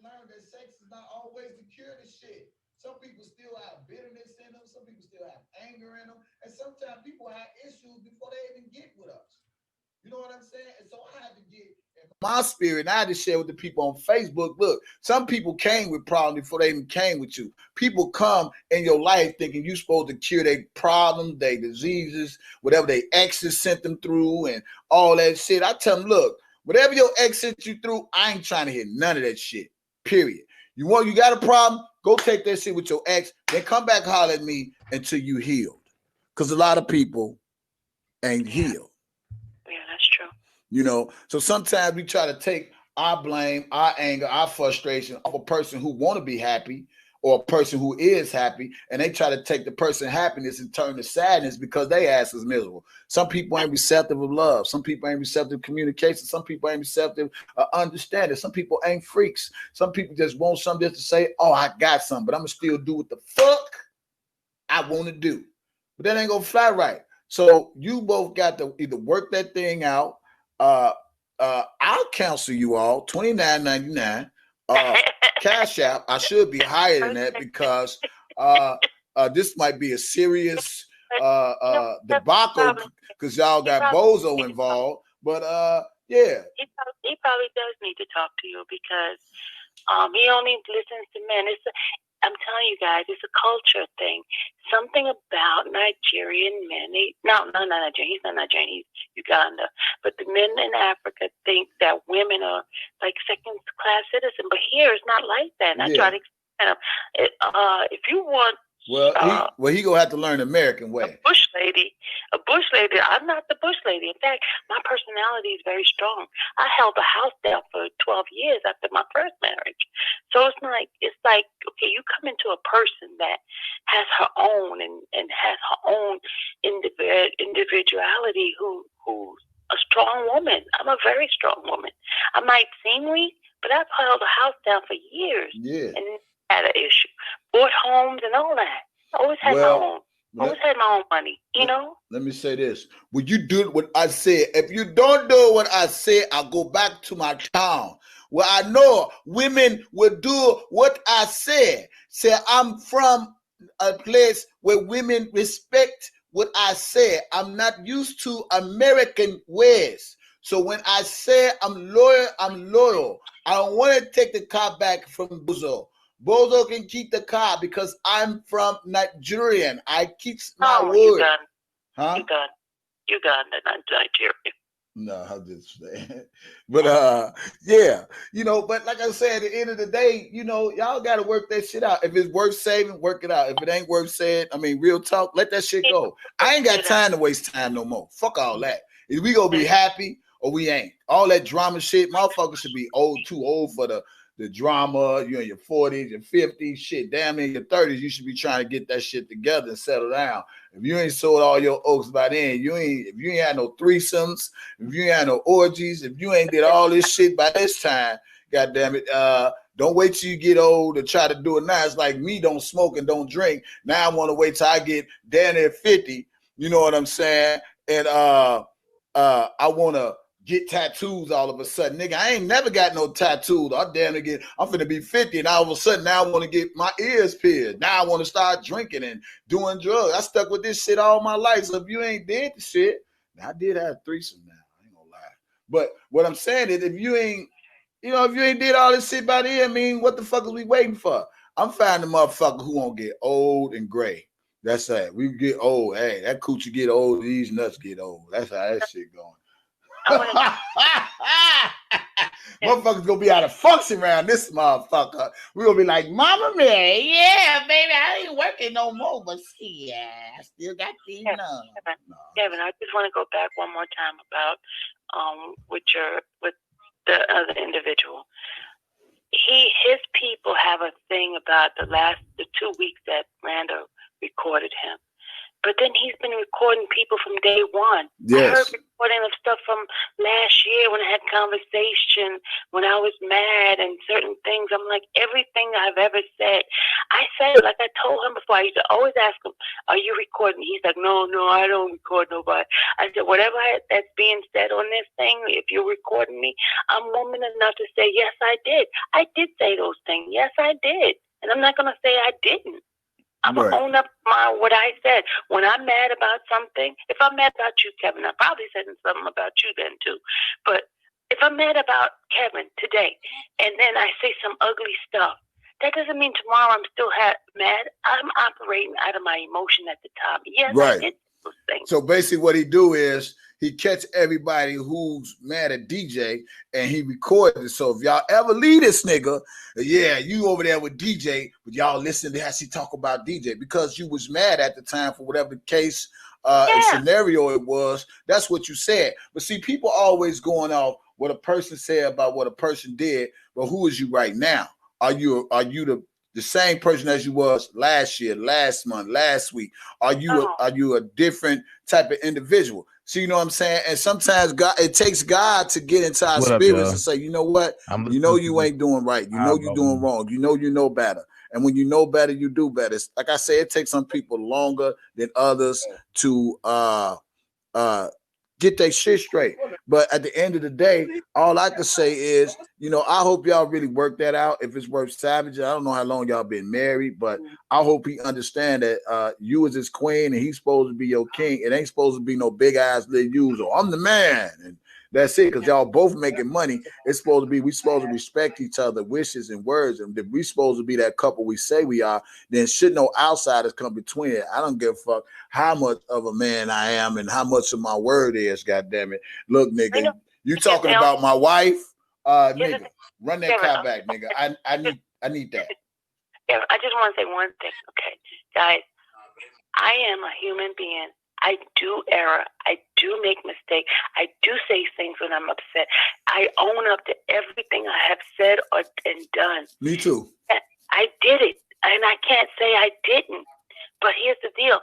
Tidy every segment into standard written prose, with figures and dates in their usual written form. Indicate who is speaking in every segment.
Speaker 1: learn that sex is not always the cure to shit. Some people still have bitterness in them. Some people still have anger in them. And sometimes people have issues before they even get with us. You know what I'm saying? And so I had to get in my spirit, and I had to share with the people on Facebook. Look, some people came with problems before they even came with you. People come in your life thinking you're supposed to cure their problems, their diseases, whatever their exes sent them through, and all that shit. I tell them, look, whatever your ex sent you through, I ain't trying to hear none of that shit. Period. You got a problem? Go take that shit with your ex, then come back holler at me until you healed. Because a lot of people ain't healed.
Speaker 2: Yeah, that's true.
Speaker 1: You know, so sometimes we try to take our blame, our anger, our frustration of a person who want to be happy or a person who is happy, and they try to take the person's happiness and turn to sadness because they ass is miserable. Some people ain't receptive of love. Some people ain't receptive of communication. Some people ain't receptive of understanding. Some people ain't freaks. Some people just want something just to say, oh, I got something, but I'm going to still do what the fuck I want to do. But that ain't going to fly right. So you both got to either work that thing out. I'll counsel you all $29.99. Cash App. I should be higher than that because this might be a serious debacle because y'all got Bozo involved. But yeah,
Speaker 2: he probably does need to talk to you because he only listens to men. I'm telling you guys, it's a culture thing. Something about Nigerian men. Not Nigerian. He's not Nigerian. He's Uganda. But the men in Africa think that women are like second-class citizens. But here it's not like that. And I try to explain them. If you want,
Speaker 1: he gonna have to learn the American way.
Speaker 2: A bush lady. I'm not the bush lady. In fact, my personality is very strong. I held the house down for 12 years after my first marriage. So it's like okay, you come into a person that has her own and has her own individuality who's a strong woman. I'm a very strong woman. I might seem weak, but I've held the house down for years.
Speaker 1: Yeah.
Speaker 2: And had an issue. Bought homes and all that. Always had my own. Always had my own money, you know?
Speaker 1: Let me say this. Would you do what I said? If you don't do what I say, I'll go back to my town where I know women will do what I said. Say, I'm from a place where women respect what I say. I'm not used to American ways. So when I say I'm loyal, I'm loyal. I don't want to take the car back from Bozo. Bozo can keep the car because I'm from Nigerian. I keep my word.
Speaker 2: Uganda.
Speaker 1: Huh?
Speaker 2: Uganda, not Nigeria.
Speaker 1: No, I'm just saying. But yeah, you know, but like I said, at the end of the day, you know, y'all gotta work that shit out. If it's worth saving, work it out. If it ain't worth saying, I mean, real talk, let that shit go. I ain't got time to waste time no more. Fuck all that. Is we gonna be happy or we ain't? All that drama shit, motherfuckers should be too old for the drama. You're in your 40s, your 50s, shit. Damn, in your 30s, you should be trying to get that shit together and settle down. If you ain't sold all your oaks by then, if you ain't had no threesomes, if you ain't had no orgies, if you ain't did all this shit by this time, goddamn it, don't wait till you get old to try to do it now. It's like me, don't smoke and don't drink. Now I want to wait till I get down there 50. You know what I'm saying? And I want to get tattoos all of a sudden. Nigga, I ain't never got no tattoos. I'm finna be 50 and all of a sudden now I want to get my ears pierced. Now I want to start drinking and doing drugs. I stuck with this shit all my life. So if you ain't did the shit, now I did have a threesome now. I ain't gonna lie. But what I'm saying is if you ain't did all this shit by then, I mean, what the fuck is we waiting for? I'm finding a motherfucker who won't get old and gray. That's that. We get old. Hey, that coochie get old, these nuts get old. That's how that shit going. Motherfuckers gonna be out of function around this motherfucker. We're gonna be like, Mama Mary, yeah, baby, I ain't working no more, but see, I still got these nuts.
Speaker 2: Kevin, I just want to go back one more time about with the other individual. His people have a thing about the 2 weeks that Randall recorded him. But then he's been recording people from day one.
Speaker 1: Yes.
Speaker 2: I heard recording of stuff from last year when I had conversation, when I was mad and certain things. I'm like, everything I've ever said, I said it like I told him before. I used to always ask him, are you recording? He's like, no, I don't record nobody. I said, whatever that's being said on this thing, if you're recording me, I'm woman enough to say, yes, I did. I did say those things. Yes, I did. And I'm not going to say I didn't. I'm going to own up what I said. When I'm mad about something, if I'm mad about you, Kevin, I probably said something about you then too. But if I'm mad about Kevin today and then I say some ugly stuff, that doesn't mean tomorrow I'm still mad. I'm operating out of my emotion at the time. Yes, I did those things.
Speaker 1: So basically what he do is he catch everybody who's mad at DJ and he records it. So if y'all ever leave this nigga, yeah, you over there with DJ, but y'all listen to how she talk about DJ because you was mad at the time for whatever the case and scenario it was. That's what you said. But see, people always going off what a person said about what a person did. But who is you right now? Are you the same person as you was last year, last month, last week? Are you a different type of individual? So you know what I'm saying? And sometimes it takes God to get into our spirits and say, you know what? You know you ain't doing right. You know you're doing wrong. You know better. And when you know better, you do better. It's, like I said, it takes some people longer than others to get their shit straight. But at the end of the day, all I can say is, you know, I hope y'all really work that out. If it's worth Savage, I don't know how long y'all been married, but I hope he understand that you is his queen and he's supposed to be your king. It ain't supposed to be no big ass little use or I'm the man. And that's it, because y'all both making money. It's supposed to be, we supposed to respect each other, wishes and words. And if we supposed to be that couple we say we are, then should no outsiders come between it. I don't give a fuck how much of a man I am and how much of my word is, goddamn it. Look, nigga, you talking about my wife? Nigga, run that car back, nigga. I need that.
Speaker 2: I just want to say one thing, okay? Guys, I am a human being. I do error. I do make mistakes. I do say things when I'm upset. I own up to everything I have said and done.
Speaker 1: Me too.
Speaker 2: I did it, and I can't say I didn't. But here's the deal.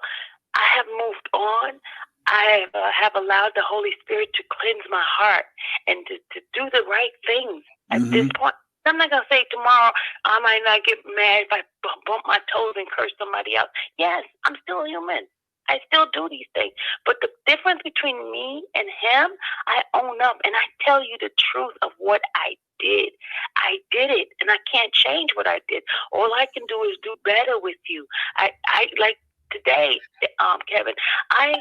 Speaker 2: I have moved on. I have allowed the Holy Spirit to cleanse my heart and to do the right things at this point. I'm not going to say tomorrow I might not get mad if I bump my toes and curse somebody else. Yes, I'm still human. I still do these things. But the difference between me and him, I own up and I tell you the truth of what I did. I did it, and I can't change what I did. All I can do is do better with you. I like today, Kevin, I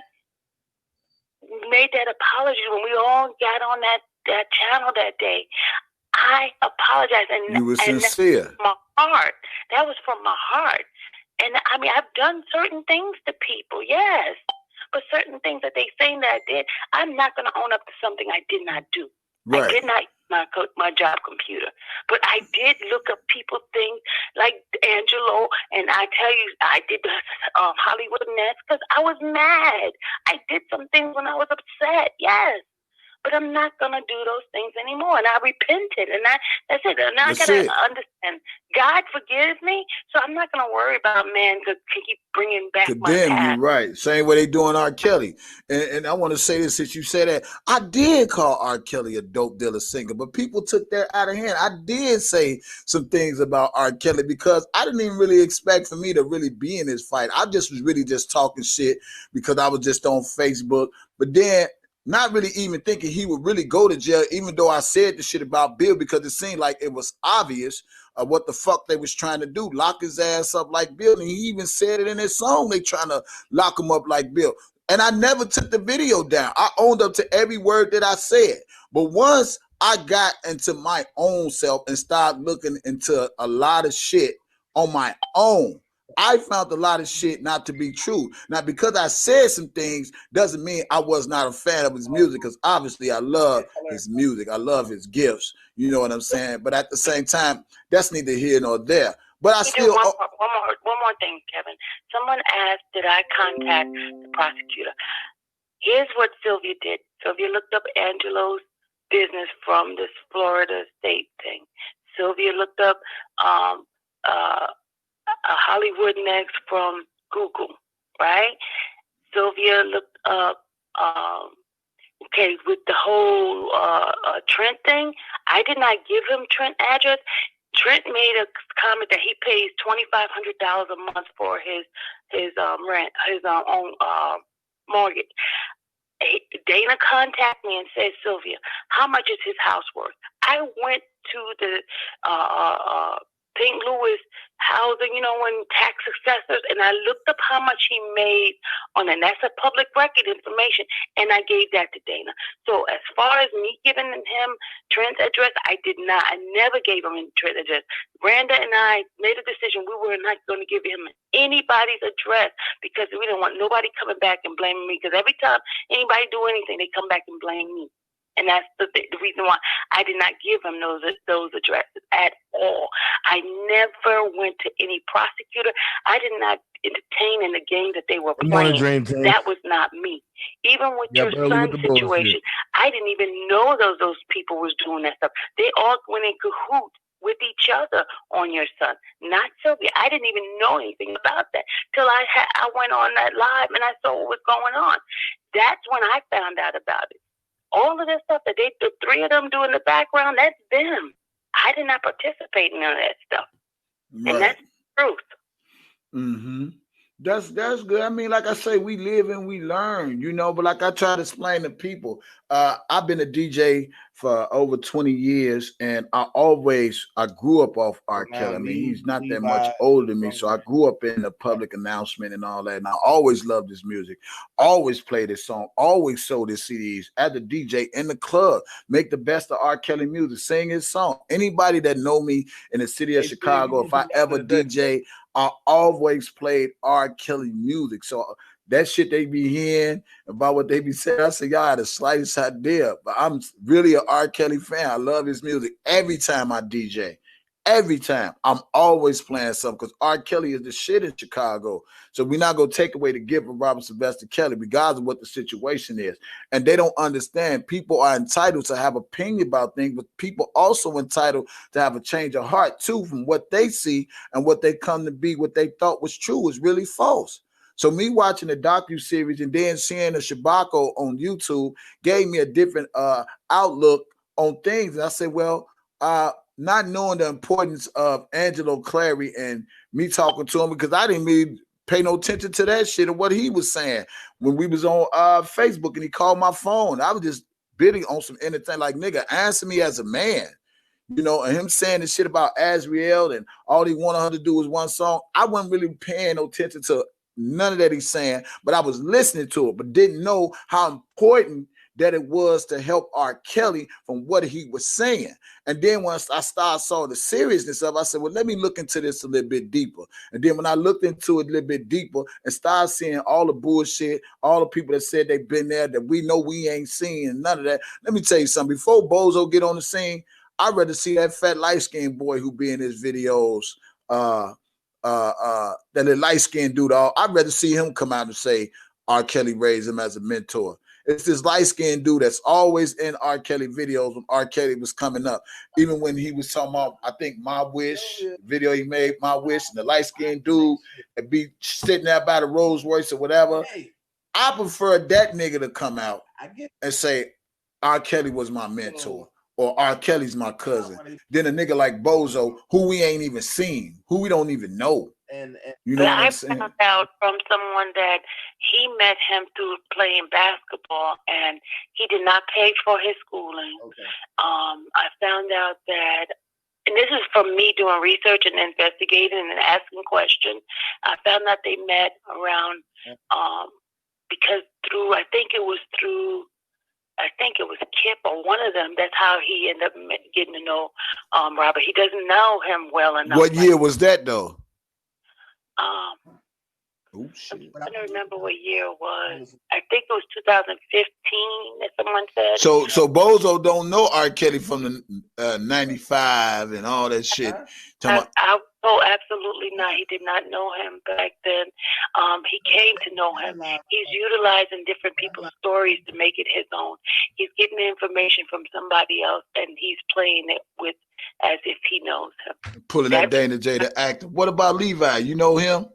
Speaker 2: made that apology when we all got on that channel that day. I apologize, and
Speaker 1: you were sincere.
Speaker 2: That was from my heart. That was from my heart. And I mean, I've done certain things to people, yes, but certain things that they saying that I did, I'm not going to own up to something I did not do. Right. I did not use my job computer, but I did look up people things like Angelo, and I tell you, I did Hollywood Nets because I was mad. I did some things when I was upset, yes. But I'm not going to do those things anymore. And I repented. And that's it. And I got to understand, God forgives me, so I'm not going to worry about man to keep bringing back my past.
Speaker 1: You're right. Same way they doing R. Kelly. And I want to say this, since you said that, I did call R. Kelly a dope dealer singer, but people took that out of hand. I did say some things about R. Kelly because I didn't even really expect for me to really be in this fight. I just was really just talking shit because I was just on Facebook. But then, not really even thinking he would really go to jail, even though I said the shit about Bill, because it seemed like it was obvious what the fuck they was trying to do, lock his ass up like Bill. And he even said it in his song, they trying to lock him up like Bill. And I never took the video down. I owned up to every word that I said. But once I got into my own self and started looking into a lot of shit on my own, I found a lot of shit not to be true. Now, because I said some things doesn't mean I was not a fan of his music, because obviously I love his music. I love his gifts. You know what I'm saying? But at the same time, that's neither here nor there. But I still...
Speaker 2: One more thing, Kevin. Someone asked, did I contact the prosecutor? Here's what Sylvia did. Sylvia looked up Angelo's business from this Florida state thing. Sylvia looked up... Hollywood Next from Google, right? Sylvia looked up. Okay, with the whole Trent thing, I did not give him Trent address. Trent made a comment that he pays $2,500 a month for his rent, his own mortgage. Dana contacted me and said, Sylvia, how much is his house worth? I went to the St. Louis housing, when tax assessors, and I looked up how much he made on, and that's a public record information, and I gave that to Dana. So as far as me giving him Trent's address, I did not. I never gave him Trent's address. Brenda and I made a decision we were not going to give him anybody's address because we didn't want nobody coming back and blaming me, because every time anybody do anything, they come back and blame me. And that's the reason why I did not give them those addresses at all. I never went to any prosecutor. I did not entertain in the game that they were playing. That was not me. Even with your son's situation, I didn't even know those people was doing that stuff. They all went in cahoots with each other on your son, not Sylvia. I didn't even know anything about that till I went on that live and I saw what was going on. That's when I found out about it. All of this stuff that the three of them do in the background, that's them. I did not participate in none of that stuff. Right. And that's the truth.
Speaker 1: Mm-hmm. That's good. I mean, like I say, we live and we learn, but like I try to explain to people, I've been a DJ for over 20 years, and I grew up off R. Kelly. I mean, he's not that much older than me, so I grew up in the public announcement and all that, and I always loved his music, always played his song, always sold his CDs as a DJ in the club, make the best of R. Kelly music, sing his song. Anybody that know me in the city of Chicago, if I ever DJ, I always played R. Kelly music. So that shit they be hearing about what they be saying, I say, y'all had the slightest idea. But I'm really an R. Kelly fan. I love his music. Every time I DJ, every time, I'm always playing something because R. Kelly is the shit in Chicago. So we're not going to take away the gift of Robert Sylvester Kelly, regardless of what the situation is. And they don't understand. People are entitled to have opinion about things, but people also entitled to have a change of heart, too, from what they see and what they come to be, what they thought was true is really false. So me watching the docuseries and then seeing the Shabako on YouTube gave me a different outlook on things. And I said, well, not knowing the importance of Angelo Clary and me talking to him, because I didn't really pay no attention to that shit and what he was saying when we was on Facebook and he called my phone. I was just bidding on some entertainment, like, nigga, answer me as a man. And him saying the shit about Azriel and all he wanted her to do was one song. I wasn't really paying no attention to none of that he's saying, but I was listening to it, but didn't know how important that it was to help R. Kelly from what he was saying. And then once I saw the seriousness of it, I said, well, let me look into this a little bit deeper. And then when I looked into it a little bit deeper and started seeing all the bullshit, all the people that said they've been there that we know we ain't seen and none of that. Let me tell you something. Before Bozo get on the scene, I'd rather see that fat light-skinned boy who be in his videos, that the light-skinned dude. I'd rather see him come out and say R. Kelly raised him as a mentor. It's this light-skinned dude that's always in R. Kelly videos when R. Kelly was coming up. Even when he was talking about, I think, My Wish, video he made, My Wish, and the light-skinned dude that be sitting there by the Rolls Royce or whatever. I prefer that nigga to come out and say R. Kelly was my mentor. Or R. Kelly's my cousin. Then a nigga like Bozo, who we ain't even seen, who we don't even know. And you know what I'm saying?
Speaker 2: I found out from someone that he met him through playing basketball, and he did not pay for his schooling. Okay. I found out that, and this is from me doing research and investigating and asking questions. I found out they met around because I think it was Kip or one of them. That's how he ended up getting to know Robert. He doesn't know him well enough.
Speaker 1: What year was that, though?
Speaker 2: Oh, shit. I don't remember what year it was. I think it was 2015 that someone said.
Speaker 1: So Bozo don't know R. Kelly from the 95 and all that shit.
Speaker 2: Oh, absolutely not. He did not know him back then. He came to know him. He's utilizing different people's stories to make it his own. He's getting the information from somebody else, and he's playing it with as if he knows him.
Speaker 1: Pulling that Dana J, the actor. What about Levi? You know him?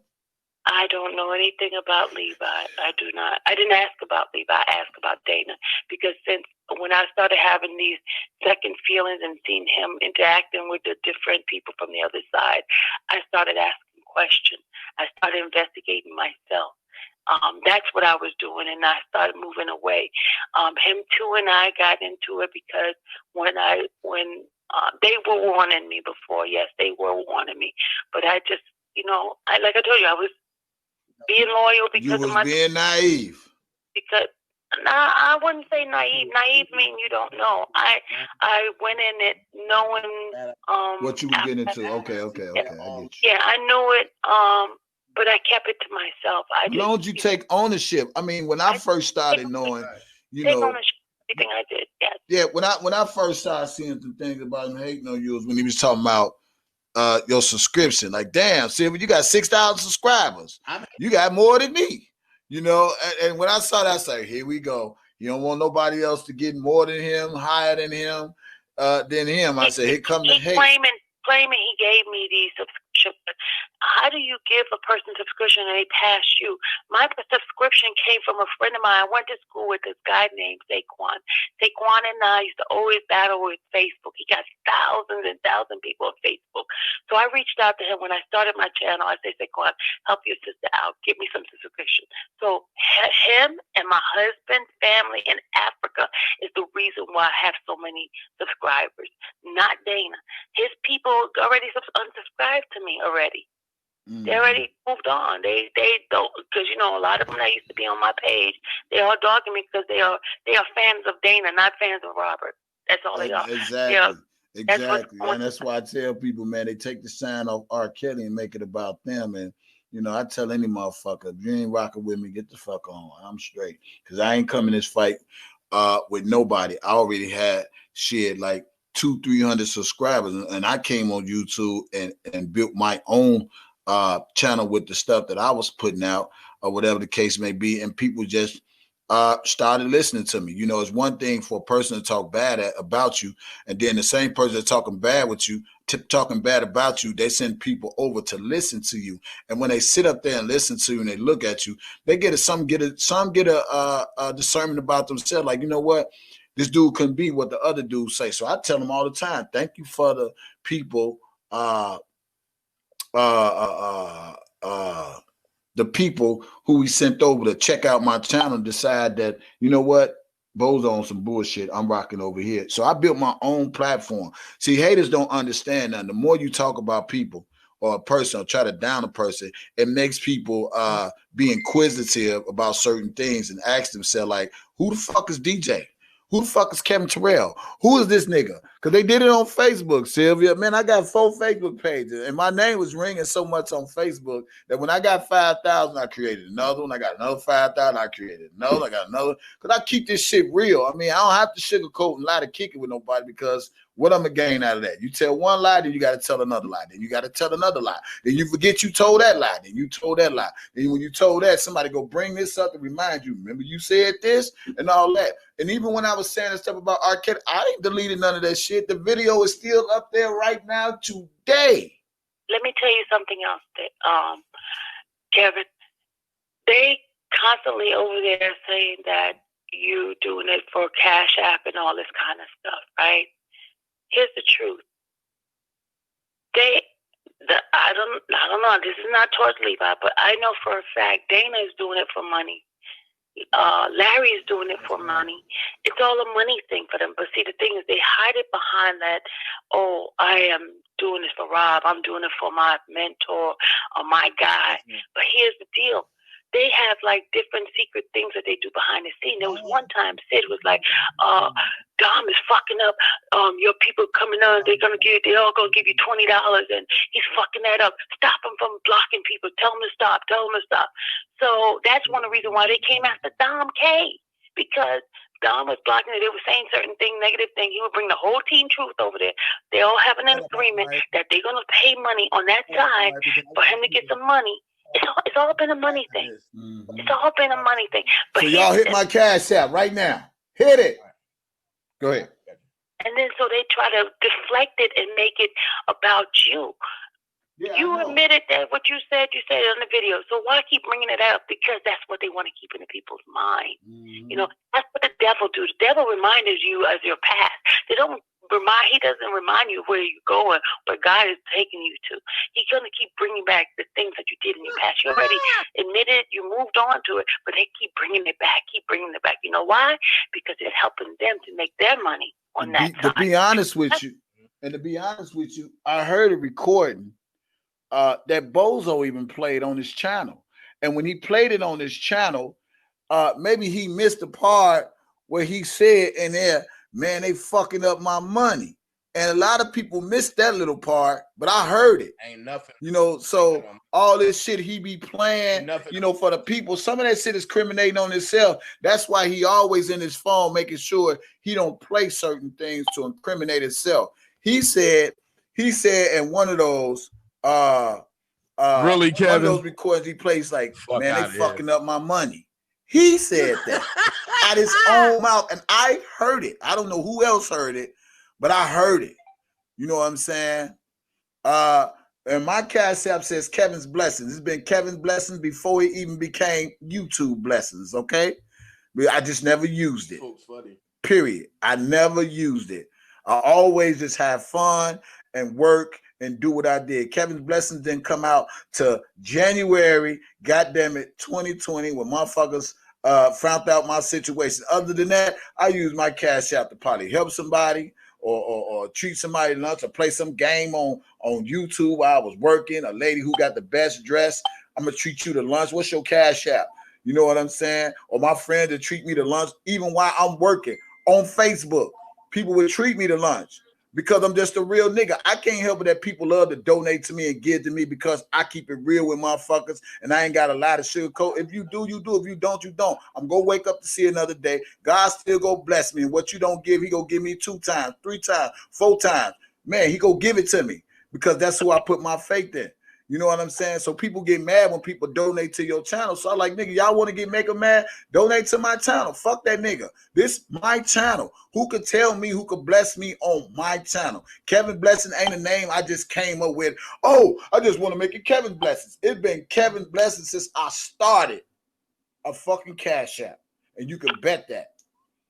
Speaker 2: I don't know anything about Levi. I do not. I didn't ask about Levi. I asked about Dana because since when I started having these second feelings and seeing him interacting with the different people from the other side, I started asking questions. I started investigating myself. That's what I was doing, and I started moving away. Him too, and I got into it because when they were warning me before, yes, they were warning me, but I just, like I told you, I was being loyal because
Speaker 1: you
Speaker 2: of
Speaker 1: was
Speaker 2: my
Speaker 1: being naive.
Speaker 2: because. Nah, I wouldn't say naive. Naive mean you don't know. I went in it knowing
Speaker 1: What you were getting into. Okay, I get you.
Speaker 2: Yeah, I knew it. But I kept it to myself.
Speaker 1: Why don't you take ownership? I mean, when I first started knowing,
Speaker 2: take ownership of everything I did. Yes.
Speaker 1: Yeah, when I first started seeing some things about him hating on you was when he was talking about your subscription. Like, damn, Silver, you got 6,000 subscribers. You got more than me. And when I saw that, I said, here we go. You don't want nobody else to get more than him, higher than him, I said, here come the hate.
Speaker 2: Claiming he gave me these subscriptions. How do you give a person subscription and they pass you? My subscription came from a friend of mine. I went to school with this guy named Saquon. Saquon and I used to always battle with Facebook. He got thousands and thousands of people on Facebook. So I reached out to him when I started my channel. I said, Saquon, help your sister out. Give me some subscription. So him and my husband's family in Africa is the reason why I have so many subscribers, not Dana. His people already unsubscribed to me already. Mm-hmm. They already moved on. They don't, because a lot of them that used to be on my page, they are dogging me because they are fans of Dana, not fans of Robert. That's all they are.
Speaker 1: Exactly. Exactly. And that's why I tell people, man, they take the shine off R. Kelly and make it about them. And I tell any motherfucker, if you ain't rocking with me, get the fuck on. I'm straight. Because I ain't coming this fight with nobody. I already had shit like 200-300 subscribers, and I came on YouTube and built my own channel with the stuff that I was putting out or whatever the case may be, and people just started listening to me. It's one thing for a person to talk bad about you, and then the same person that's talking bad with you, talking bad about you, they send people over to listen to you. And when they sit up there and listen to you and they look at you, they get a discernment about themselves. Like, you know what? This dude couldn't be what the other dudes say. So I tell them all the time, thank you for the people, the people who we sent over to check out my channel and decide that, you know what, Bo's on some bullshit. I'm rocking over here. So I built my own platform. See, haters don't understand that. The more you talk about people or a person or try to down a person, it makes people be inquisitive about certain things and ask themselves, like, who the fuck is DJ? Who the fuck is Kevin Terrell? Who is this nigga? Because they did it on Facebook, Sylvia. Man, I got 4 Facebook pages, and my name was ringing so much on Facebook that when I got 5,000, I created another one. I got another 5,000, I created another. I got another. Because I keep this shit real. I mean, I don't have to sugarcoat and lie to kick it with nobody, because what I'm going to gain out of that? You tell one lie, then you got to tell another lie. Then you got to tell another lie. Then you forget you told that lie. Then you told that lie. Then when you told that, somebody go bring this up to remind you. Remember you said this and all that. And even when I was saying the stuff about R. Kelly, I ain't deleted none of that shit. The video is still up there right now today.
Speaker 2: Let me tell you something else, that, Kevin. They constantly over there saying that you doing it for CASHAPP and all this kind of stuff, right? Here's the truth. I don't know. This is not towards Levi, but I know for a fact Dana is doing it for money. Larry is doing it for money. It's all a money thing for them. But see, the thing is, they hide it behind that, oh, I am doing this for Rob. I'm doing it for my mentor or my guy. Mm-hmm. But here's the deal. They have like different secret things that they do behind the scene. There was one time Sid was like, Dom is fucking up. Your people coming on, they're all gonna give you $20 and he's fucking that up. Stop him from blocking people. Tell him to stop. So that's one of the reasons why they came after Dom K, because Dom was blocking it. They were saying certain thing, negative thing. He would bring the whole team truth over there. They all having an agreement that they're gonna pay money on that side for him to get some money. It's all been a money thing. Mm-hmm. It's all been a money thing. But
Speaker 1: so y'all hit my cash app right now. Hit it. Go ahead.
Speaker 2: And then so they try to deflect it and make it about you.
Speaker 1: Yeah,
Speaker 2: you admitted that what you said it on the video. So why keep bringing it up? Because that's what they want to keep in the people's mind. You know, that's what the devil do. The devil reminds you of your past. He doesn't remind you of where you're going, where God is taking you to. He's going to keep bringing back the things that you did in your past. You already admitted, you moved on to it, but they keep bringing it back, You know why? Because it's helping them to make their money on that side.
Speaker 1: To be honest with you, I heard a recording that Bozo even played on his channel. And when he played it on his channel, maybe he missed the part where he said in there, man, they fucking up my money. And a lot of people missed that little part, but I heard it.
Speaker 3: Ain't nothing.
Speaker 1: You know, so all this shit he be playing, you know, for the people, some of that shit is criminating on himself. That's why he always in his phone making sure he don't play certain things to incriminate himself. He said in one of those
Speaker 3: really, Kevin?
Speaker 1: One of those recordings he plays like, man, they fucking up my money. He said that out his own mouth, and I heard it. I don't know who else heard it, but I heard it. You know what I'm saying? And my Cash App says Kevin's Blessings. It's been Kevin's Blessings before it even became YouTube Blessings, okay? But I just never used it.
Speaker 3: Funny.
Speaker 1: Period. I never used it. I always just have fun and work and do what I did. Kevin's Blessings didn't come out to January, goddamn it, 2020, when motherfuckers found out my situation. Other than that, I use my Cash App to probably help somebody or treat somebody to lunch or play some game on YouTube while I was working. A lady who got the best dress, I'm gonna treat you to lunch. What's your Cash App? You know what I'm saying? Or my friend to treat me to lunch even while I'm working on Facebook. People would treat me to lunch because I'm just a real nigga. I can't help it that people love to donate to me and give to me because I keep it real with motherfuckers and I ain't got a lot of sugarcoat. If you do, you do. If you don't, you don't. I'm going to wake up to see another day. God still go bless me. And what you don't give, he going to give me 2 times, 3 times, 4 times. Man, he going to give it to me because that's who I put my faith in. You know what I'm saying? So people get mad when people donate to your channel. So I like, nigga, y'all want to make them mad? Donate to my channel. Fuck that nigga. This my channel. Who could tell me, who could bless me on my channel? Kevin Blessing ain't a name I just came up with. Oh, I just want to make it Kevin Blessings. It's been Kevin Blessings since I started a fucking Cash App. And you can bet that.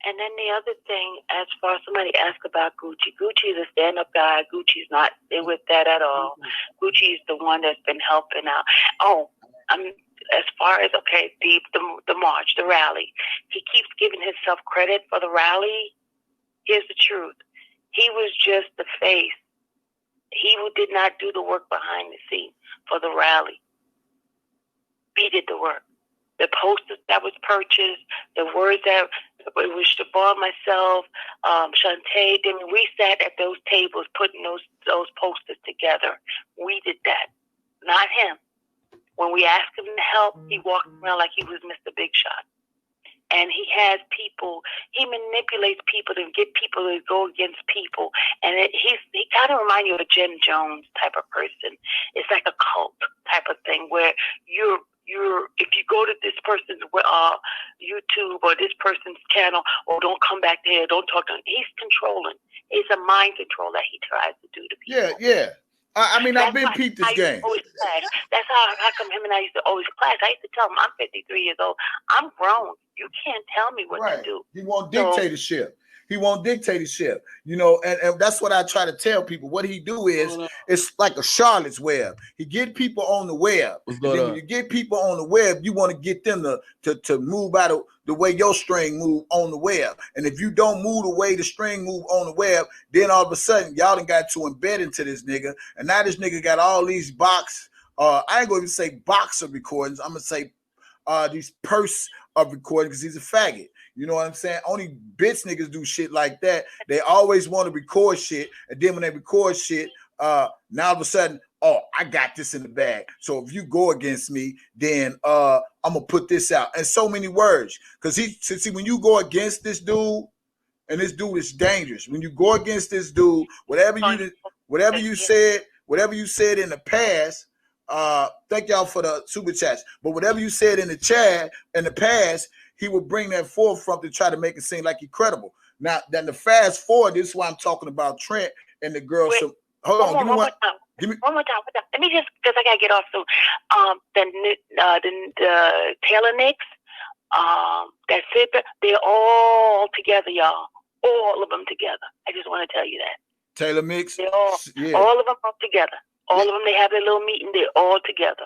Speaker 2: And then the other thing, as far as somebody asked about Gucci, Gucci is a stand-up guy. Gucci's not in with that at all. Gucci is the one that's been helping out. Oh, as far as, okay, the march, the rally, he keeps giving himself credit for the rally. Here's the truth. He was just the face. He did not do the work behind the scenes for the rally. We did the work. The posters that was purchased, the words that it was Shabar, myself, Shantae, we sat at those tables putting those posters together. We did that, not him. When we asked him to help, he walked around like he was Mr. Big Shot. And he has people, he manipulates people to get people to go against people. And he kind of reminds you of a Jen Jones type of person. It's like a cult type of thing where if you go to this person's YouTube or this person's channel, or don't come back there, don't talk to him, he's controlling. It's a mind control that he tries to do to people.
Speaker 1: Yeah. I mean, I've been peeped this game.
Speaker 2: That's how come him and I used to always clash. I used to tell him, I'm 53 years old. I'm grown. You can't tell me what to do.
Speaker 1: He want dictatorship. He want dictatorship, you know, and that's what I try to tell people. What he do is, it's like a Charlotte's web. He get people on the web. And then when you get people on the web, you want to get them to move out of the way your string move on the web. And if you don't move the way the string move on the web, then all of a sudden, y'all done got to embed into this nigga. And now this nigga got all these I ain't going to say box of recordings. I'm going to say these purse of recordings because he's a faggot. You know what I'm saying? Only bitch niggas do shit like that. They always want to record shit. And then when they record shit, now all of a sudden, oh, I got this in the bag. So if you go against me, then I'm going to put this out. And so many words. Because see, when you go against this dude, and this dude is dangerous. When you go against this dude, whatever you said in the past, thank y'all for the super chats. But whatever you said in the past, he would bring that forefront to try to make it seem like he's credible. Now, then the fast forward, this is why I'm talking about Trent and the girl. Hold on, give me one. Give me
Speaker 2: one more time. Let me just, because I gotta get off soon. The Taylor Nicks, that Zipper, they're all together, y'all. All of them together. I just want to tell you that.
Speaker 1: Taylor Mix.
Speaker 2: They're all of them all together. All of them, they have their little meeting. They're all together.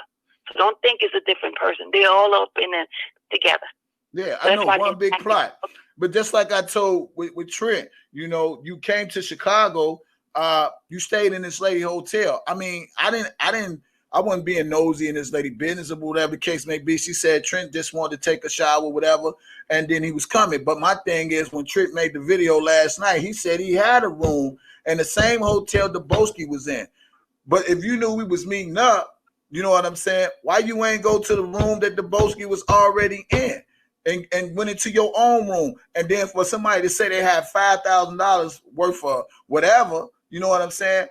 Speaker 2: So don't think it's a different person. They're all up in it together.
Speaker 1: Yeah, so I know one big plot. But just like I told with Trent, you know, you came to Chicago. You stayed in this lady hotel. I mean, I wasn't being nosy in this lady business or whatever the case may be. She said Trent just wanted to take a shower, whatever, and then he was coming. But my thing is, when Trent made the video last night, he said he had a room in the same hotel Deboski was in. But if you knew we was meeting up, you know what I'm saying? Why you ain't go to the room that Deboski was already in? And went into your own room, and then for somebody to say they had $5,000 worth of whatever, you know what I'm saying?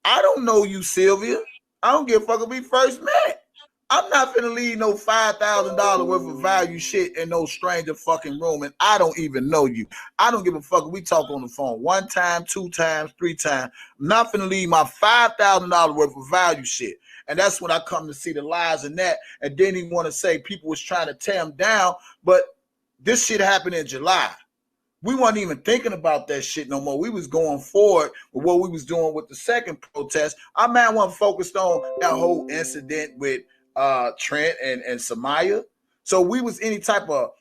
Speaker 1: I don't know you, Sylvia. I don't give a fuck if we first met. I'm not finna leave no $5,000 worth of value shit in no stranger fucking room, and I don't even know you. I don't give a fuck if we talk on the phone 1 time, 2 times, 3 times. I'm not finna leave my $5,000 worth of value shit. And that's when I come to see the lies in that. And then he want to say people was trying to tear him down, but this shit happened in July. We weren't even thinking about that shit no more. We was going forward with what we was doing with the second protest. Our man wasn't focused on that whole incident with Trent and Samaya. So we was any type of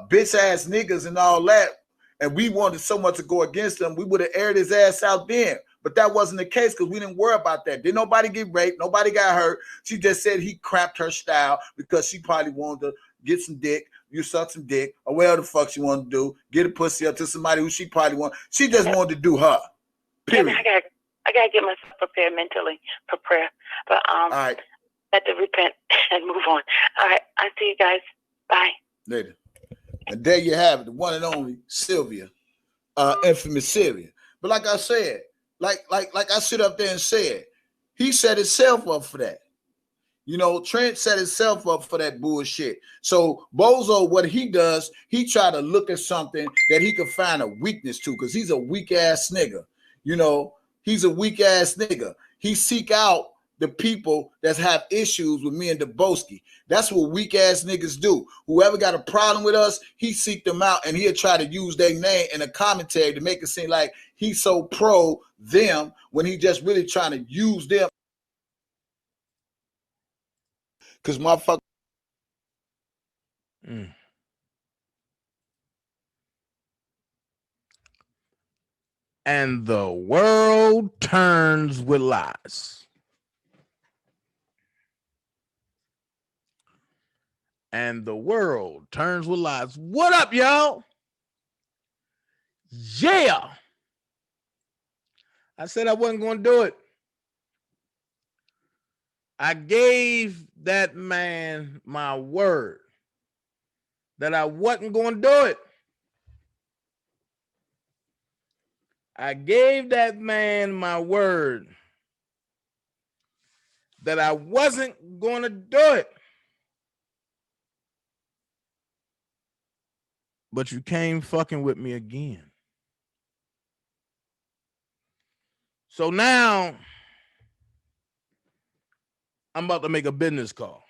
Speaker 1: bitch ass niggas and all that, and we wanted so much to go against them, we would have aired his ass out then. But that wasn't the case because we didn't worry about that. Didn't nobody get raped? Nobody got hurt. She just said he cramped her style because she probably wanted to get some dick, you suck some dick, or whatever the fuck she wanted to do, get a pussy up to somebody who she probably wanted. She just wanted to do her. Period.
Speaker 2: I gotta get myself prepared mentally for prayer. But
Speaker 1: all right.
Speaker 2: I have to repent and move on. All right, I'll see you guys. Bye.
Speaker 1: Later. And there you have it, the one and only Sylvia, infamous Sylvia. But like I said, like I sit up there and said, he set himself up for that. You know, Trent set himself up for that bullshit. So Bozo, what he does, he try to look at something that he could find a weakness to, because he's a weak ass nigga. You know, he's a weak ass nigga. He seek out the people that have issues with me and Deboski. That's what weak ass niggas do. Whoever got a problem with us, he seek them out and he'll try to use their name in a commentary to make it seem like he's so pro them when he just really trying to use them. Because motherfucker.
Speaker 3: And the world turns with lies. And the world turns with lies. What up, y'all? Yeah. I said I wasn't going to do it. I gave that man my word that I wasn't going to do it. I gave that man my word that I wasn't going to do it. But you came fucking with me again. So now I'm about to make a business call.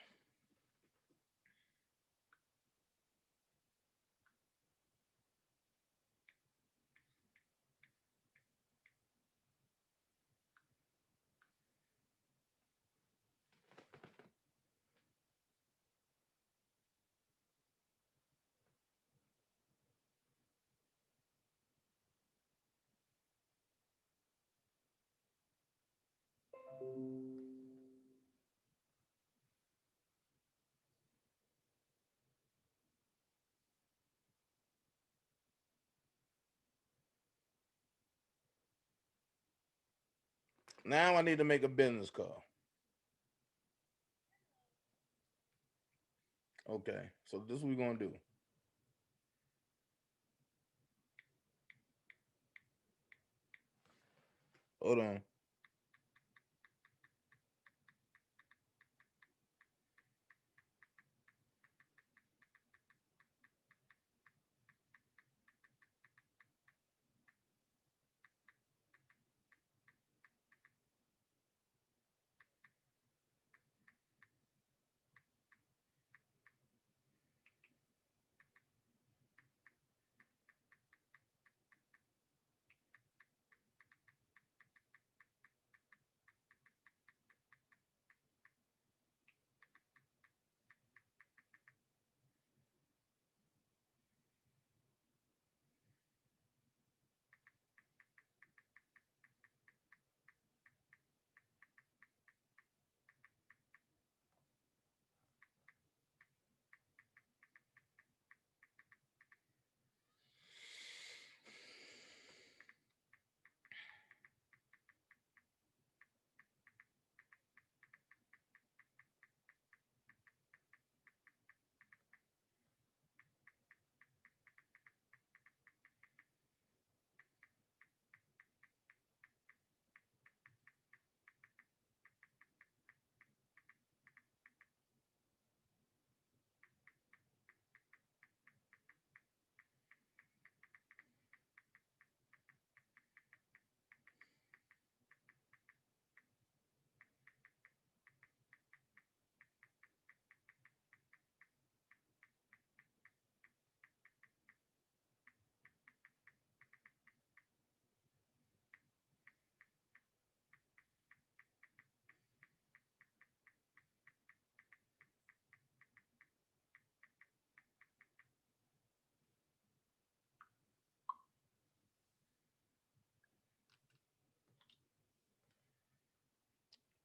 Speaker 3: Now I need to make a business call. Okay, so this is what we're going to do. Hold on.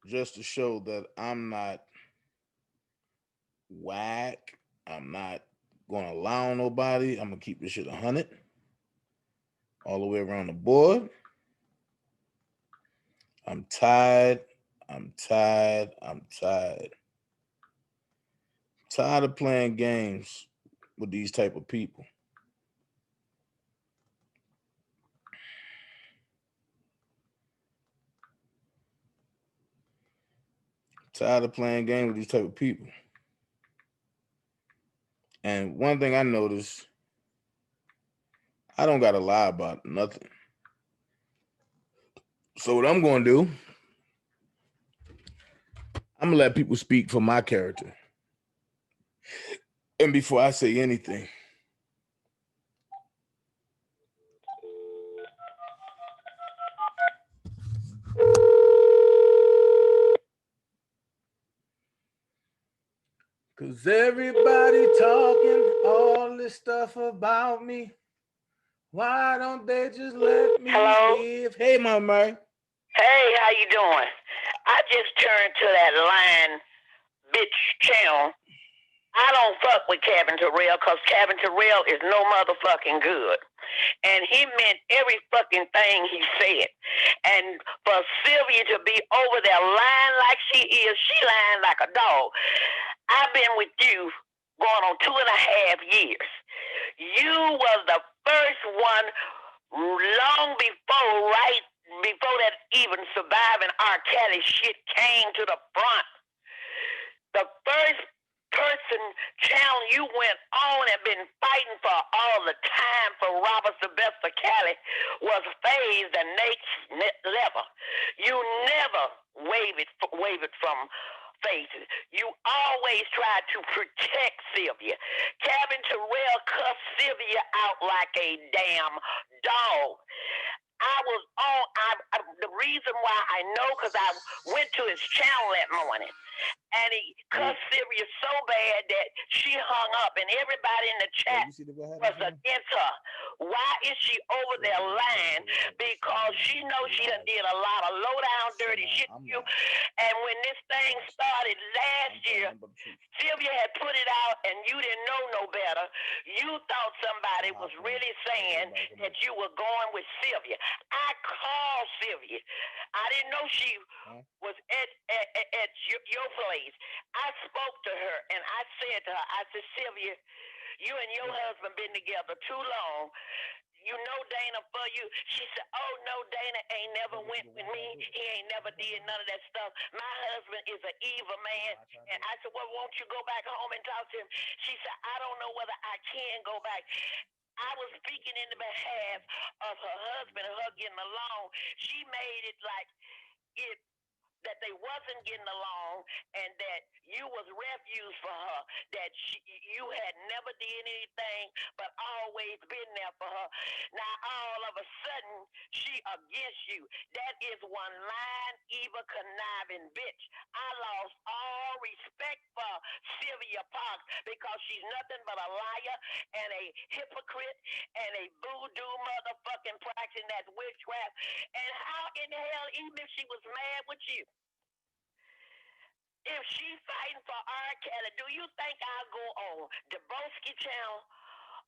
Speaker 3: just to show that I'm not whack. I'm not gonna lie on nobody. I'm gonna keep this shit 100 all the way around the board. I'm tired. I'm tired. I'm tired. Tired of playing games with these type of people. Tired of playing games with these type of people. And one thing I noticed, I don't gotta lie about nothing. So what I'm gonna do, I'm gonna let people speak for my character. And before I say anything, cause everybody talking all this stuff about me. Why don't they just let me live? Hey, Mama.
Speaker 2: Hey, how you doing? I just turned to that line, bitch channel. I don't fuck with Cabin Terrell because Cabin Terrell is no motherfucking good. And he meant every fucking thing he said. And for Sylvia to be over there lying like she is, she lying like a dog. I've been with you going on 2.5 years. You was the first one long before that even surviving R. Kelly shit came to the front. The first person channel you went on and been fighting for all the time for Robert Sylvester Kelly was Phase the next level. You never wavered from faces. You always tried to protect Sylvia. Cabin Terrell cussed Sylvia out like a damn dog. I was on, the reason why I know, because I went to his channel that morning, and he cussed Sylvia so bad that she hung up, and everybody in the chat was against her. Why is she over there lying? Because she knows she done did a lot of low-down dirty shit to you, and when this thing started last year, Sylvia had put it out, and you didn't know no better. You thought somebody was really saying that you were going with Sylvia. I called Sylvia. I didn't know she was at your place. I spoke to her, and I said to her, I said, Sylvia, you and your husband been together too long. You know Dana for you. She said, oh, no, Dana ain't never went with me. He ain't never did none of that stuff. My husband is an evil man. And I said, well, won't you go back home and talk to him? She said, I don't know whether I can go back. I was speaking in the behalf of her husband, her getting along. She made it like it that they wasn't getting along and that you was refuse for her, that you had never did anything but always been there for her. Now all of a sudden she against you. That is one lying, evil, conniving bitch. I lost all respect for Sylvia Parks because she's nothing but a liar and a hypocrite and a voodoo motherfucking practicing that witchcraft. And how in the hell, even if she was mad with you, if she's fighting for R. Kelly, do you think I'll go on the Boski channel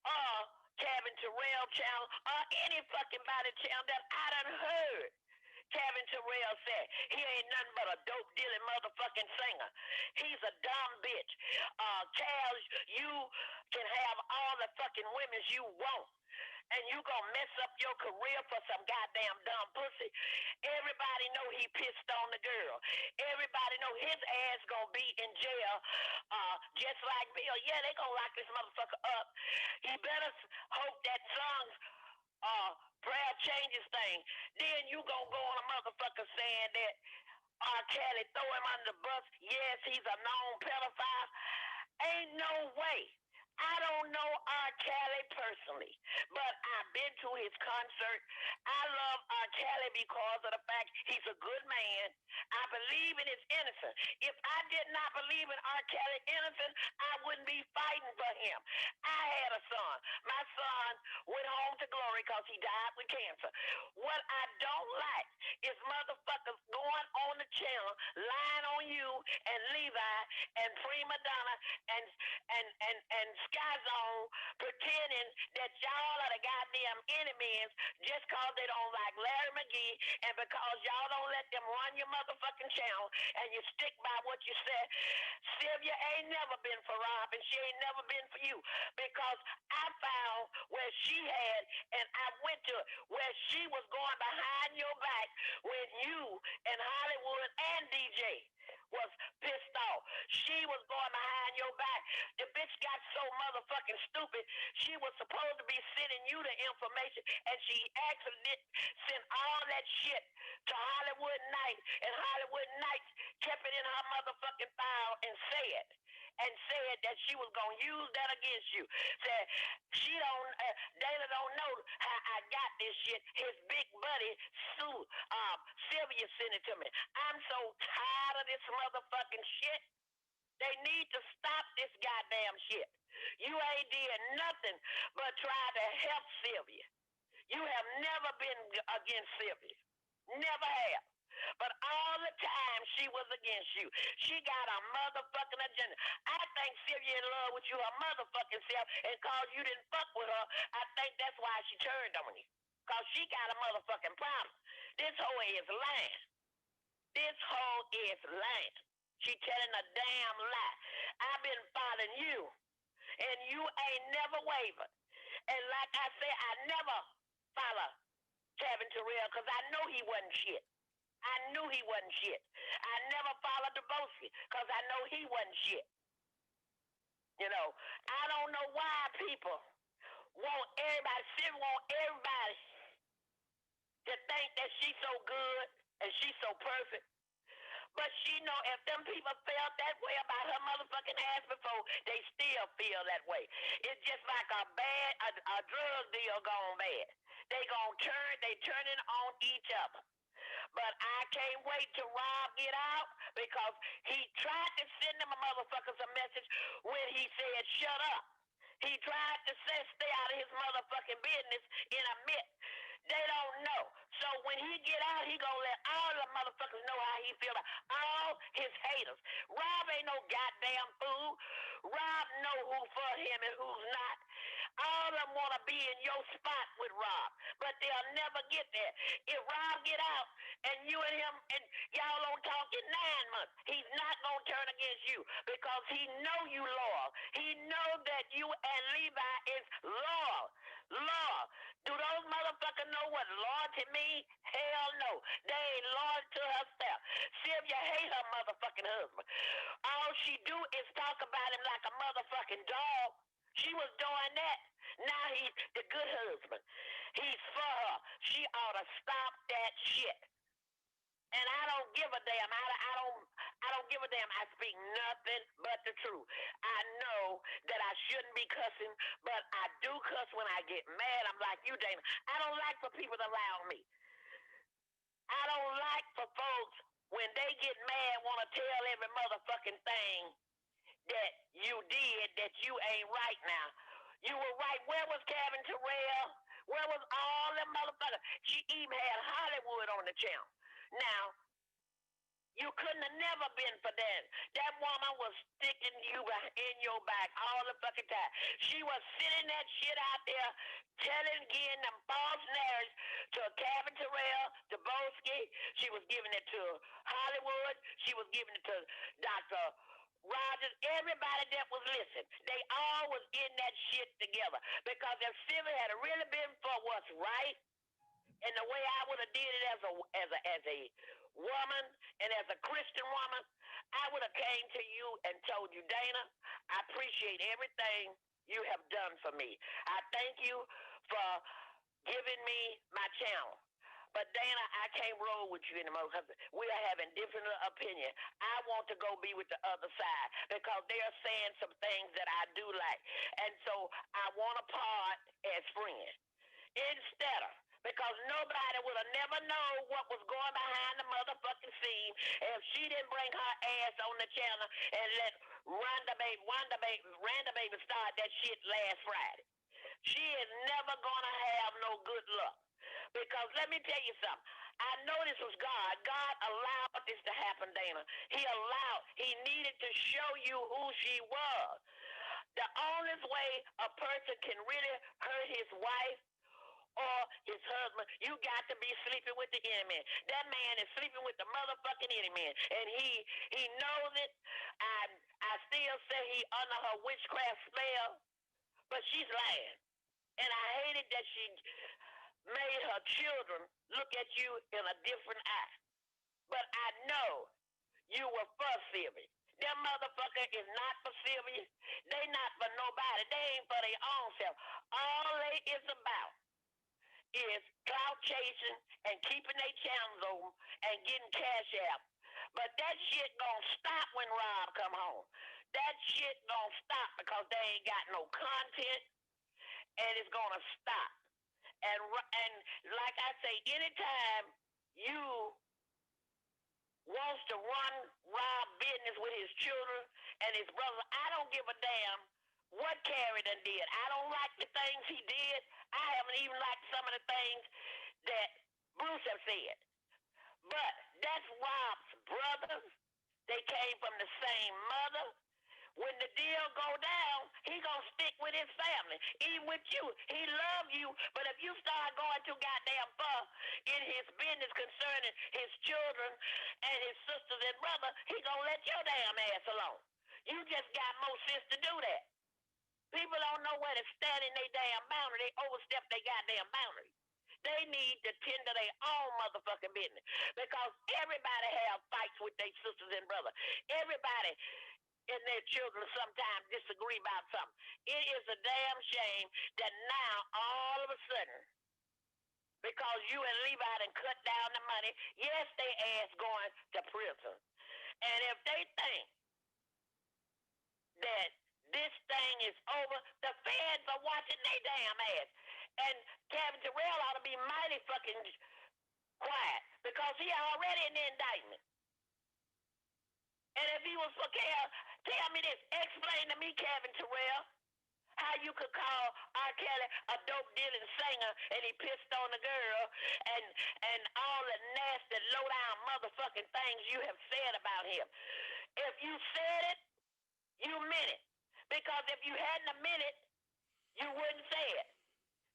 Speaker 2: or Cabin Terrell channel or any fucking body channel that I done heard? Cabin Terrell said he ain't nothing but a dope dealing motherfucking singer. He's a dumb bitch. Cal, you can have all the fucking women you want. And you gonna mess up your career for some goddamn dumb pussy. Everybody know he pissed on the girl. Everybody know his ass gonna be in jail, just like Bill. Yeah, they gonna lock this motherfucker up. He better hope that song's prayer changes thing. Then you gonna go on a motherfucker saying that R. Kelly throw him under the bus. Yes, he's a known pedophile. Ain't no way. I don't know R. Kelly personally, but I've been to his concert. I love R. Kelly because of the fact he's a good man. I believe in his innocence. If I did not believe in R. Kelly innocence, I wouldn't be fighting for him. I had a son. My son went home to glory because he died with cancer. What I don't like is motherfuckers going on the channel lying on you and Levi and Prima Donna and Sky Zone pretending that y'all are the goddamn enemies just cause they don't like Larry McGee and because y'all don't let them run your motherfucking channel and you stick by what you said. Sylvia ain't never been for Rob and she ain't never been for you because I found where she had and I went to where she was going behind your back when you and Hollywood and DJ was pissed off. She was going behind your back. The bitch got so motherfucking stupid. She was supposed to be sending you the information and she actually sent all that shit to Hollywood Nights and Hollywood Nights kept it in her motherfucking file and said that she was going to use that against you. Said she don't, Dana don't know how I got this shit. His big buddy, Sylvia sent it to me. I'm so tired of this motherfucking shit. They need to stop this goddamn shit. You ain't did nothing but try to help Sylvia. You have never been against Sylvia. Never have. But all the time she was against you. She got a motherfucking agenda. I think Sylvia in love with you her motherfucking self and cause you didn't fuck with her. I think that's why she turned on you. Cause she got a motherfucking problem. This hoe is lying. This hoe is lying. She telling a damn lie. I've been following you. And you ain't never wavered. And like I said, I never follow Kevin Terrell because I know he wasn't shit. I knew he wasn't shit. I never followed Debosky because I know he wasn't shit. You know, I don't know why people want everybody to think that she's so good and she's so perfect. But she know if them people felt that way about her motherfucking ass before, they still feel that way. It's just like a drug deal gone bad. They turning on each other. But I can't wait till Rob get out because he tried to send them a motherfuckers a message when he said, shut up. He tried to say stay out of his motherfucking business in a minute. They don't know. So when he get out, he gonna let all the motherfuckers know how he feel about all his haters. Rob ain't no goddamn fool. Rob know who for him and who's not. All of them want to be in your spot with Rob, but they'll never get there. If Rob get out and you and him and y'all don't talk in 9 months, he's not going to turn against you because he know you loyal. He know that you and Levi is loyal. Loyal. Do those motherfuckers know what loyalty means? Hell no. They ain't loyal to herself. Sylvia hate her motherfucking husband. All she do is talk about him like a motherfucking dog. She was doing that. Now he's the good husband. He's for her. She ought to stop that shit. And I don't give a damn. I don't give a damn. I speak nothing but the truth. I know that I shouldn't be cussing, but I do cuss when I get mad. I'm like you, Dana. I don't like for people to lie on me. I don't like for folks when they get mad want to tell every motherfucking thing that you did that you ain't right now. You were right. Where was Kevin Terrell? Where was all them motherfuckers? She even had Hollywood on the channel. Now, you couldn't have never been for that. That woman was sticking you in your back all the fucking time. She was sending that shit out there, getting them false narratives to Kevin Terrell, to Boski. She was giving it to Hollywood. She was giving it to Dr. Rogers, everybody that was listening, they all was in that shit together. Because if Sylvia had really been for what's right, and the way I would have did it as a woman and as a Christian woman, I would have came to you and told you, Dana, I appreciate everything you have done for me. I thank you for giving me my channel. But Dana, I can't roll with you anymore because we are having different opinions. I want to go be with the other side because they are saying some things that I do like. And so I want to part as friends. Instead of, because nobody would have never known what was going behind the motherfucking scene if she didn't bring her ass on the channel and let Rhonda Baby start that shit last Friday. She is never going to have no good luck. Because let me tell you something. I know this was God. God allowed this to happen, Dana. He needed to show you who she was. The only way a person can really hurt his wife or his husband, you got to be sleeping with the enemy. That man is sleeping with the motherfucking enemy, and he knows it. I still say he under her witchcraft spell, but she's lying. And I hated that she made her children look at you in a different eye. But I know you were for Sylvia. Them motherfucker is not for Sylvia. They not for nobody. They ain't for their own self. All they is about is clout chasing and keeping their channels open and getting cash out. But that shit gonna stop when Rob come home. That shit gonna stop because they ain't got no content, and it's gonna stop. And like I say, anytime you wants to run Rob business with his children and his brother, I don't give a damn what Carrie done did. I don't like the things he did. I haven't even liked some of the things that Bruce have said. But that's Rob's brothers. They came from the same mother. When the deal go down, he gonna stick with his family, even with you. He love you, but if you start going too goddamn far in his business concerning his children and his sisters and brother, he gonna let your damn ass alone. You just got more sense to do that. People don't know where to stand in their damn boundary. They overstep their goddamn boundary. They need to tend to their own motherfucking business because everybody have fights with their sisters and brothers. Everybody and their children sometimes disagree about something. It is a damn shame that now all of a sudden, because you and Levi done cut down the money, yes, they ass going to prison. And if they think that this thing is over, the feds are watching their damn ass. And Kevin Terrell ought to be mighty fucking quiet because he already in the indictment. And if he was for tell me this, explain to me, Kevin Terrell, how you could call R. Kelly a dope dealing singer and he pissed on the girl and all the nasty, low down motherfucking things you have said about him. If you said it, you meant it. Because if you hadn't meant it, you wouldn't say it.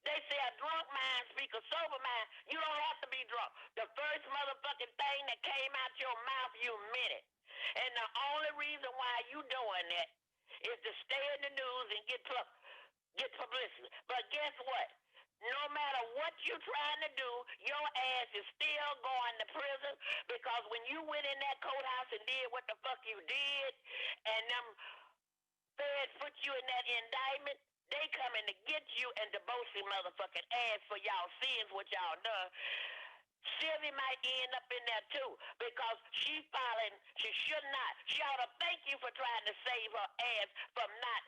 Speaker 2: They say a drunk mind speak a sober mind. You don't have to be drunk. The first motherfucking thing that came out your mouth, you meant it. And the only reason why you doing that is to stay in the news and get publicity. But guess what? No matter what you're trying to do, your ass is still going to prison because when you went in that courthouse and did what the fuck you did and them feds put you in that indictment, they coming to get you and to boast your motherfucking ass for y'all sins what y'all done. Sylvia might end up in there too because she should not. She ought to thank you for trying to save her ass from not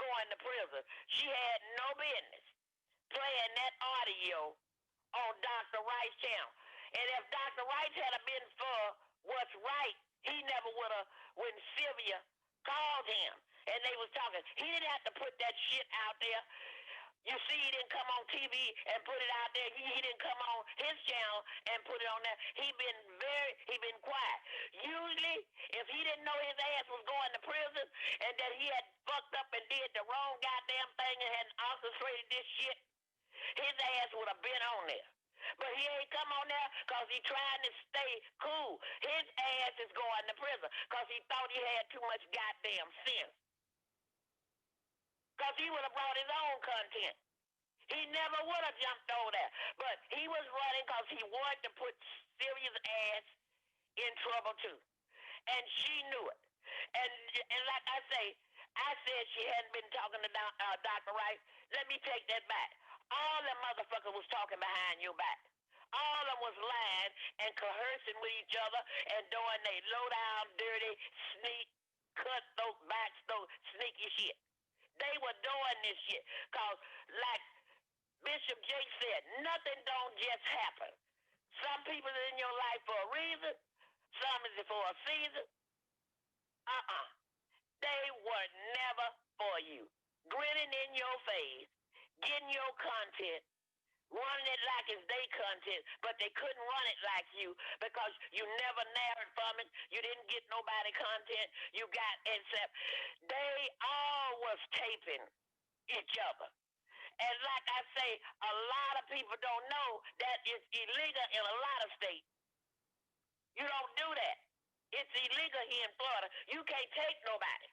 Speaker 2: going to prison. She had no business playing that audio on Dr. Wright's channel. And if Dr. Wright had been for what's right, he never would have, when Sylvia called him and they was talking, he didn't have to put that shit out there. You see, he didn't come on TV and put it out there. He didn't come on his channel and put it on there. He been quiet. Usually, if he didn't know his ass was going to prison and that he had fucked up and did the wrong goddamn thing and had orchestrated this shit, his ass would have been on there. But he ain't come on there because he trying to stay cool. His ass is going to prison because he thought he had too much goddamn sense. Because he would have brought his own content. He never would have jumped over there. But he was running because he wanted to put Sylvia's ass in trouble too. And she knew it. And like I said she hadn't been talking to Dr. Wright. Let me take that back. All them motherfuckers was talking behind your back. All of them was lying and coercing with each other and doing they low-down, dirty, cutthroat, backthroat, sneaky shit. They were doing this shit. Because, like Bishop Jake said, nothing don't just happen. Some people are in your life for a reason. Some is for a season. They were never for you. Grinning in your face, getting your content,
Speaker 4: running it like it's their content, but they couldn't run it like you because you never narrowed from it. You didn't get nobody content. You got, except they all was taping each other. And like I say, a lot of people don't know that it's illegal in a lot of states. You don't do that. It's illegal here in Florida. You can't take nobody.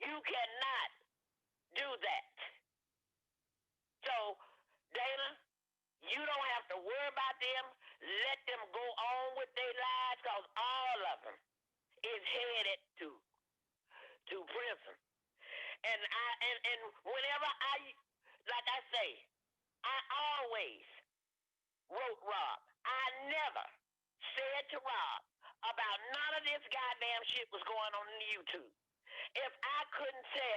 Speaker 4: You cannot do that. So, Dana, you don't have to worry about them. Let them go on with their lives, because all of them is headed to prison. And whenever like I say, I always wrote Rob. I never said to Rob about none of this goddamn shit was going on in YouTube. If I couldn't say,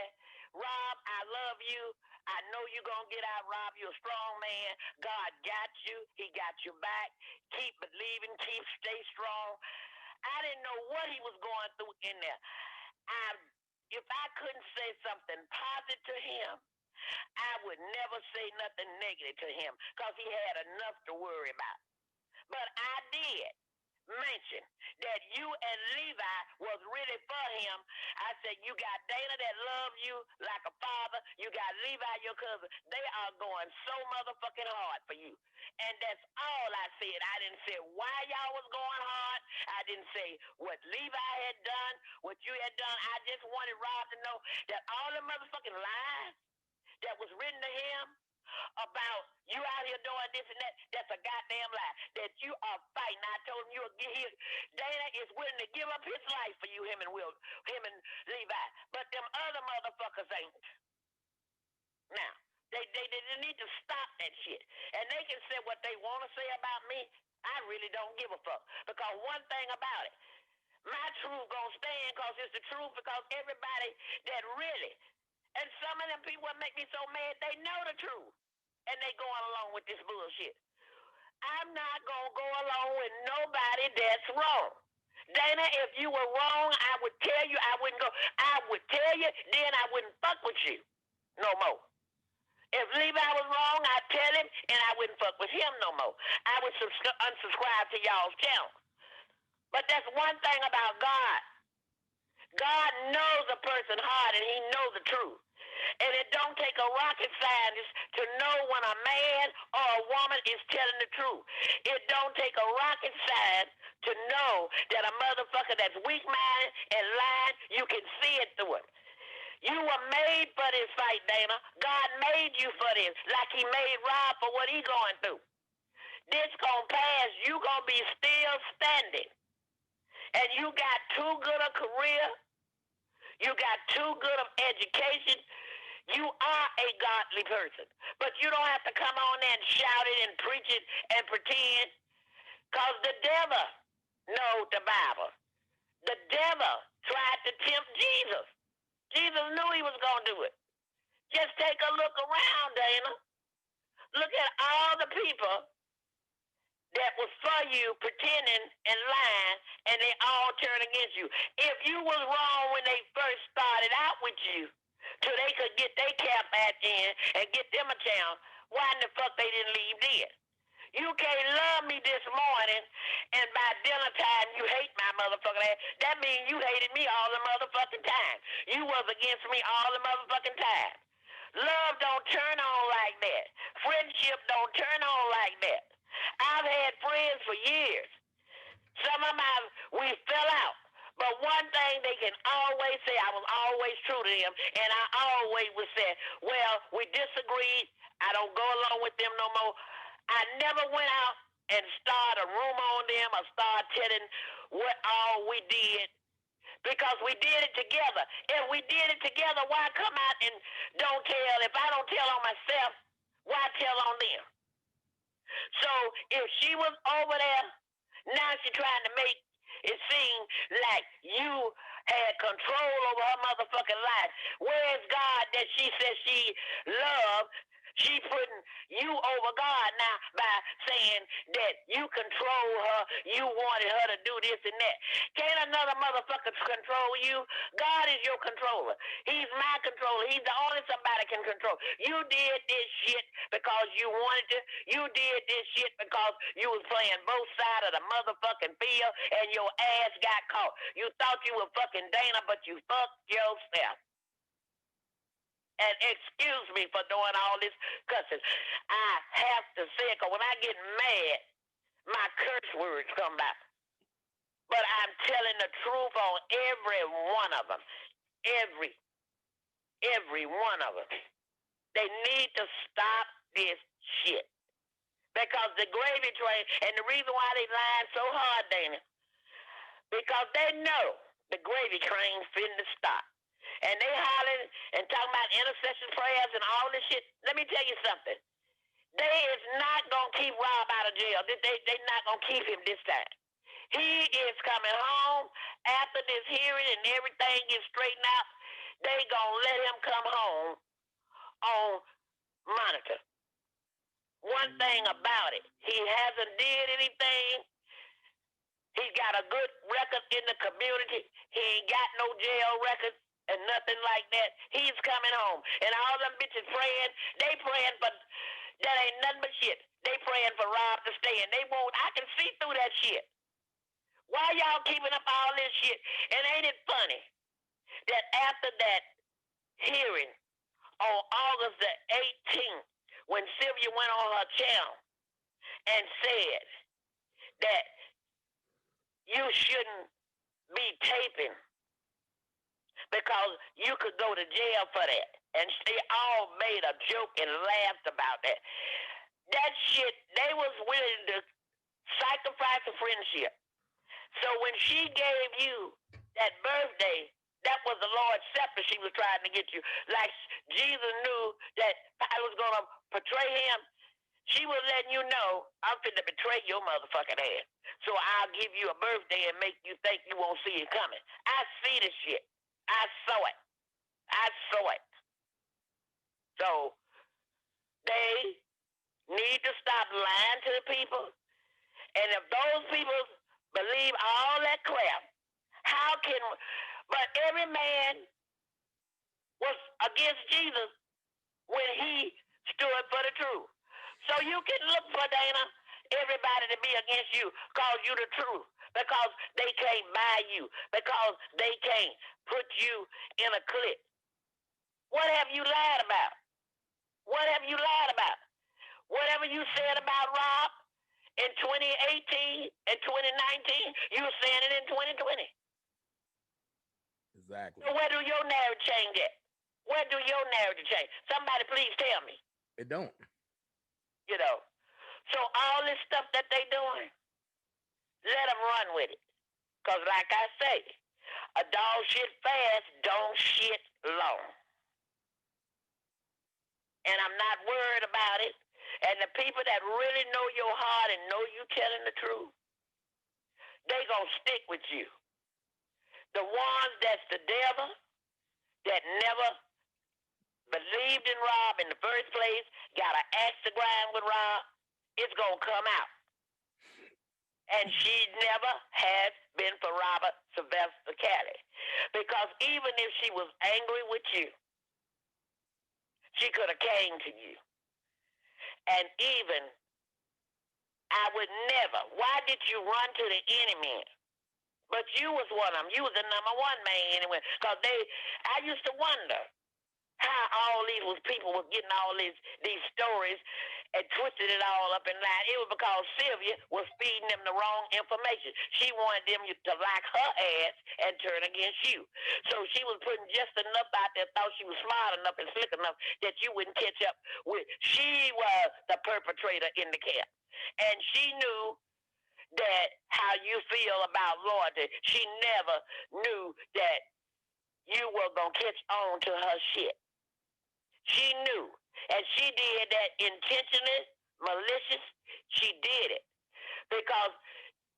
Speaker 4: Rob, I love you. I know you're going to get out, Rob. You're a strong man. God got you. He got your back. Keep believing. Stay strong. I didn't know what he was going through in there. If I couldn't say something positive to him, I would never say nothing negative to him because he had enough to worry about. But I did mention that you and Levi was really for him. I said, you got Dana that loves you like a father. You got Levi, your cousin. They are going so motherfucking hard for you. And that's all I said. I didn't say why y'all was going hard. I didn't say what Levi had done, what you had done. I just wanted Rob to know that all the motherfucking lies that was written to him about you out here doing this and that, that's a goddamn lie. That you are fighting. I told him Dana is willing to give up his life for you, him and Levi. But them other motherfuckers ain't. Now, they need to stop that shit. And they can say what they want to say about me. I really don't give a fuck. Because one thing about it, my truth gonna stand because it's the truth, because everybody that really, and some of them people that make me so mad, they know the truth. And they going along with this bullshit. I'm not going to go along with nobody that's wrong. Dana, if you were wrong, I would tell you I wouldn't go. I would tell you, then I wouldn't fuck with you no more. If Levi was wrong, I'd tell him, and I wouldn't fuck with him no more. I would unsubscribe to y'all's channel. But that's one thing about God. God knows a person's heart, and he knows the truth. And it don't take a rocket scientist to know when a man or a woman is telling the truth. It don't take a rocket scientist to know that a motherfucker that's weak-minded and lying, you can see it through it. You were made for this fight, Dana. God made you for this, like he made Rob for what he going through. This gonna pass. You gonna be still standing. And you got too good a career. You got too good of education. You are a godly person. But you don't have to come on there and shout it and preach it and pretend. Because the devil knows the Bible. The devil tried to tempt Jesus. Jesus knew he was going to do it. Just take a look around, Dana. Look at all the people that was for you pretending and lying, and they all turned against you. If you was wrong when they first started out with you, so they could get their cap back in and get them a channel, why in the fuck they didn't leave then? You can't love me this morning, and by dinner time you hate my motherfucking ass. That means you hated me all the motherfucking time. You was against me all the motherfucking time. Love don't turn on like that. Friendship don't turn on like that. I've had friends for years. Some of them we fell out. But one thing they can always say, I was always true to them, and I always would say, well, we disagreed. I don't go along with them no more. I never went out and started a rumor on them or started telling what all we did, because we did it together. If we did it together, why come out and don't tell? If I don't tell on myself, why tell on them? So if she was over there, now she's trying to make it seemed like you had control over her motherfucking life. Where is God that she said she loved, She putting you over God now by saying that you control her, you wanted her to do this and that. Can't another motherfucker control you? God is your controller. He's my controller. He's the only somebody can control. You did this shit because you wanted to. You did this shit because you was playing both sides of the motherfucking field and your ass got caught. You thought you were fucking Dana, but you fucked yourself. And excuse me for doing all this cussing. I have to say it, because when I get mad, my curse words come back. But I'm telling the truth on every one of them. Every one of them. They need to stop this shit. Because the gravy train, and the reason why they lying so hard, Dana, because they know the gravy train finna stop. And they hollering and talking about intercession prayers and all this shit. Let me tell you something. They is not going to keep Rob out of jail. They not going to keep him this time. He is coming home after this hearing and everything gets straightened out. They going to let him come home on monitor. One thing about it, he hasn't did anything. He's got a good record in the community. He ain't got no jail record and nothing like that. He's coming home. And all them bitches praying, they praying for, that ain't nothing but shit. They praying for Rob to stay, and they won't. I can see through that shit. Why y'all keeping up all this shit? And ain't it funny that after that hearing on August the 18th, when Sylvia went on her channel and said that you shouldn't be taping because you could go to jail for that. And they all made a joke and laughed about that. That shit, they was willing to sacrifice a friendship. So when she gave you that birthday, that was the Lord's scepter she was trying to get you. Like Jesus knew that I was going to portray him. She was letting you know, I'm finna betray your motherfucking ass. So I'll give you a birthday and make you think you won't see it coming. I see the shit. I saw it. So they need to stop lying to the people. And if those people believe all that crap, how can, but every man was against Jesus when he stood for the truth. So you can look for, Dana, everybody to be against you, cause you the truth, because they can't buy you, because they can't put you in a clique. What have you lied about? What have you lied about? Whatever you said about Rob in 2018 and 2019, you were saying it in 2020.
Speaker 3: Exactly.
Speaker 4: So where do your narrative change at? Where do your narrative change? Somebody please tell me.
Speaker 3: It don't.
Speaker 4: You know. So all this stuff that they doing, let them run with it. Because like I say, a dog shit fast, don't shit long. And I'm not worried about it. And the people that really know your heart and know you telling the truth, they gonna stick with you. The ones that's the devil, that never believed in Rob in the first place, got an axe to grind with Rob, it's gonna come out. And she never has been for Robert Sylvester Kelly. Because even if she was angry with you, she could have came to you. And even, I would never, why did you run to the enemy? But you was one of them. You was the number one man anyway. Because I used to wonder how all these people was getting all these stories and twisted it all up in line. It was because Sylvia was feeding them the wrong information. She wanted them to like her ass and turn against you. So she was putting just enough out there, thought she was smart enough and slick enough that you wouldn't catch up with. She was the perpetrator in the camp. And she knew that how you feel about loyalty. She never knew that you were going to catch on to her shit. She knew. And she did that intentionally, malicious. She did it. Because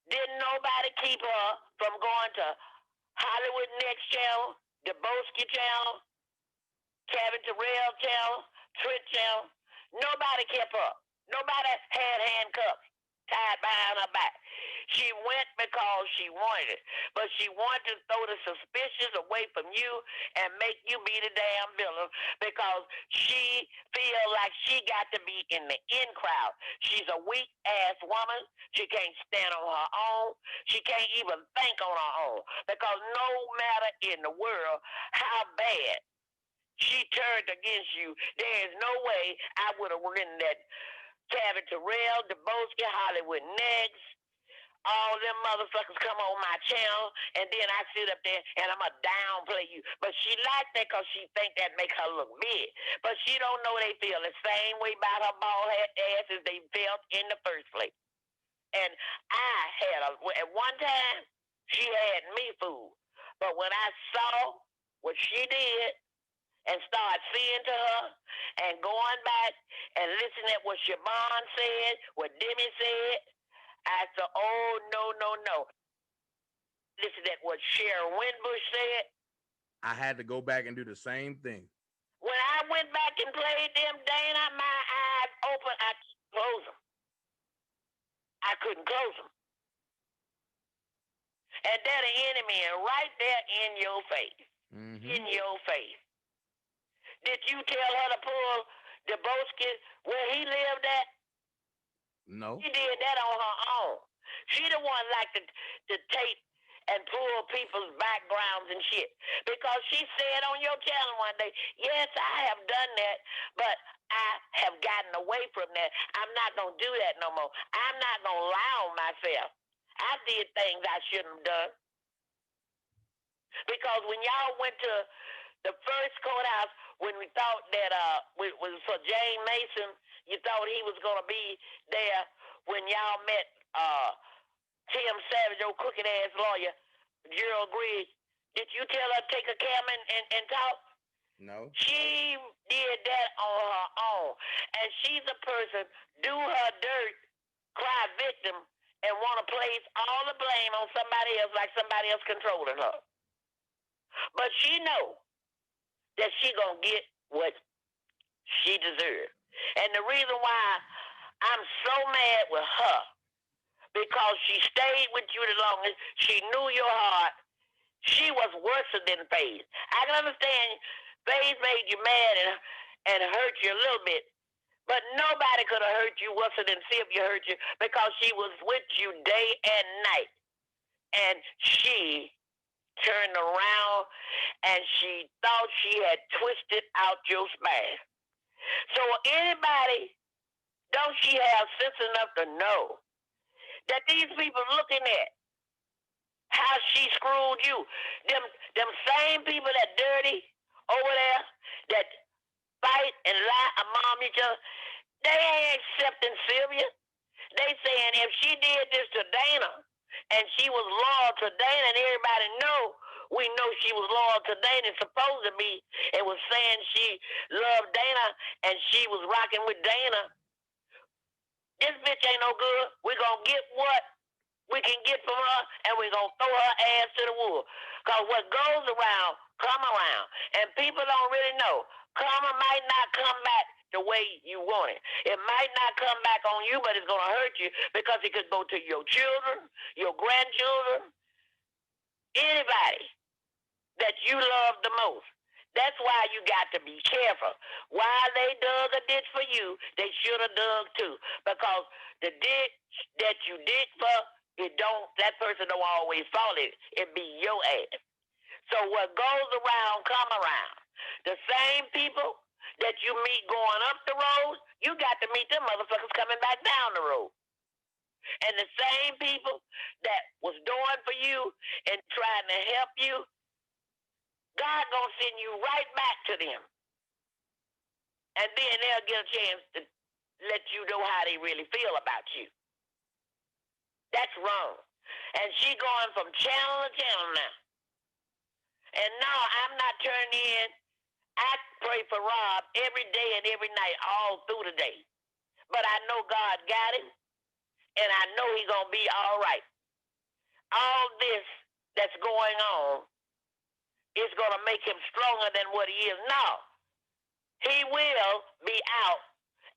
Speaker 4: didn't nobody keep her from going to Hollywood Next Channel, the Boski Channel, Kevin Terrell Channel, Trent Channel. Nobody kept her. Nobody had handcuffs tied behind her back. She went because she wanted it. But she wanted to throw the suspicious away from you and make you be the damn villain because she feel like she got to be in the in crowd. She's a weak-ass woman. She can't stand on her own. She can't even think on her own because no matter in the world how bad she turned against you, there is no way I would have written that Cabot Terrell, DeBoski, Hollywood Next, all them motherfuckers come on my channel, and then I sit up there and I'm going to downplay you. But she like that because she think that make her look big. But she don't know they feel the same way about her bald ass as they felt in the first place. And I had at one time, she had me fooled. But when I saw what she did, and start seeing to her and going back and listening at what Siobhan said, what Demi said, I said, oh, no. Listen at what Sharon Winbush said.
Speaker 3: I had to go back and do the same thing.
Speaker 4: When I went back and played them, Dana, my eyes open, I couldn't close them. I couldn't close them. And they're the enemy right there in your face. Mm-hmm. In your face. Did you tell her to pull DeBoski where he lived at?
Speaker 3: No.
Speaker 4: She did that on her own. She the one like to take and pull people's backgrounds and shit. Because she said on your channel one day, yes, I have done that, but I have gotten away from that. I'm not going to do that no more. I'm not going to lie on myself. I did things I shouldn't have done. Because when y'all went to the first courthouse, when we thought that it was for Jane Mason, you thought he was going to be there when y'all met Tim Savage, old crooked-ass lawyer, Gerald Griggs. Did you tell her to take a camera and talk?
Speaker 3: No.
Speaker 4: She did that on her own. And she's a person, do her dirt, cry victim, and want to place all the blame on somebody else like somebody else controlling her. But she knows that she gonna get what she deserves. And the reason why I'm so mad with her, because she stayed with you the longest, she knew your heart, she was worse than Faith. I can understand Faith made you mad and hurt you a little bit, but nobody could have hurt you worse than Sylvia hurt you because she was with you day and night. And she turned around and she thought she had twisted out your spine. So anybody, don't she have sense enough to know that these people looking at how she screwed you, them same people that dirty over there, that fight and lie among each other, they ain't accepting Sylvia. They saying if she did this to Dana, and she was loyal to Dana, and everybody we know she was loyal to Dana, supposed to be, and was saying she loved Dana, and she was rocking with Dana. This bitch ain't no good. We're going to get what we can get from her, and we're going to throw her ass to the wall. Because what goes around, come around. And people don't really know. Karma might not come back the way you want it. It might not come back on you, but it's going to hurt you because it could go to your children, your grandchildren, anybody that you love the most. That's why you got to be careful. While they dug a ditch for you, they should have dug too. Because the ditch that you dig for, that person don't always fall in it. It be your ass. So what goes around, come around. The same people that you meet going up the road, you got to meet them motherfuckers coming back down the road. And the same people that was doing for you and trying to help you, God gonna send you right back to them. And then they'll get a chance to let you know how they really feel about you. That's wrong. And she going from channel to channel now. And no, I'm not turning in. I pray for Rob every day and every night, all through the day. But I know God got him, and I know he's going to be all right. All this that's going on is going to make him stronger than what he is now. He will be out,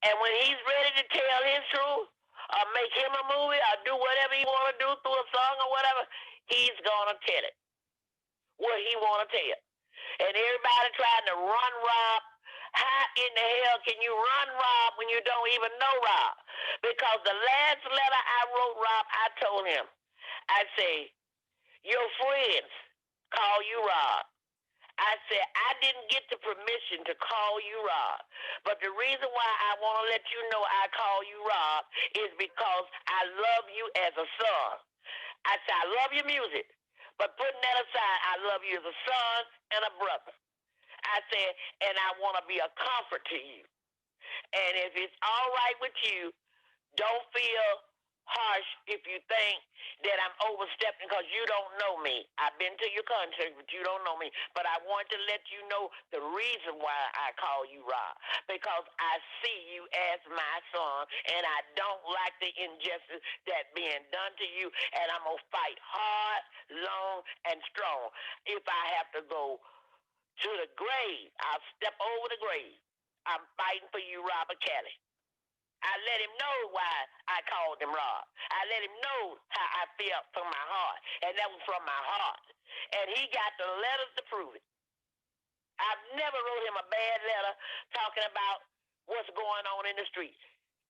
Speaker 4: And when he's ready to tell his truth, or make him a movie, or do whatever he want to do through a song or whatever, he's gonna tell it what he want to tell. And everybody trying to run Rob. How in the hell can you run Rob when you don't even know Rob? Because the last letter I wrote Rob, I told him, I say, your friends call you Rob. I said, I didn't get the permission to call you Rob. But the reason why I want to let you know I call you Rob is because I love you as a son. I said, I love your music. But putting that aside, I love you as a son and a brother. I said, and I want to be a comfort to you. And if it's all right with you, don't feel harsh if you think that I'm overstepping because you don't know me. I've been to your country, but you don't know me. But I want to let you know the reason why I call you Rob. Because I see you as my son, and I don't like the injustice that's being done to you, and I'm going to fight hard, long, and strong. If I have to go to the grave, I'll step over the grave. I'm fighting for you, Robert Kelly. I let him know why I called him Rob. I let him know how I felt from my heart, and that was from my heart. And he got the letters to prove it. I've never wrote him a bad letter talking about what's going on in the streets.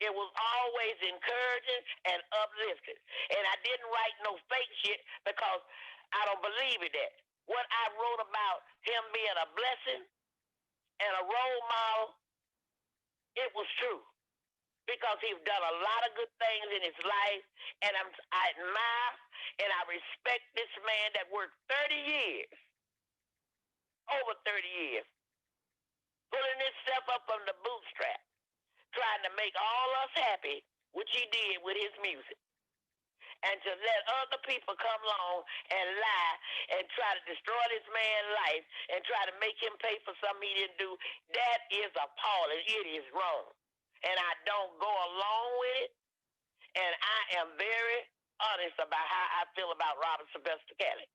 Speaker 4: It was always encouraging and uplifting. And I didn't write no fake shit because I don't believe in that. What I wrote about him being a blessing and a role model, it was true. Because he's done a lot of good things in his life, and I admire and I respect this man that worked 30 years, over 30 years, pulling himself up on the bootstrap, trying to make all us happy, which he did with his music. And to let other people come along and lie and try to destroy this man's life and try to make him pay for something he didn't do, that is appalling. It is wrong. And I don't go along with it. And I am very honest about how I feel about Robert Sylvester Kelly.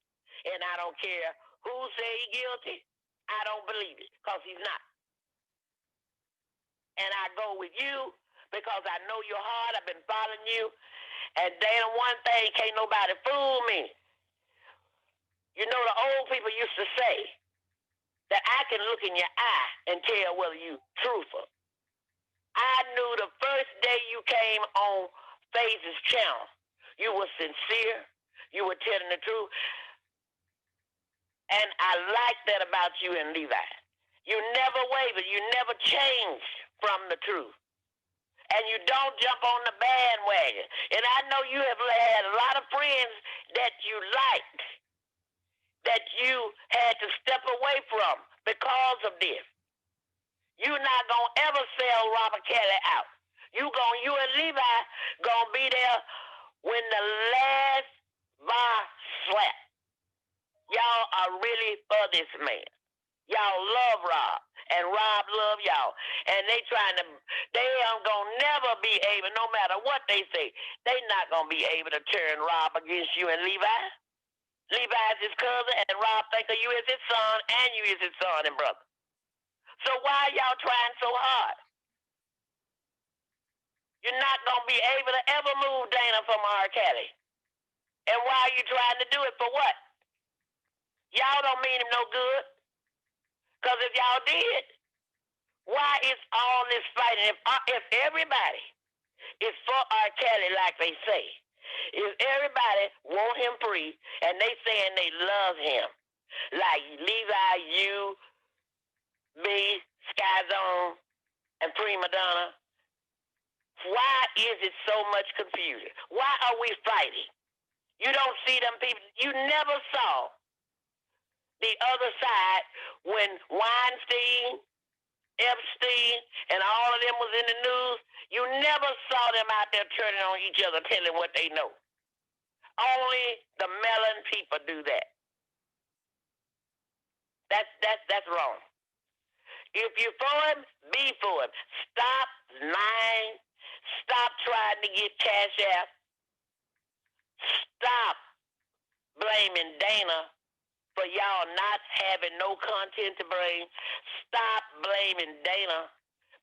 Speaker 4: And I don't care who say he's guilty. I don't believe it because he's not. And I go with you because I know your heart. I've been following you. And Dana, one thing, can't nobody fool me. You know, the old people used to say that I can look in your eye and tell whether you're truthful. I knew the first day you came on Phase's channel, you were sincere, you were telling the truth, and I like that about you and Levi. You never wavered, you never changed from the truth, and you don't jump on the bandwagon. And I know you have had a lot of friends that you liked, that you had to step away from because of this. You're not going to ever sell Robert Kelly out. You and Levi going to be there when the last bar slap. Y'all are really for this man. Y'all love Rob, and Rob love y'all. And they ain't going to never be able, no matter what they say, they not going to be able to turn Rob against you and Levi. Levi's his cousin, and Rob think of you as his son, and you as his son and brother. So why are y'all trying so hard? You're not going to be able to ever move Dana from R. Kelly. And why are you trying to do it? For what? Y'all don't mean him no good. Because if y'all did, why is all this fighting? If everybody is for R. Kelly like they say, if everybody want him free and they saying they love him, like Levi, you, me, Sky Zone, and Prima Donna, why is it so much confusion? Why are we fighting? You don't see them people. You never saw the other side when Weinstein, Epstein, and all of them was in the news. You never saw them out there turning on each other, telling what they know. Only the melon people do that. That's wrong. If you're for him, be for him. Stop lying. Stop trying to get CASHAPP. Stop blaming Dana for y'all not having no content to bring. Stop blaming Dana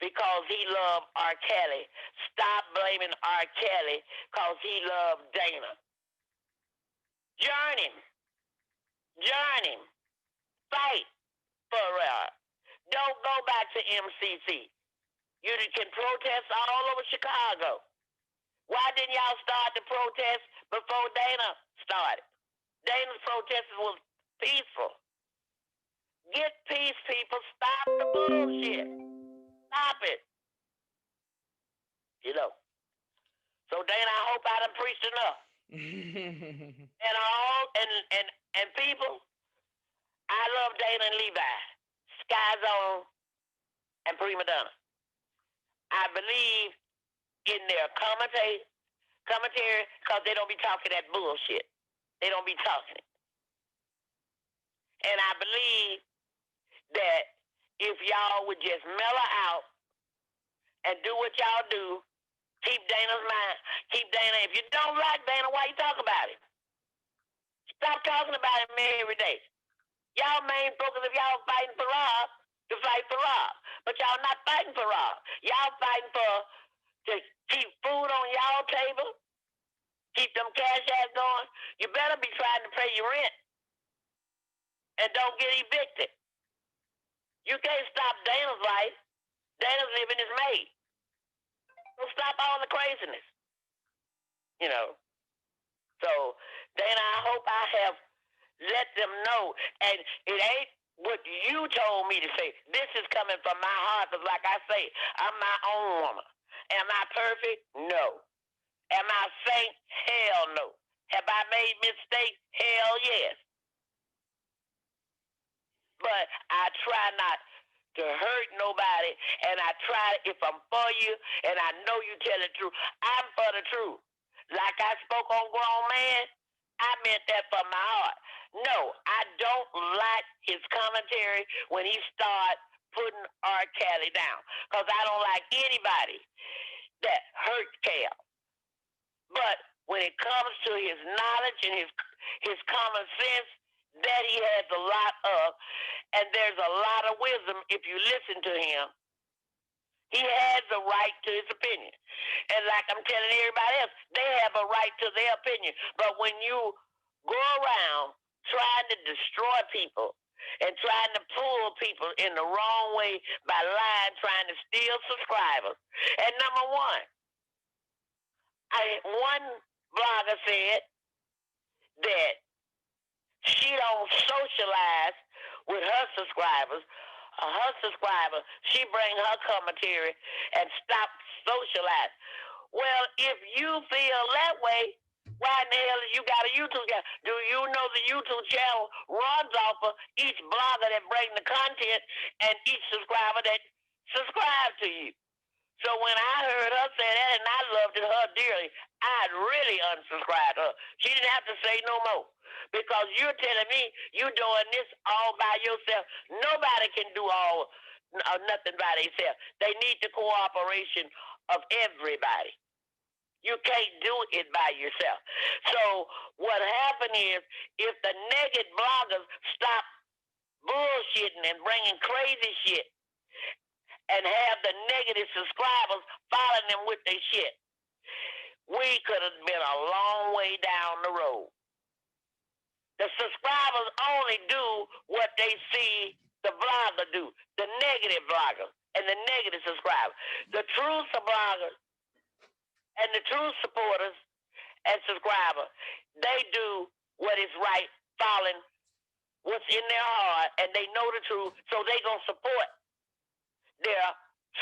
Speaker 4: because he loved R. Kelly. Stop blaming R. Kelly because he loved Dana. Join him. Fight for her. Don't go back to MCC. You can protest all over Chicago. Why didn't y'all start the protest before Dana started? Dana's protest was peaceful. Get peace, people. Stop the bullshit. Stop it. You know. So Dana, I hope I done preached enough. and people, I love Dana and Levi, Sky Zone, and Prima Donna. I believe in their commentary because they don't be talking that bullshit. They don't be talking it. And I believe that if y'all would just mellow out and do what y'all do, keep Dana's mind, keep Dana. If you don't like Dana, why you talk about it? Stop talking about him every day. Y'all main focus, if y'all fighting for Rob, to fight for Rob. But y'all not fighting for Rob. Y'all fighting to keep food on y'all table, keep them cash apps going. You better be trying to pay your rent and don't get evicted. You can't stop Dana's life. Dana's living is made. So stop all the craziness. You know. So, Dana, I hope I have let them know. And it ain't what you told me to say. This is coming from my heart, because like I say, I'm my own woman. Am I perfect? No. Am I saint? Hell no. Have I made mistakes? Hell yes. But I try not to hurt nobody, and I try, if I'm for you, and I know you tell the truth, I'm for the truth. Like I spoke on Grown Man, I meant that from my heart. No, I don't like his commentary when he starts putting R. Kelly down, because I don't like anybody that hurts Cal. But when it comes to his knowledge and his common sense, that he has a lot of, and there's a lot of wisdom if you listen to him. He has a right to his opinion. And like I'm telling everybody else, they have a right to their opinion. But when you go around trying to destroy people and trying to pull people in the wrong way by lying, trying to steal subscribers. And number one blogger said that she don't socialize with her subscribers. Her subscriber, she bring her commentary and stop socializing. Well, if you feel that way, why in the hell you got a YouTube channel? Do you know the YouTube channel runs off of each blogger that bring the content and each subscriber that subscribe to you? So when I heard her say that, and I loved her dearly, I'd really unsubscribe her. She didn't have to say no more. Because you're telling me you're doing this all by yourself. Nobody can do nothing by themselves. They need the cooperation of everybody. You can't do it by yourself. So what happened is, if the negative bloggers stop bullshitting and bringing crazy shit and have the negative subscribers following them with their shit, we could have been a long way down the road. The subscribers only do what they see the blogger do, the negative blogger and the negative subscribers. The true bloggers and the true supporters and subscribers, they do what is right, following what's in their heart, and they know the truth, so they going to support their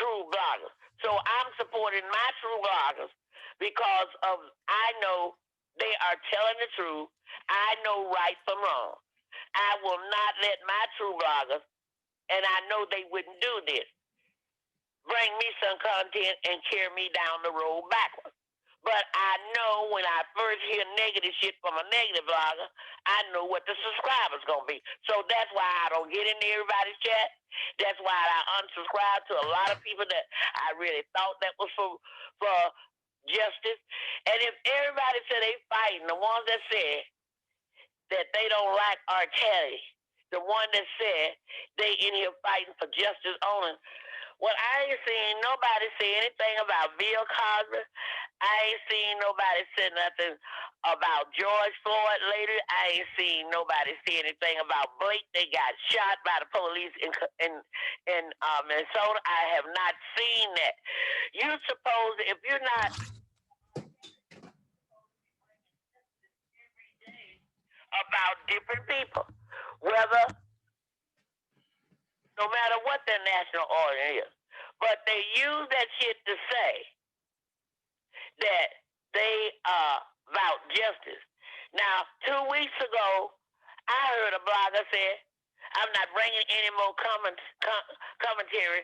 Speaker 4: true bloggers. So I'm supporting my true bloggers because I know they are telling the truth. I know right from wrong. I will not let my true bloggers, and I know they wouldn't do this, bring me some content and carry me down the road backwards. But I know when I first hear negative shit from a negative blogger, I know what the subscriber's going to be. So that's why I don't get into everybody's chat. That's why I unsubscribe to a lot of people that I really thought that was for justice. And if everybody said they fighting, the ones that said that they don't like R. Kelly, the one that said they in here fighting for justice only, Well, I ain't seen nobody say anything about Bill Cosby. I ain't seen nobody say nothing about George Floyd later. I ain't seen nobody say anything about Blake. They got shot by the police in Minnesota. I have not seen that. You suppose if you're not about different people, whether no matter what their national origin is, but they use that shit to say that they are about justice. Now, 2 weeks ago, I heard a blogger say, I'm not bringing any more commentary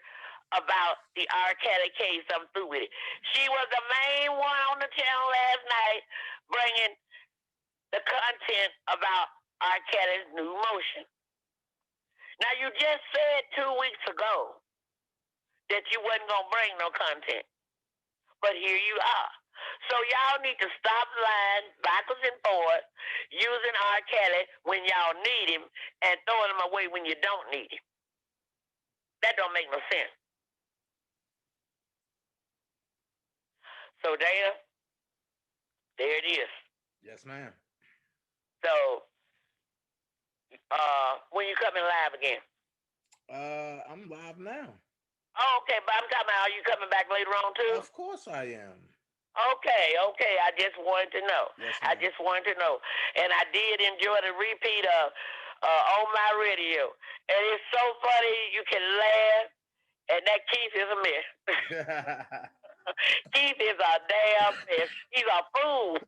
Speaker 4: about the R. Kelly case. I'm through with it. She was the main one on the channel last night bringing the content about R. Kelly's new motion. Now, you just said 2 weeks ago that you wasn't going to bring no content. But here you are. So y'all need to stop lying backwards and forwards, using R. Kelly when y'all need him and throwing him away when you don't need him. That don't make no sense. So there it is.
Speaker 3: Yes, ma'am.
Speaker 4: So when you coming live again?
Speaker 3: I'm live now.
Speaker 4: Oh, okay, but I'm talking about, are you coming back later on too?
Speaker 3: Of course I am.
Speaker 4: Okay. I just wanted to know.
Speaker 3: Yes,
Speaker 4: I just wanted to know. And I did enjoy the repeat of On My Radio. And it's so funny, you can laugh, and that Keith is a mess. Keith is a damn mess. He's a fool.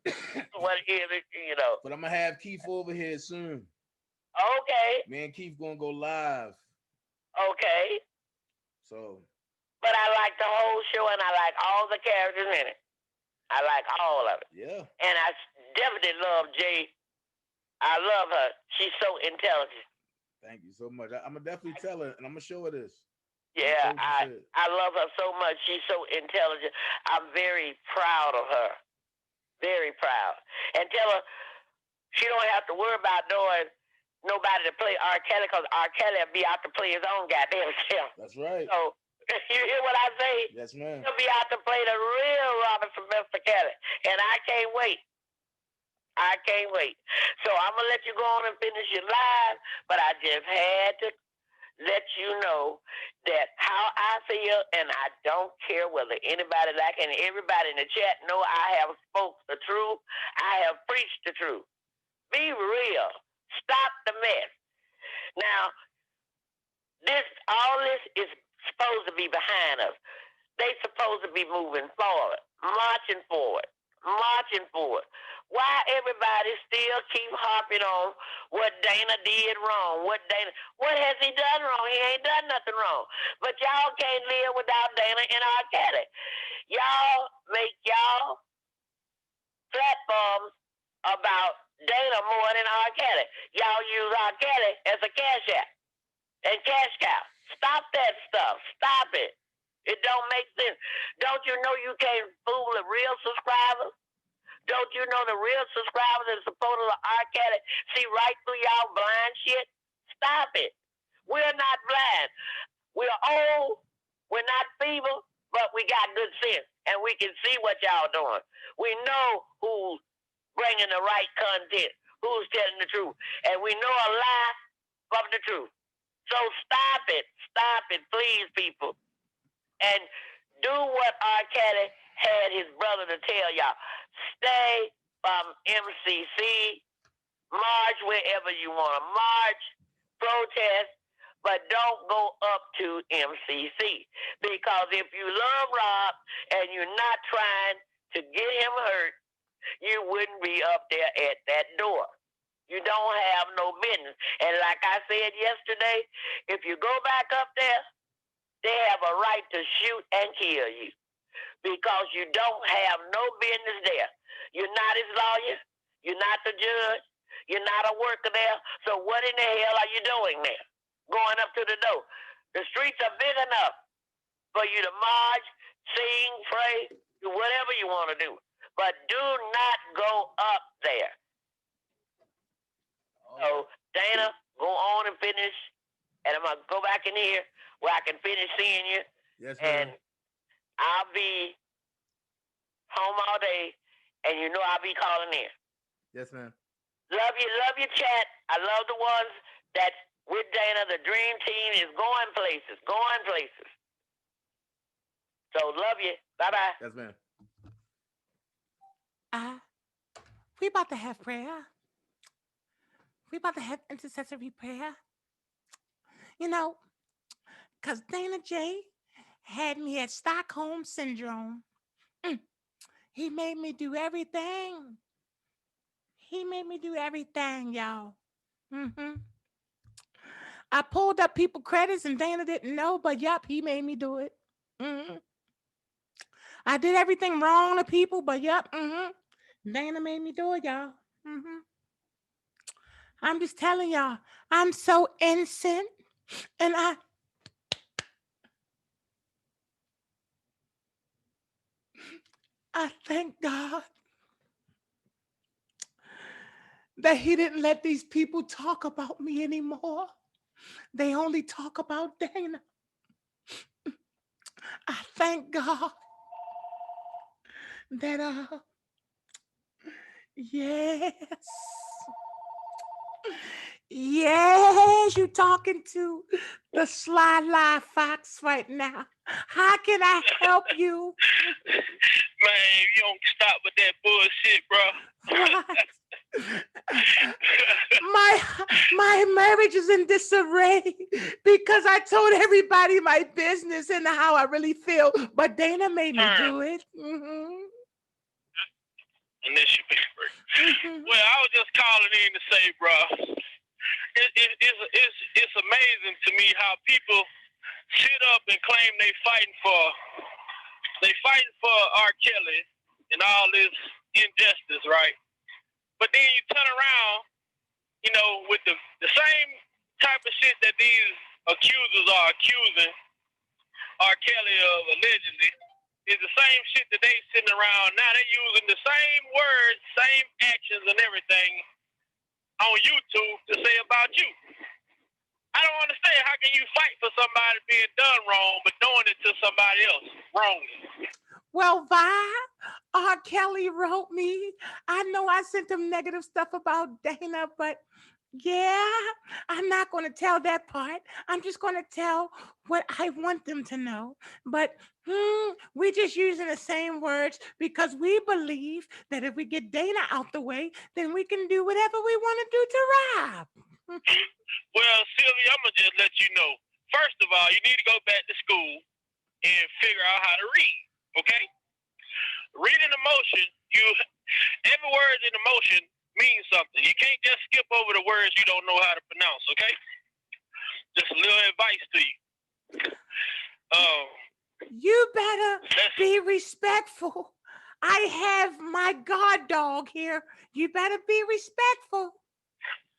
Speaker 4: What is it, you know?
Speaker 3: But I'm going to have Keith over here soon.
Speaker 4: Okay.
Speaker 3: Me and Keith going to go live.
Speaker 4: Okay.
Speaker 3: So.
Speaker 4: But I like the whole show, and I like all the characters in it. I like all of it.
Speaker 3: Yeah.
Speaker 4: And I definitely love Jay. I love her. She's so intelligent.
Speaker 3: Thank you so much. I'm going to definitely tell her, and I'm going to show her this.
Speaker 4: Yeah, I love her so much. She's so intelligent. I'm very proud of her. Very proud. And tell her she don't have to worry about knowing nobody to play R. Kelly, because R. Kelly will be out to play his own goddamn self.
Speaker 3: That's right.
Speaker 4: So, you hear what I say?
Speaker 3: Yes, ma'am.
Speaker 4: He'll be out to play the real Robert from Mr. Kelly. And I can't wait. I can't wait. So I'm going to let you go on and finish your live, but I just had to let you know that how I feel, and I don't care whether anybody like it, and everybody in the chat know I have spoke the truth. I have preached the truth. Be real. Stop the mess. Now, all this is supposed to be behind us. They supposed to be moving forward, marching forward. Why everybody still keep harping on what Dana did wrong? What has he done wrong? He ain't done nothing wrong. But y'all can't live without Dana and R. Kelly. Y'all make y'all platforms about Dana more than R. Kelly. Y'all use R. Kelly as a cash app and cash cow. Stop that stuff. Stop it. It don't make sense. Don't you know you can't fool the real subscribers? Don't you know the real subscribers and supporters of R. Kelly see right through y'all blind shit? Stop it. We're not blind. We're old. We're not feeble, but we got good sense, and we can see what y'all doing. We know who's bringing the right content, who's telling the truth, and we know a lie from the truth. So stop it, please, people, and do what R. Kelly had his brother to tell y'all. Stay from MCC, march wherever you want to march, protest, but don't go up to MCC. Because if you love Rob and you're not trying to get him hurt, you wouldn't be up there at that door. You don't have no business. And like I said yesterday, if you go back up there, they have a right to shoot and kill you because you don't have no business there. You're not his lawyer. You're not the judge. You're not a worker there. So what in the hell are you doing there? Going up to the door. The streets are big enough for you to march, sing, pray, do whatever you want to do. But do not go up there. So, Dana, go on and finish. And I'm going to go back in here where I can finish seeing you.
Speaker 3: Yes,
Speaker 4: and
Speaker 3: ma'am.
Speaker 4: I'll be home all day, and you know I'll be calling in.
Speaker 3: Yes, ma'am.
Speaker 4: Love you, chat. I love the ones that with Dana, the dream team is going places. So love you. Bye-bye.
Speaker 3: Yes, ma'am.
Speaker 5: We about to have prayer. We about to have intercessory prayer. You know, because Dana J had me at Stockholm Syndrome. He made me do everything. He made me do everything, y'all. I pulled up people credits and Dana didn't know, but yep, he made me do it. I did everything wrong to people, but yep, Dana made me do it, y'all. I'm just telling y'all, I'm so innocent, and I thank God that he didn't let these people talk about me anymore. They only talk about Dana. I thank God that yes. Yes, you talking to the Sly Lie Fox right now. How can I help you?
Speaker 6: Man, you don't stop with that bullshit, bro.
Speaker 5: What? my marriage is in disarray because I told everybody my business and how I really feel, but Dana made me do it.
Speaker 6: Initial paper. Well, I was just calling in to say, bro, it's amazing to me how people sit up and claim they fighting for R. Kelly and all this injustice, right? But then you turn around, you know, with the same type of shit that these accusers are accusing R. Kelly of allegedly is the same shit that they sitting around now. They using the same words, same actions and everything on YouTube to say about you. I don't understand. How can you fight for somebody being done wrong but doing it to somebody else wrongly?
Speaker 5: Well, why? R. Kelly wrote me. I know I sent him negative stuff about Dana, but yeah, I'm not going to tell that part. I'm just going to tell what I want them to know. But we're just using the same words because we believe that if we get Dana out the way, then we can do whatever we want to do to Rob.
Speaker 6: Well, Sylvia, I'm going to just let you know. First of all, you need to go back to school and figure out how to read, okay? Reading emotion, every word in emotion means something. You can't just skip over the words you don't know how to pronounce, okay? Just a little advice to you.
Speaker 5: You better be respectful. I have my guard dog here. You better be respectful.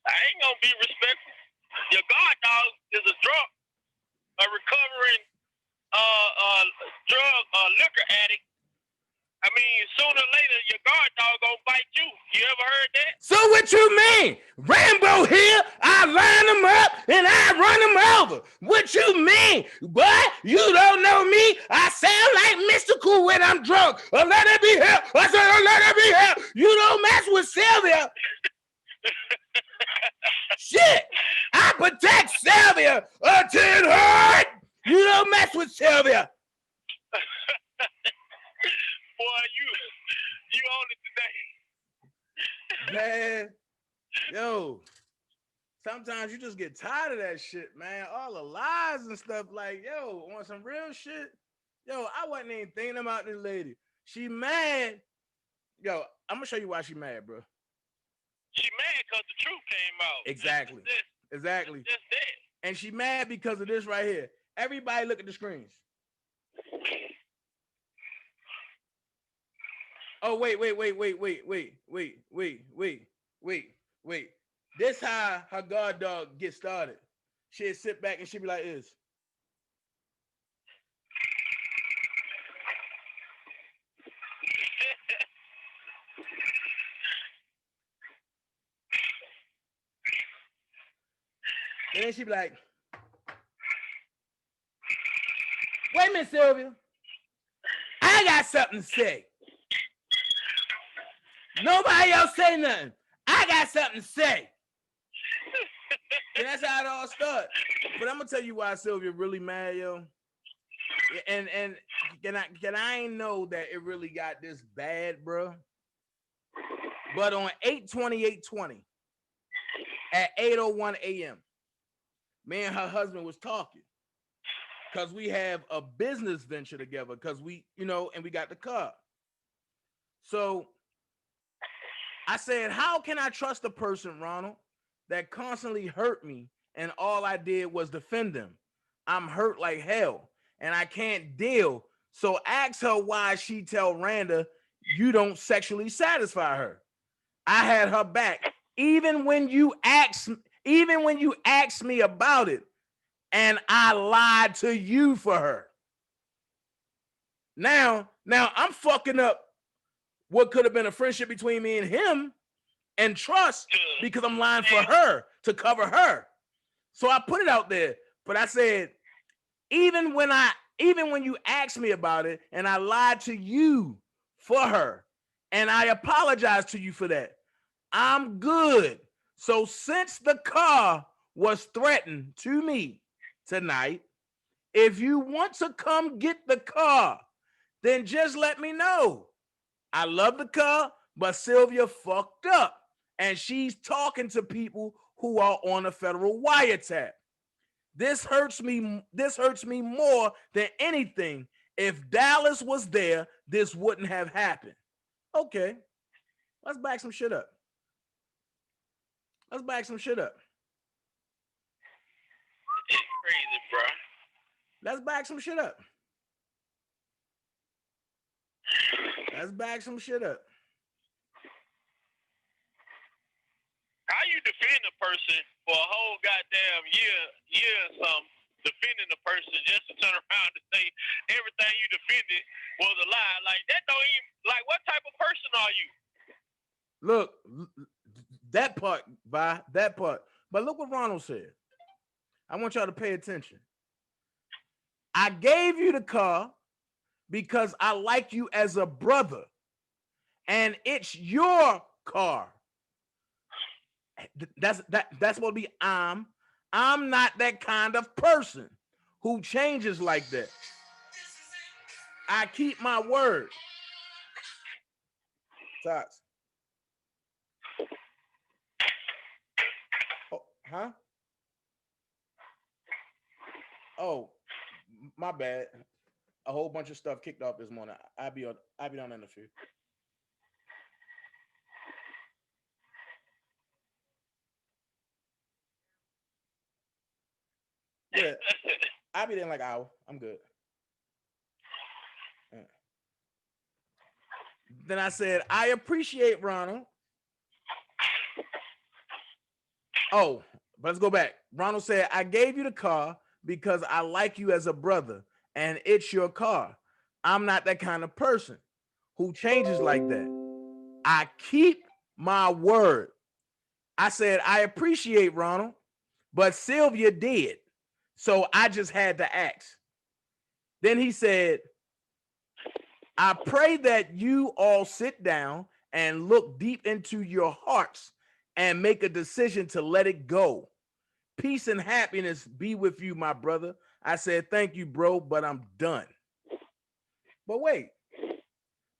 Speaker 6: I ain't gonna be respectful. Your guard dog is a drunk, a recovering drug liquor addict. I mean, sooner or later, your guard dog gonna bite you. You ever heard that?
Speaker 3: So what you mean? Rambo here, I line them up and I run them over. What you mean? Boy, you don't know me. I sound like mystical when I'm drunk. Oh, let it be here. I said, oh, let it be here. You don't mess with Sylvia. Shit, I protect Sylvia until it hurt. You don't mess with Sylvia.
Speaker 6: Boy, you on it today.
Speaker 3: Man, yo, sometimes you just get tired of that shit, man. All the lies and stuff, like, yo, on some real shit. Yo, I wasn't even thinking about this lady. She mad. Yo, I'm gonna show you why she mad, bro.
Speaker 6: She mad because the truth came out.
Speaker 3: Exactly. Exactly.
Speaker 6: Just that.
Speaker 3: And she mad because of this right here. Everybody look at the screens. Oh, wait. This how her guard dog get started. She'd sit back and she'd be like this. And then she'd be like, Wait a minute, Sylvia. I got something to say. Nobody else say nothing. I got something to say. And that's how it all started. But I'm gonna tell you why Sylvia really mad, yo. And can I ain't know that it really got this bad, bro. But on 8/28/20 at 8:01 a.m., me and her husband was talking because we have a business venture together because we, and we got the car. So I said, how can I trust a person, Ronald, that constantly hurt me and all I did was defend them? I'm hurt like hell and I can't deal. So ask her why she tell Randa you don't sexually satisfy her. I had her back even when you asked me about it, and I lied to you for her. Now I'm fucking up what could have been a friendship between me and him and trust because I'm lying for her to cover her. So I put it out there, but I said, even when you asked me about it and I lied to you for her, and I apologize to you for that, I'm good. So since the car was threatened to me tonight, if you want to come get the car, then just let me know. I love the car, but Sylvia fucked up and she's talking to people who are on a federal wiretap. This hurts me more than anything. If Dallas was there, this wouldn't have happened. Okay, let's back some shit up.
Speaker 6: It's crazy, bro.
Speaker 3: Let's back some shit up.
Speaker 6: How you defend a person for a whole goddamn year or something, defending a person just to turn around and say everything you defended was a lie? Like, that don't even, like, what type of person are you?
Speaker 3: Look, that part. But look what Ronald said. I want y'all to pay attention. I gave you the car because I like you as a brother, and it's your car. That's what be I'm not that kind of person who changes like that. I keep my word. Tots. Oh, huh? Oh, my bad. A whole bunch of stuff kicked off this morning. I'll be on in a few. Yeah, I'll be there in like an hour. I'm good. Then I said, I appreciate Ronald. Oh, but let's go back. Ronald said, I gave you the car because I like you as a brother, and it's your car. I'm not that kind of person who changes like that. I keep my word. I said, I appreciate Ronald, but Sylvia did. So I just had to ask. Then he said, I pray that you all sit down and look deep into your hearts and make a decision to let it go. Peace and happiness be with you, my brother. I said, thank you, bro, but I'm done. But wait,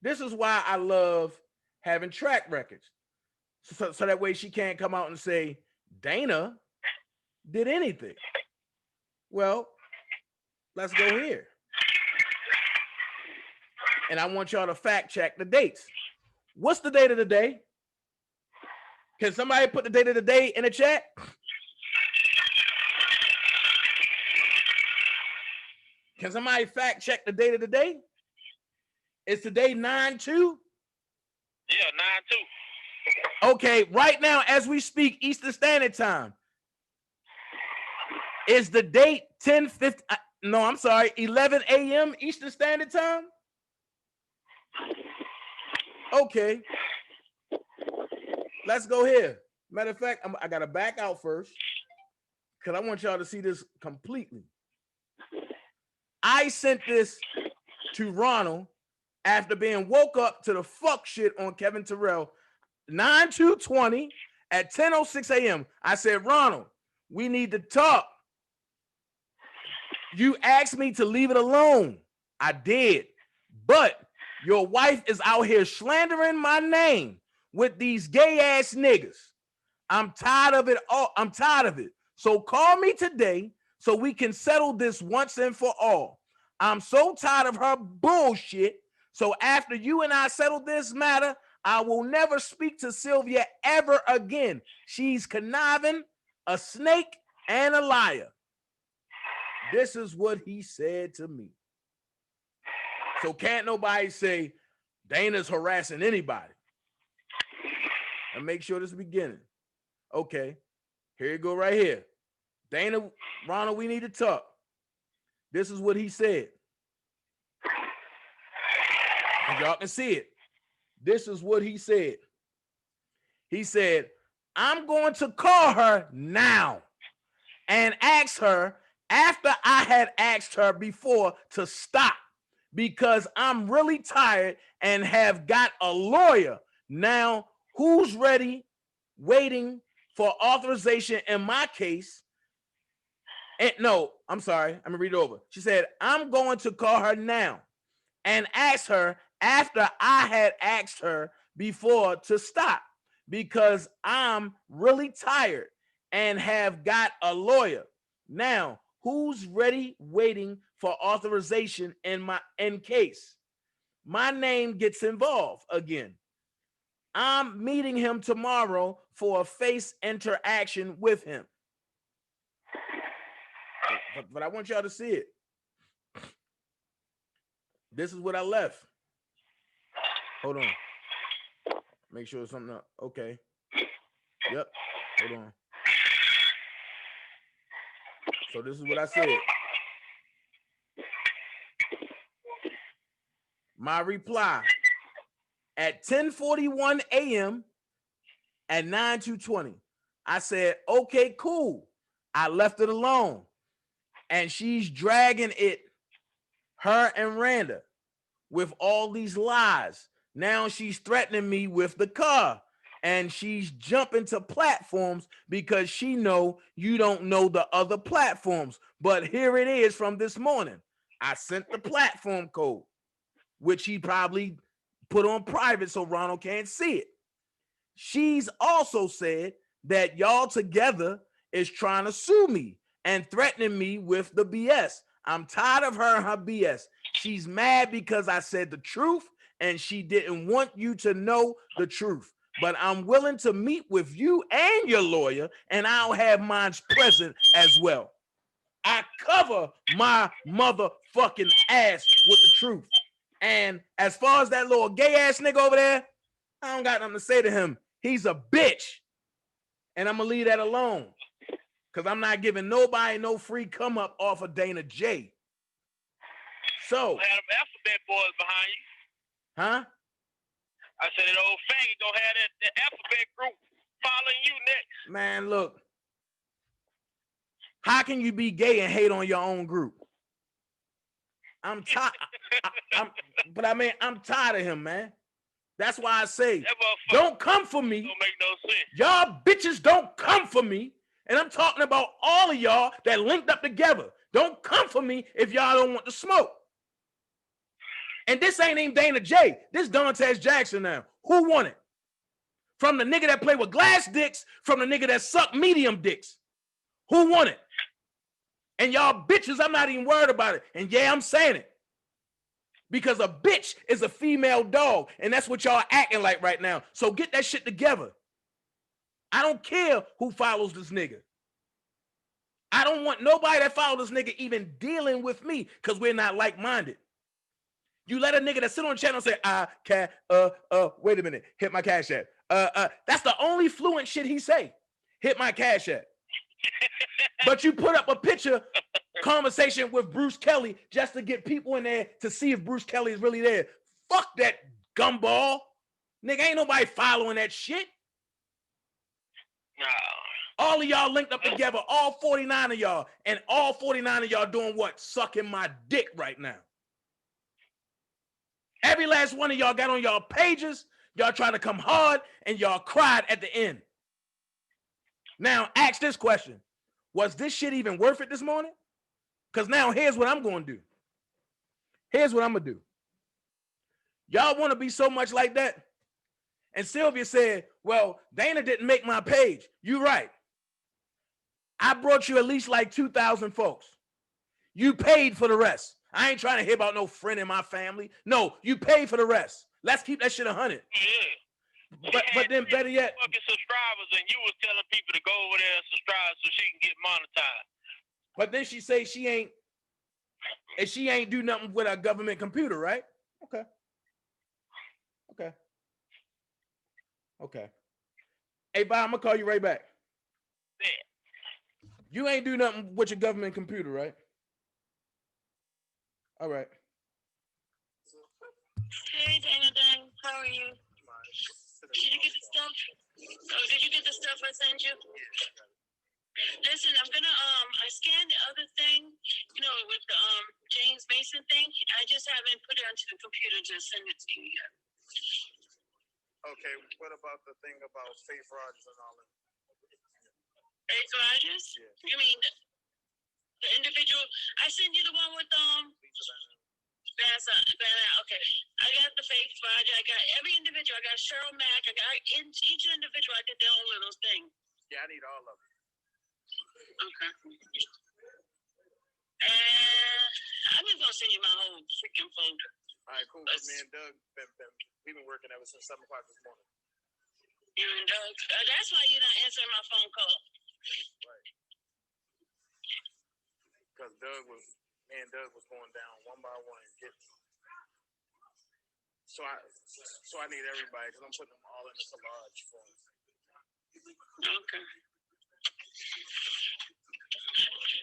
Speaker 3: this is why I love having track records. So that way she can't come out and say, Dana did anything. Well, let's go here. And I want y'all to fact check the dates. What's the date of the day? Can somebody put the date of the day in the chat? Can somebody fact check the date of the day? Is today 9/2?
Speaker 6: Yeah, 9/2.
Speaker 3: Okay, right now as we speak, Eastern Standard Time. Is the date 10:50? No, I'm sorry, 11 a.m. Eastern Standard Time? Okay. Let's go here. Matter of fact, I got to back out first because I want y'all to see this completely. I sent this to Ronald after being woke up to the fuck shit on Kevin Terrell, 9/2/20 at 10:06 a.m. I said, Ronald, we need to talk. You asked me to leave it alone. I did. But your wife is out here slandering my name with these gay ass niggas. I'm tired of it all. I'm tired of it. So call me today so we can settle this once and for all. I'm so tired of her bullshit. So after you and I settle this matter, I will never speak to Sylvia ever again. She's conniving, a snake, and a liar. This is what he said to me. So can't nobody say Dana's harassing anybody. And make sure this is the beginning. Okay, here you go right here. Dana, Ronald, we need to talk. This is what he said. And y'all can see it. This is what he said. He said, I'm going to call her now and ask her after I had asked her before to stop because I'm really tired and have got a lawyer. Now, who's ready, waiting for authorization in my case? And no, I'm sorry. I'm going to read it over. She said, I'm going to call her now and ask her after I had asked her before to stop because I'm really tired and have got a lawyer. Now, who's ready, waiting for authorization in case my name gets involved again? I'm meeting him tomorrow for a face interaction with him. But I want y'all to see it. This is what I left. Hold on. Make sure it's something up. Okay. Yep. Hold on. So this is what I said. My reply at 10:41 a.m. at 9/2/20. I said, okay, cool. I left it alone. And she's dragging it, her and Randa, with all these lies. Now she's threatening me with the car. And she's jumping to platforms because she know you don't know the other platforms. But here it is from this morning. I sent the platform code, which he probably put on private so Ronald can't see it. She's also said that y'all together is trying to sue me and threatening me with the BS. I'm tired of her and her BS. She's mad because I said the truth and she didn't want you to know the truth. But I'm willing to meet with you and your lawyer, and I'll have mine present as well. I cover my motherfucking ass with the truth. And as far as that little gay ass nigga over there, I don't got nothing to say to him. He's a bitch. And I'm going to leave that alone. Because I'm not giving nobody no free come up off of Dana J. So.
Speaker 6: Had them alphabet boys behind you.
Speaker 3: Huh?
Speaker 6: I said that old faggot gonna have that alphabet group following you next.
Speaker 3: Man, look. How can you be gay and hate on your own group? I'm tired. I'm tired of him, man. That's why I say, don't come for me.
Speaker 6: Don't make no sense.
Speaker 3: Y'all bitches don't come for me. And I'm talking about all of y'all that linked up together. Don't come for me if y'all don't want to smoke. And this ain't even Dana J. This Dantes Jackson now. Who won it? From the nigga that played with glass dicks, from the nigga that sucked medium dicks. Who won it? And y'all bitches, I'm not even worried about it. And yeah, I'm saying it. Because a bitch is a female dog. And that's what y'all acting like right now. So get that shit together. I don't care who follows this nigga. I don't want nobody that follows this nigga even dealing with me because we're not like-minded. You let a nigga that sit on the channel say, wait a minute, hit my cash app. That's the only fluent shit he say. Hit my cash app. But you put up a picture conversation with Bruce Kelly just to get people in there to see if Bruce Kelly is really there. Fuck that gumball. Nigga, ain't nobody following that shit.
Speaker 6: No.
Speaker 3: All of y'all linked up together, all 49 of y'all, and all 49 of y'all doing what? Sucking my dick right now. Every last one of y'all got on y'all pages, y'all trying to come hard, and y'all cried at the end. Now, ask this question. Was this shit even worth it this morning? Because now here's what I'm going to do. Here's what I'm going to do. Y'all want to be so much like that? And Sylvia said, well, Dana didn't make my page. You're right. I brought you at least like 2,000 folks. You paid for the rest. I ain't trying to hear about no friend in my family. No, you paid for the rest. Let's keep that shit 100.
Speaker 6: Yeah.
Speaker 3: But then better yet,
Speaker 6: fucking subscribers, and you was telling people to go over there and subscribe so she can get monetized.
Speaker 3: but then she say she ain't do nothing with a government computer, right? Okay. Hey, Bob, I'm gonna call you right back.
Speaker 6: Yeah.
Speaker 3: You ain't do nothing with your government computer, right? All right.
Speaker 2: Hey, Dana, how are you? Did you get the stuff? Oh, did you get the stuff I sent you? Listen, I'm gonna I scanned the other thing, with the James Mason thing. I just haven't put it onto the computer to send it to you yet.
Speaker 7: Okay, what about the thing about Faith Rogers and all that?
Speaker 2: Faith Rogers? Yeah. You mean the individual? I sent you the one with okay. I got the Faith Rogers. I got every individual. I got Cheryl Mack. I got each individual. I did their own little thing.
Speaker 7: Yeah, I need all of them.
Speaker 2: Okay. And I'm just gonna send you my whole freaking folder.
Speaker 7: All right, cool. Me and Doug, we've been working ever since 7 o'clock this morning.
Speaker 2: You and Doug? That's why you're not answering my phone call.
Speaker 7: Right. Because me and Doug was going down one by one and so I need everybody because I'm putting them all in a collage for them.
Speaker 2: Okay.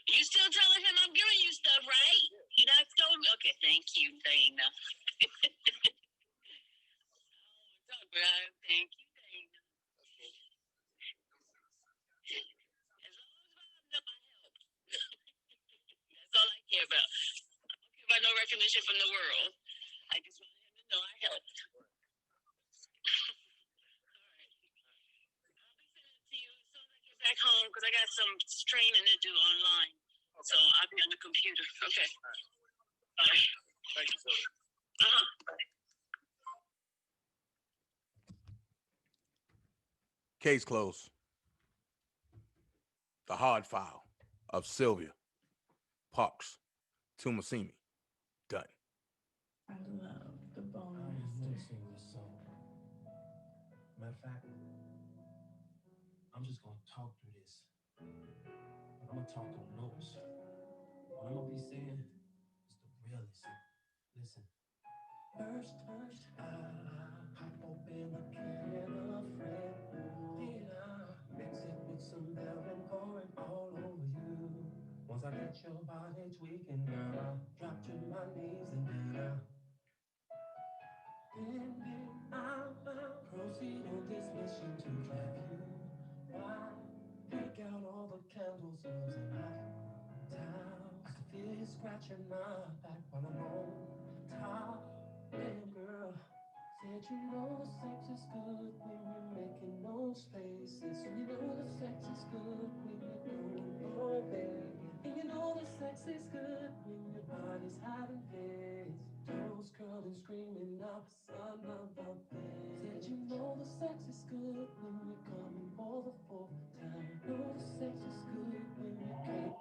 Speaker 2: You still telling him I'm giving you stuff, right? You not told me? Okay, thank you, Dana. Thank you, Dana. As long as I know I help. That's all I care about. I don't care about no recognition from the world. I just want him to know I helped. All right. I'll be sending it to you as soon as I get back home because I got some training to do online. Okay. So I'll be on the computer. Okay. All right. Bye.
Speaker 7: Thank you, Sylvia.
Speaker 2: Bye.
Speaker 3: Case closed. The hard file of Sylvia Parks Tumasimi. Done.
Speaker 8: I love the bonus.
Speaker 9: I want to sing this song. Matter of fact, I'm just gonna talk through this. But I'm gonna talk on notes. What I'm gonna be saying is the realest. Listen. First touched, I pop open a can of Fred. Then I mix it with some Bell and pour it all over you. Once I get your body tweaking, I drop to my knees and then I'll proceed on this mission to have you. Why break out all the candles using hot towels? I can feel you scratching my back while I'm on top. Damn girl, said you know the sex is good when you're making no spaces. So you know the sex is good when you're going your way. And you know the sex is good when your body's having fits. Toes curling, screaming out son of a bitch. Said you know the sex is good when you're coming for the 4th time. Know the sex is good when you can't.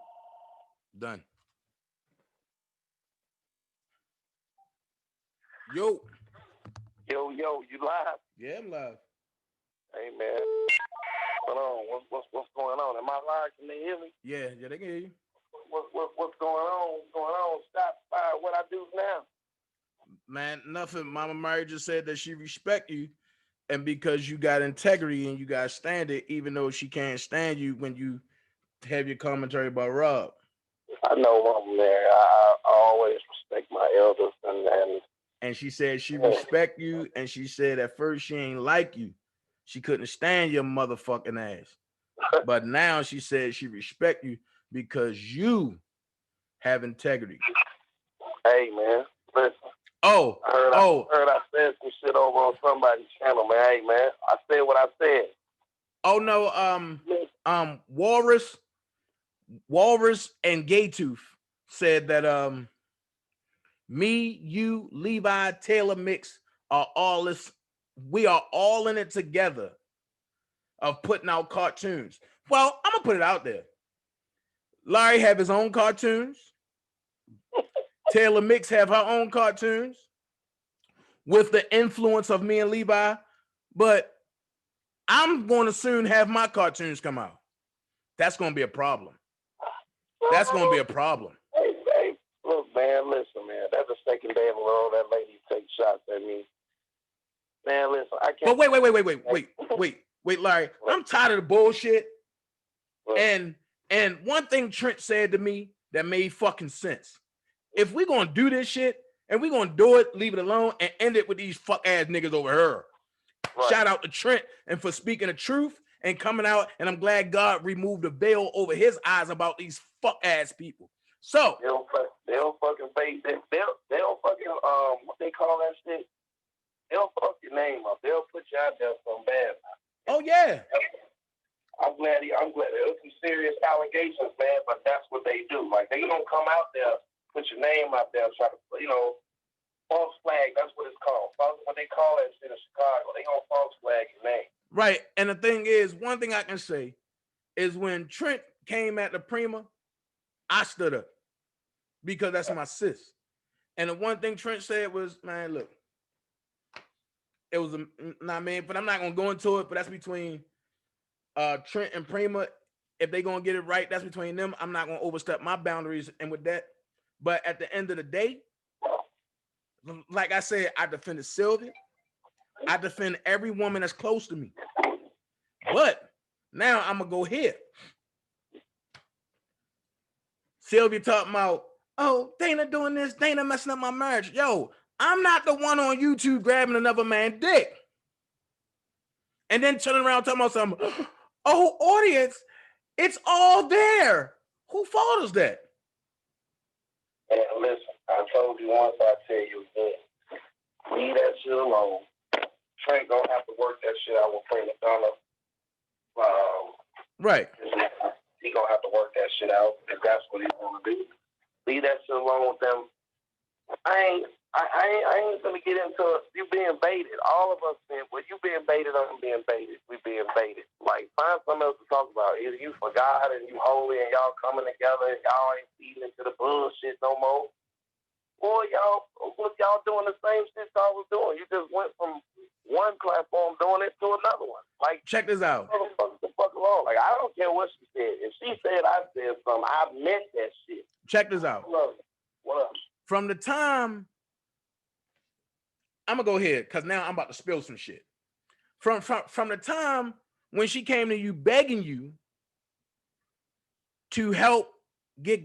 Speaker 3: Done. Yo.
Speaker 10: Yo, you live?
Speaker 3: Yeah, I'm live.
Speaker 10: Hey, man. What's going on? Am I live? Can they hear me?
Speaker 3: Yeah, they can hear you.
Speaker 10: What's going on? What's going on? Stop by. What I do now?
Speaker 3: Man, nothing. Mama Mary just said that she respect you, and because you got integrity and you got standard, even though she can't stand you when you have your commentary about Rob.
Speaker 10: I know, Mama Mary. I always respect my elders,
Speaker 3: and she said she respect you, and she said at first she ain't like you. She couldn't stand your motherfucking ass. But now she said she respect you because you have integrity.
Speaker 10: Hey, man, listen.
Speaker 3: Oh,
Speaker 10: I heard I said some shit over on somebody's channel, man. Hey, man, I said what I said.
Speaker 3: Oh no, Walrus and Gaytooth said that me, you, Levi, Taylor Mix are all this. We are all in it together of putting out cartoons. Well, I'm gonna put it out there. Larry have his own cartoons. Taylor Mix have her own cartoons with the influence of me and Levi, but I'm going to soon have my cartoons come out. That's going to be a problem. That's going to be a problem.
Speaker 10: Hey, look, man, listen, man. That's the second day in a row that lady takes shots at me. Man, listen, I can't.
Speaker 3: But wait, Larry. I'm tired of the bullshit. And one thing Trent said to me that made fucking sense. If we're going to do this shit and we're going to do it, leave it alone and end it with these fuck ass niggas over here. Right. Shout out to Trent and for speaking the truth and coming out. And I'm glad God removed the veil over his eyes about these fuck ass people. So
Speaker 10: they don't fucking face it. They don't fucking what they call that shit. They'll fuck your name up. They'll put you out there so bad.
Speaker 3: Oh yeah.
Speaker 10: I'm glad. There's some serious allegations, man. But that's what they do. Like they don't come out there, put your name out there, try to false flag. That's what it's called. What they call that shit in Chicago. They gonna false flag your name.
Speaker 3: Right. And the thing is, one thing I can say is when Trent came at the Prima, I stood up because that's my sis. And the one thing Trent said was, man, look, it was but I'm not gonna go into it, but that's between Trent and Prima. If they gonna get it right, that's between them. I'm not gonna overstep my boundaries and with that. But at the end of the day, like I said, I defended Sylvia. I defend every woman that's close to me. But now I'm gonna go here. Sylvia talking about, oh, Dana doing this, Dana messing up my marriage. Yo, I'm not the one on YouTube grabbing another man's dick. And then turning around talking about something, oh, audience, it's all there. Who fault is that?
Speaker 10: And listen, I told you once, I tell you again. Leave that shit alone. Trent gonna have to work that shit out with Prima Donna.
Speaker 3: Right.
Speaker 10: He gonna have to work that shit out if that's what he's gonna do. Leave that shit alone with them. I ain't gonna get into you being baited. All of us you being baited, I'm being baited. We being baited. Like find something else to talk about. Either you for God and you holy and y'all coming together and y'all ain't feeding into the bullshit no more. Or y'all doing the same shit y'all was doing. You just went from one platform doing it to another one. Like
Speaker 3: check this out.
Speaker 10: The fuck along. Like I don't care what she said. If she said I said something, I meant that shit.
Speaker 3: Check this out.
Speaker 10: What up?
Speaker 3: From the time I'm gonna go ahead because now I'm about to spill some shit. From the time when she came to you begging you to help get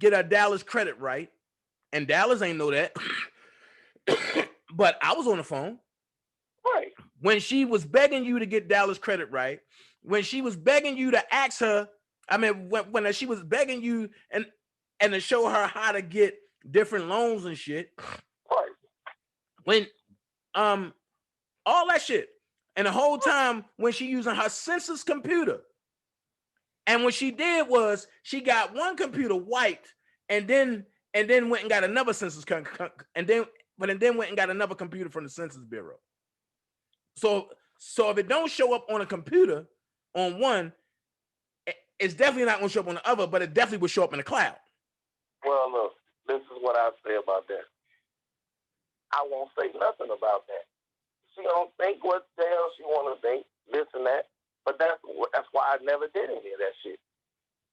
Speaker 3: a Dallas credit right, and Dallas ain't know that, but I was on the phone.
Speaker 10: Right.
Speaker 3: When she was begging you to get Dallas credit right, when she was begging you to ask her, when she was begging you and to show her how to get different loans and shit.
Speaker 10: Right.
Speaker 3: When all that shit. And the whole time when she using her census computer. And what she did was she got one computer wiped and then went and got another census and then went and got another computer from the Census Bureau. So if it don't show up on a computer on one, it's definitely not going to show up on the other, but it definitely will show up in the cloud.
Speaker 10: Well, look, this is what I say about that. I won't say nothing about that. She don't think what the hell she want to think, this and that. But that's why I never did any of that shit.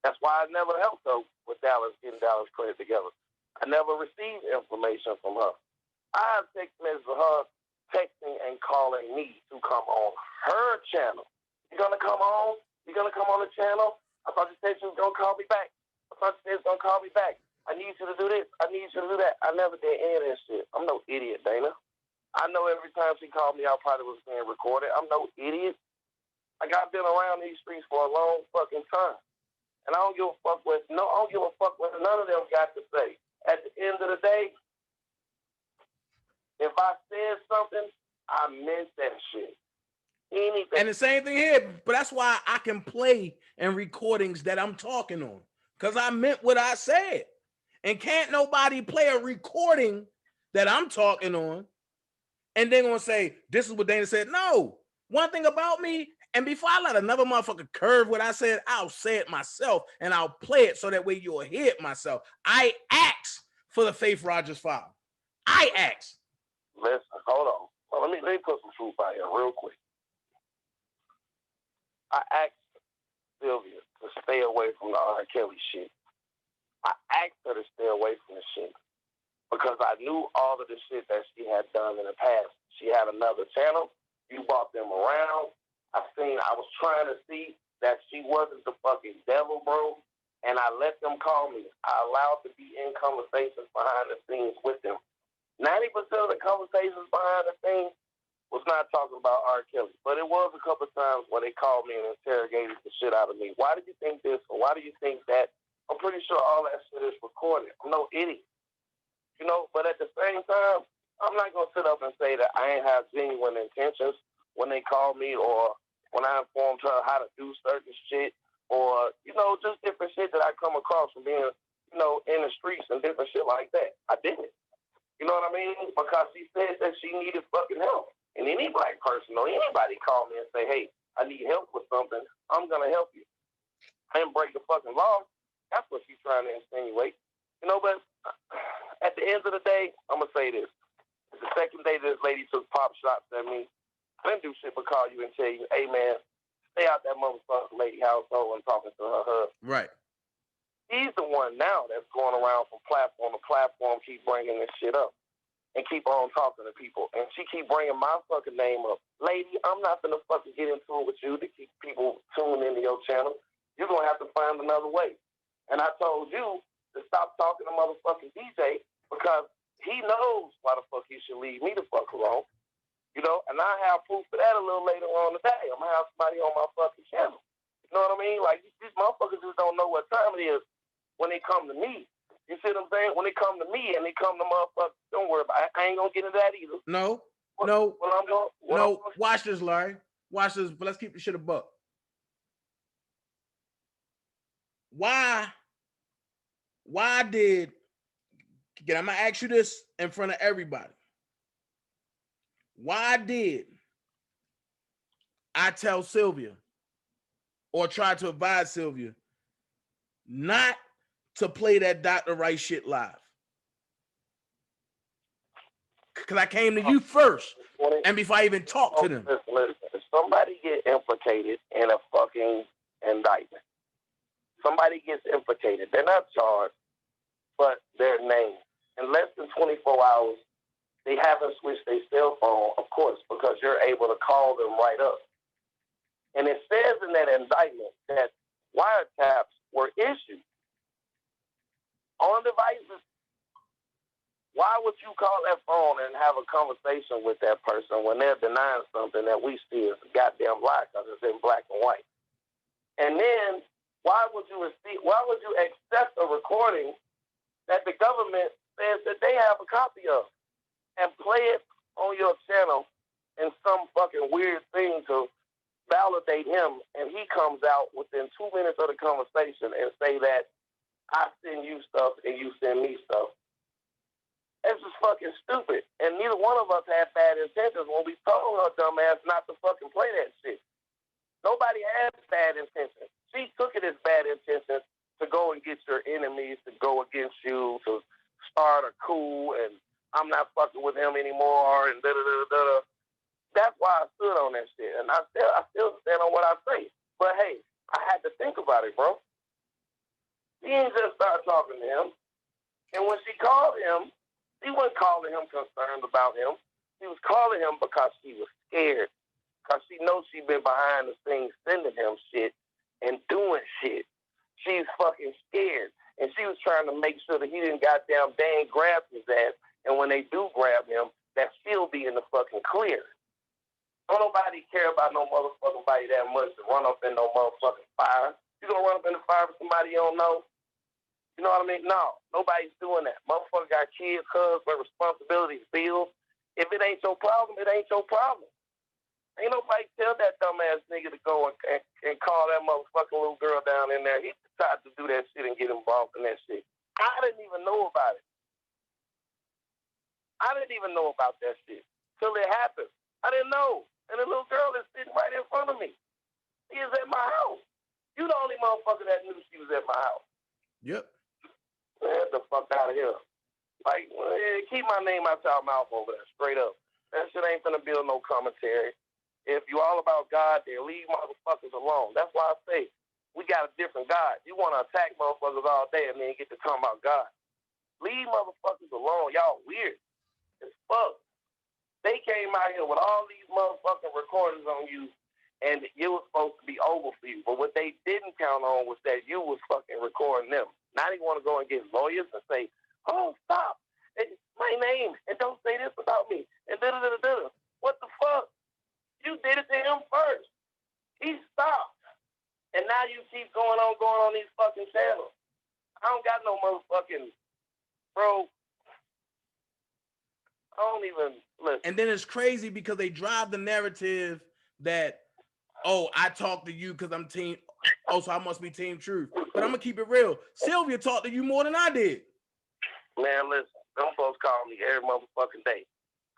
Speaker 10: That's why I never helped her with getting Dallas credit together. I never received information from her. I have text messages of her texting and calling me to come on her channel. You gonna come on? You gonna come on the channel? I thought you said she was gonna call me back. I thought you said she was gonna call me back. I need you to do this. I need you to do that. I never did any of that shit. I'm no idiot, Dana. I know every time she called me, I probably was being recorded. I'm no idiot. Like, I've been around these streets for a long fucking time. And I don't give a fuck what none of them got to say. At the end of the day, if I said something, I meant that shit. Anything.
Speaker 3: And the same thing here, but that's why I can play in recordings that I'm talking on, because I meant what I said. And can't nobody play a recording that I'm talking on and they're gonna say, this is what Dana said. No. One thing about me, and before I let another motherfucker curve what I said, I'll say it myself and I'll play it so that way you'll hear it myself. I asked for the Faith Rogers file. I asked.
Speaker 10: Listen, hold on. Well, let me put some truth out here real quick. I asked Sylvia to stay away from the R. Kelly shit. I asked her to stay away from the shit because I knew all of the shit that she had done in the past. She had another channel. You brought them around. I was trying to see that she wasn't the fucking devil, bro, and I let them call me. I allowed to be in conversations behind the scenes with them. 90% of the conversations behind the scenes was not talking about R. Kelly, but it was a couple of times where they called me and interrogated the shit out of me. Why do you think this or why do you think that? I'm pretty sure all that shit is recorded. I'm no idiot. You know, but at the same time, I'm not going to sit up and say that I ain't have genuine intentions when they call me or when I informed her how to do certain shit or, you know, just different shit that I come across from being, you know, in the streets and different shit like that. I did it. You know what I mean? Because she said that she needed fucking help. And any black person or anybody call me and say, hey, I need help with something, I'm going to help you. I didn't break the fucking law. That's what she's trying to insinuate. You know, but at the end of the day, I'm going to say this. The second day this lady took pop shots at me, I didn't do shit but call you and tell you, hey, man, stay out that motherfucking lady household and talking to her husband.
Speaker 3: Right.
Speaker 10: He's the one now that's going around from platform to platform, keep bringing this shit up and keep on talking to people. And she keep bringing my fucking name up. Lady, I'm not going to fucking get into it with you to keep people tuning into your channel. You're going to have to find another way. And I told you to stop talking to motherfucking DJ because he knows why the fuck he should leave me the fuck alone. You know, and I have proof of that a little later on today. I'm going to have somebody on my fucking channel. You know what I mean? Like, these motherfuckers just don't know what time it is when they come to me. You see what I'm saying? When they come to me and they come to motherfuckers, don't worry about it. I ain't going to get into that either.
Speaker 3: No. Watch this, Larry. Watch this, but let's keep the shit a buck. Why did, again, I'm going to ask you this in front of everybody. Why did I tell Sylvia or try to advise Sylvia not to play that Dr. Rice shit live? Because I came to you first and before I even talked to them.
Speaker 10: Listen, if somebody get implicated in a fucking indictment, somebody gets implicated, they're not charged, but their name. In less than 24 hours, they haven't switched their cell phone, of course, because you're able to call them right up. And it says in that indictment that wiretaps were issued on devices. Why would you call that phone and have a conversation with that person when they're denying something that we see as a goddamn lie because it's in black and white? And then why would you accept a recording that the government says that they have a copy of and play it on your channel in some fucking weird thing to validate him, and he comes out within 2 minutes of the conversation and say that I send you stuff and you send me stuff? That's just fucking stupid. And neither one of us had bad intentions when we told her dumb ass not to fucking play that shit. Nobody has bad intentions. She took it as bad intentions to go and get your enemies to go against you, to start a coup, and I'm not fucking with him anymore, and da-da-da-da-da. That's why I stood on that shit. And I still stand on what I say. But hey, I had to think about it, bro. She didn't just start talking to him. And when she called him, she wasn't calling him concerned about him. She was calling him because she was scared. Because she knows she's been behind the scenes sending him shit and doing shit. She's fucking scared. And she was trying to make sure that he didn't goddamn dang grab his ass. And when they do grab him, that she'll be in the fucking clear. Don't nobody care about no motherfucking body that much to run up in no motherfucking fire. You gonna run up in the fire for somebody you don't know? You know what I mean? No, nobody's doing that. Motherfucker got kids, husband, responsibilities, bills. If it ain't your problem, it ain't your problem. Ain't nobody tell that dumbass nigga to go and call that motherfucking little girl down in there. He decided to do that shit and get involved in that shit. I didn't even know about it. I didn't even know about that shit till it happened. I didn't know. And the little girl is sitting right in front of me. He is at my house. You the only motherfucker that knew she was at my house.
Speaker 3: Yep.
Speaker 10: Man, get the fuck out of here. Like, keep my name out your mouth over there, straight up. That shit ain't finna build no commentary. If you all about God, then leave motherfuckers alone. That's why I say we got a different God. You want to attack motherfuckers all day and then get to talk about God. Leave motherfuckers alone. Y'all weird as fuck. They came out here with all these motherfucking recordings on you, and it was supposed to be over for you. But what they didn't count on was that you was fucking recording them. Now they want to go and get lawyers and say, oh, stop. It's my name, and don't say this about me, and da-da-da-da-da. What the fuck? You did it to him first. He stopped. And now you keep going on these fucking channels. I don't got no motherfucking, bro. I don't even listen.
Speaker 3: And then it's crazy because they drive the narrative that, oh, I talked to you because I'm team. Oh, so I must be Team Truth. But I'm going to keep it real. Sylvia talked to you more than I did.
Speaker 10: Man, listen. Them folks call me every motherfucking day.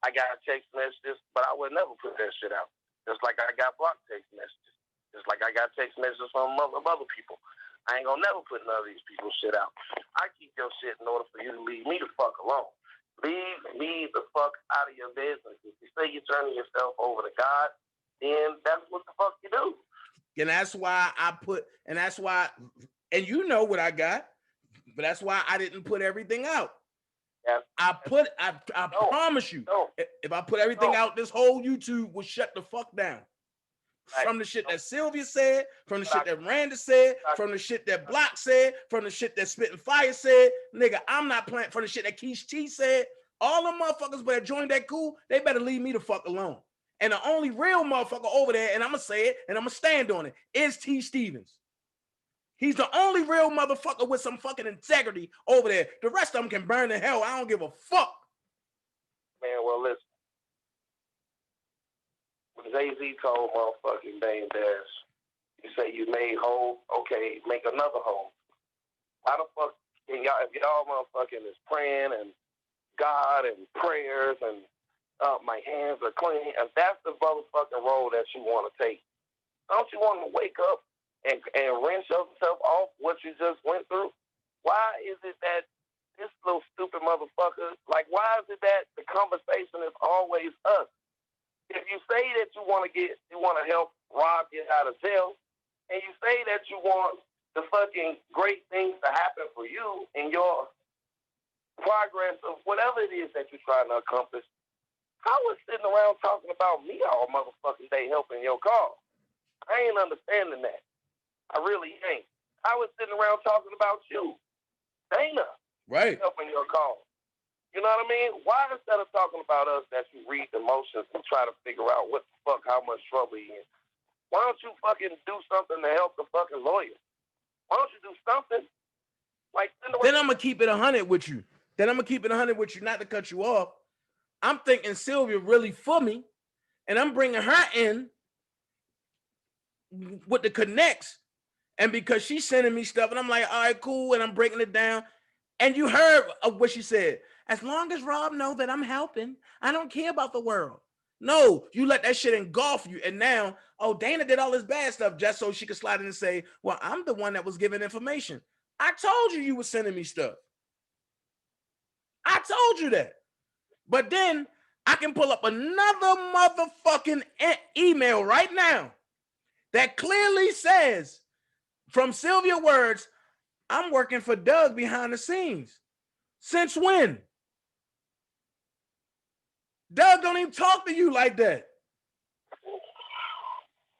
Speaker 10: I got text messages, but I would never put that shit out. Just like I got blocked text messages. Just like I got text messages from other people. I ain't gonna never put none of these people's shit out. I keep your shit in order for you to leave me the fuck alone. Leave me the fuck out of your business. If you say you're turning yourself over to God, then that's what the fuck you do.
Speaker 3: And that's why and you know what I got, but that's why I didn't put everything out. I promise you, if I put everything out, this whole YouTube would shut the fuck down. From the shit that Sylvia said, from the shit that Randa said, from the shit that Block said, from the shit that Spittin' Fire said, nigga, I'm not playing. From the shit that Keish T said, all the motherfuckers better join that cool. They better leave me the fuck alone. And the only real motherfucker over there, and I'm gonna say it, and I'm gonna stand on it, is T. Stevens. He's the only real motherfucker with some fucking integrity over there. The rest of them can burn in hell. I don't give a fuck.
Speaker 10: Man, well, listen. When Jay-Z told motherfucking Dame Dash, you say you made whole, okay, make another whole. Why the fuck can y'all, if y'all motherfucking is praying and God and prayers and my hands are clean, if that's the motherfucking role that you want to take, don't you want to wake up and rinse yourself off what you just went through? Why is it that this little stupid motherfucker, like, why is it that the conversation is always us? If you say that you want to help Rob get out of jail, and you say that you want the fucking great things to happen for you in your progress of whatever it is that you're trying to accomplish, I was sitting around talking about me all motherfucking day helping your cause. I ain't understanding that. I really ain't. I was sitting around talking about you, Dana,
Speaker 3: right,
Speaker 10: helping your cause. You know what I mean? Why instead of talking about us that you read the motions and try to figure out what the fuck, how much trouble he in, why don't you fucking do something to help the fucking lawyer? Why don't you do something? Like,
Speaker 3: then I'm going to keep it 100 with you. Not to cut you off. I'm thinking Sylvia really for me, and I'm bringing her in with the connects. And because she's sending me stuff, and I'm like, all right, cool, and I'm breaking it down. And you heard what she said. As long as Rob know that I'm helping, I don't care about the world. No, you let that shit engulf you. And now, oh, Dana did all this bad stuff just so she could slide in and say, well, I'm the one that was giving information. I told you were sending me stuff. I told you that. But then I can pull up another motherfucking email right now that clearly says, from Sylvia words, I'm working for Doug behind the scenes. Since when? Doug don't even talk to you like that.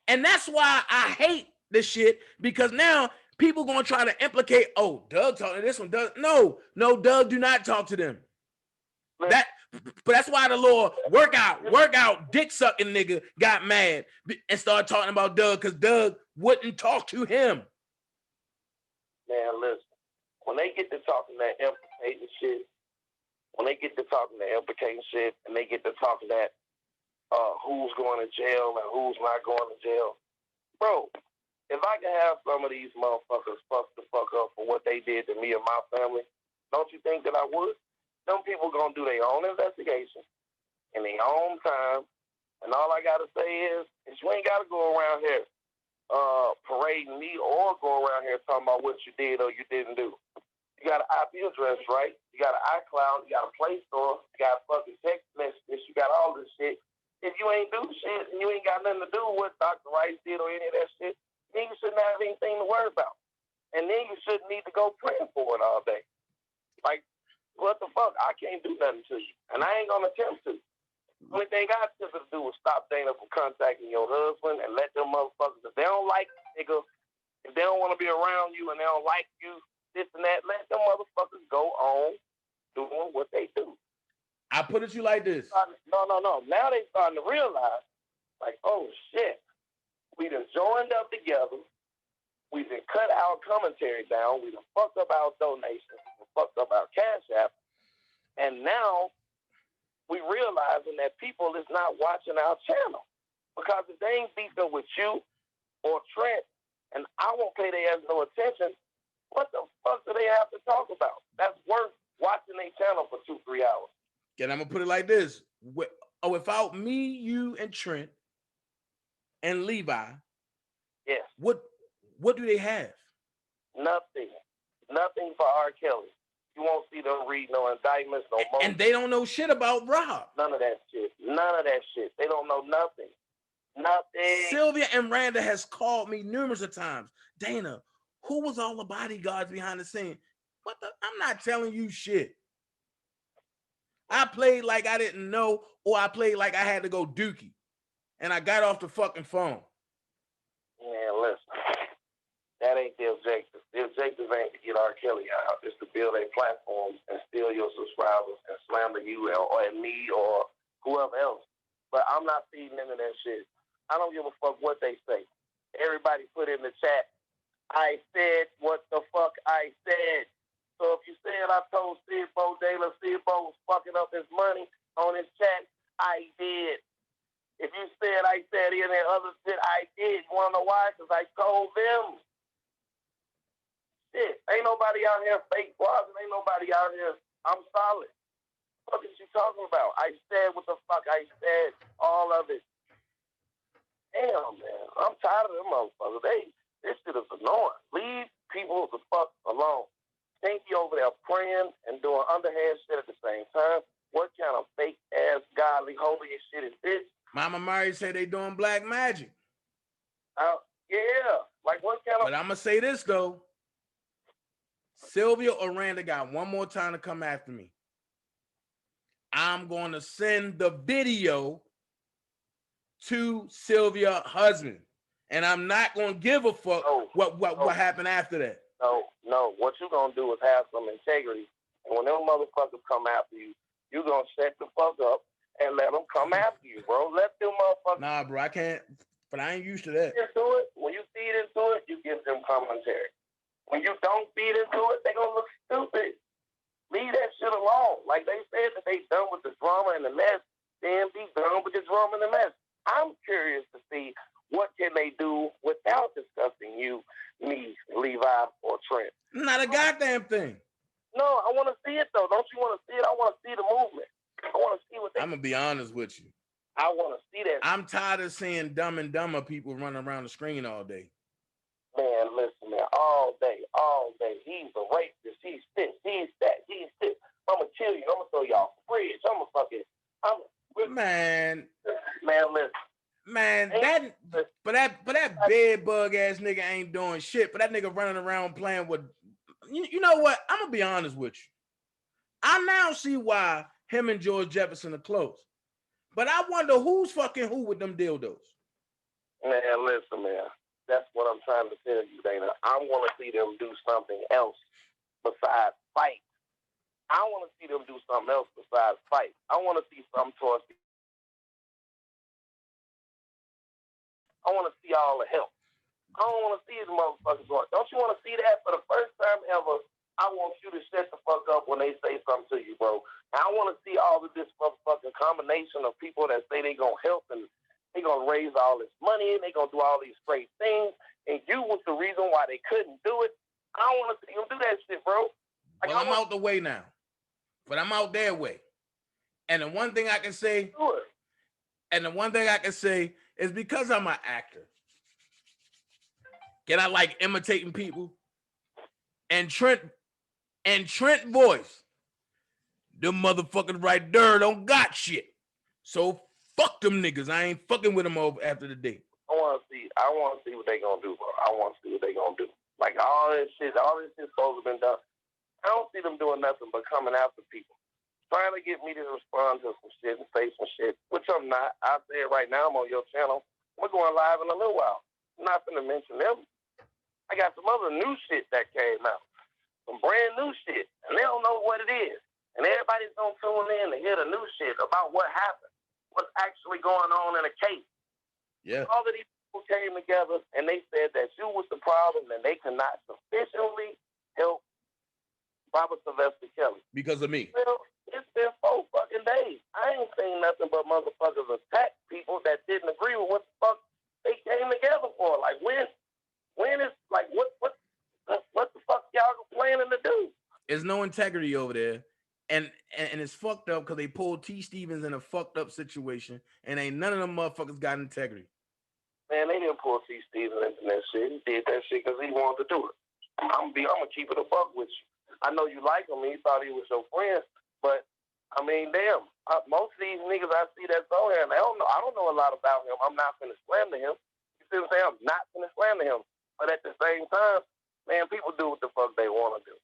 Speaker 3: And that's why I hate this shit, because now people gonna try to implicate, oh, Doug talking to this one. Doug. No, Doug do not talk to them. But that's why the little workout, dick sucking nigga got mad and started talking about Doug because Doug wouldn't talk to him.
Speaker 10: Man, listen. When they get to talking that implicating shit, and they get to talking that who's going to jail and who's not going to jail, bro, if I can have some of these motherfuckers fuck the fuck up for what they did to me and my family, don't you think that I would? Some people gonna do their own investigation in their own time, and all I gotta say is you ain't gotta go around here parading me or go around here talking about what you did or you didn't do. You got an IP address, right? You got an iCloud, you got a Play Store, you got fucking text messages, you got all this shit. If you ain't do shit and you ain't got nothing to do with what Dr. Rice did or any of that shit, then you shouldn't have anything to worry about. And then you shouldn't need to go praying for it all day. Like, what the fuck? I can't do nothing to you. And I ain't gonna attempt to. The only thing I attempted to do was stop Dana from contacting your husband and let them motherfuckers, if they don't like you, nigga, if they don't want to be around you and they don't like you, this and that, let them motherfuckers go on doing what they do.
Speaker 3: I put it to you like this.
Speaker 10: No. Now they starting to realize, like, oh shit, we done joined up together. We done cut our commentary down. We done fucked up our donations. We fucked up our Cash App. And now we realizing that people is not watching our channel. Because if they ain't beefing with you or Trent, and I won't pay their ass no attention, what the fuck do they have to talk about? That's worth watching their channel for 2-3 hours.
Speaker 3: And I'm going to put it like this. Without me, you, and Trent, and Levi,
Speaker 10: yes.
Speaker 3: What do they have?
Speaker 10: Nothing. Nothing for R. Kelly. You won't see them read no indictments, no motion.
Speaker 3: And they don't know shit about Rob.
Speaker 10: None of that shit. They don't know nothing. Nothing.
Speaker 3: Sylvia and Randa has called me numerous of times. Dana, who was all the bodyguards behind the scene? What the? I'm not telling you shit. I played like I didn't know, or I played like I had to go dookie. And I got off the fucking phone.
Speaker 10: Yeah, listen. That ain't the objective. The objective ain't to get R. Kelly out. It's to build a platform and steal your subscribers and slander you or me or whoever else. But I'm not feeding into that shit. I don't give a fuck what they say. Everybody put in the chat, I said what the fuck I said. So if you said I told Sid-Bo Dana Sid-Bo was fucking up his money on his chat, I did. If you said I said any of that other shit, I did. You want to know why? Because I told them. Shit, ain't nobody out here fake blogging. Ain't nobody out here. I'm solid. What is you talking about? I said what the fuck I said. All of it. Damn, man. I'm tired of them motherfuckers. This shit is annoying. Leave people the fuck alone. Can't be over there praying and doing underhand shit at the same time. What kind of fake ass godly holy shit is this?
Speaker 3: Mama Mary said they doing black magic.
Speaker 10: Yeah. Like what kind of...
Speaker 3: But I'm going to say this, though. Sylvia or Randa got one more time to come after me. I'm going to send the video to Sylvia's husband. And I'm not going to give a fuck what happened after that.
Speaker 10: No. What you going to do is have some integrity. And when them motherfuckers come after you, you going to shut the fuck up and let them come after you, bro. Let them motherfuckers...
Speaker 3: Nah, bro, I can't. But I ain't used to that.
Speaker 10: When you feed into it, you give them commentary. When you don't feed into it, they going to look stupid. Leave that shit alone. Like they said that they done with the drama and the mess, then be done with the drama and the mess. I'm curious to see what can they do without discussing you, me, Levi, or Trent.
Speaker 3: Not a goddamn thing.
Speaker 10: No, I want to see it, though. Don't you want to see it? I want to see the movement. I want to see what they...
Speaker 3: I'm going to be honest with you.
Speaker 10: I want to see that.
Speaker 3: I'm tired of seeing Dumb and Dumber people running around the screen all day.
Speaker 10: Man, listen, man, all day. He's a racist. He's this. He's that. He's this. I'm going to kill you. I'm going to throw y'all fridge. I'm going to fucking...
Speaker 3: Man,
Speaker 10: listen.
Speaker 3: Man, that bed bug ass nigga ain't doing shit. But that nigga running around playing with... You know what? I'm going to be honest with you. I now see why him and George Jefferson are close. But I wonder who's fucking who with them dildos.
Speaker 10: Man, listen, man. That's what I'm trying to tell you, Dana. I want to see them do something else besides fight. I want to see them do something else besides fight. I want to see something towards I want to see all the help. I don't want to see these motherfuckers going. Don't you want to see that for the first time ever? I want you to shut the fuck up when they say something to you, bro. And I want to see all of this motherfucking combination of people that say they gonna help and they gonna raise all this money and they gonna do all these great things. And you was the reason why they couldn't do it. I don't want to see them do that shit, bro. Like,
Speaker 3: well, I'm out the way now, but I'm out their way. And the one thing I can say, is because I'm an actor. Can I like imitating people? And Trent voice, them motherfuckers right there don't got shit. So fuck them niggas. I ain't fucking with them over after the day.
Speaker 10: I want to see what they gonna do, bro. I want to see what they gonna do. Like all this shit supposed to have been done. I don't see them doing nothing but coming after people, trying to get me to respond to some shit and say some shit, which I'm not. I say it right now. I'm on your channel. We're going live in a little while. I'm not gonna mention them. I got some other new shit that came out, some brand new shit, and they don't know what it is. And everybody's gonna tune in to hear the new shit about what happened, what's actually going on in a case.
Speaker 3: Yeah.
Speaker 10: All of these people came together and they said that you was the problem and they could not sufficiently help Robert Sylvester Kelly.
Speaker 3: Because of me.
Speaker 10: Well, it's been 4 fucking days. I ain't seen nothing but motherfuckers attack people that didn't agree with what the fuck they came together for. Like when is like what the fuck y'all planning to do?
Speaker 3: There's no integrity over there. And it's fucked up because they pulled T. Stevens in a fucked up situation, and ain't none of them motherfuckers got integrity.
Speaker 10: Man, they didn't pull T. Stevens into that shit. He did that shit because he wanted to do it. I'm gonna keep it a buck with you. I know you like him. He thought he was your friend, but I mean, damn. Most of these niggas I see that's on here, and I don't know a lot about him. I'm not finna slander him. You see what I'm saying? I'm not finna slander him. But at the same time, man, people do what the fuck they want to do.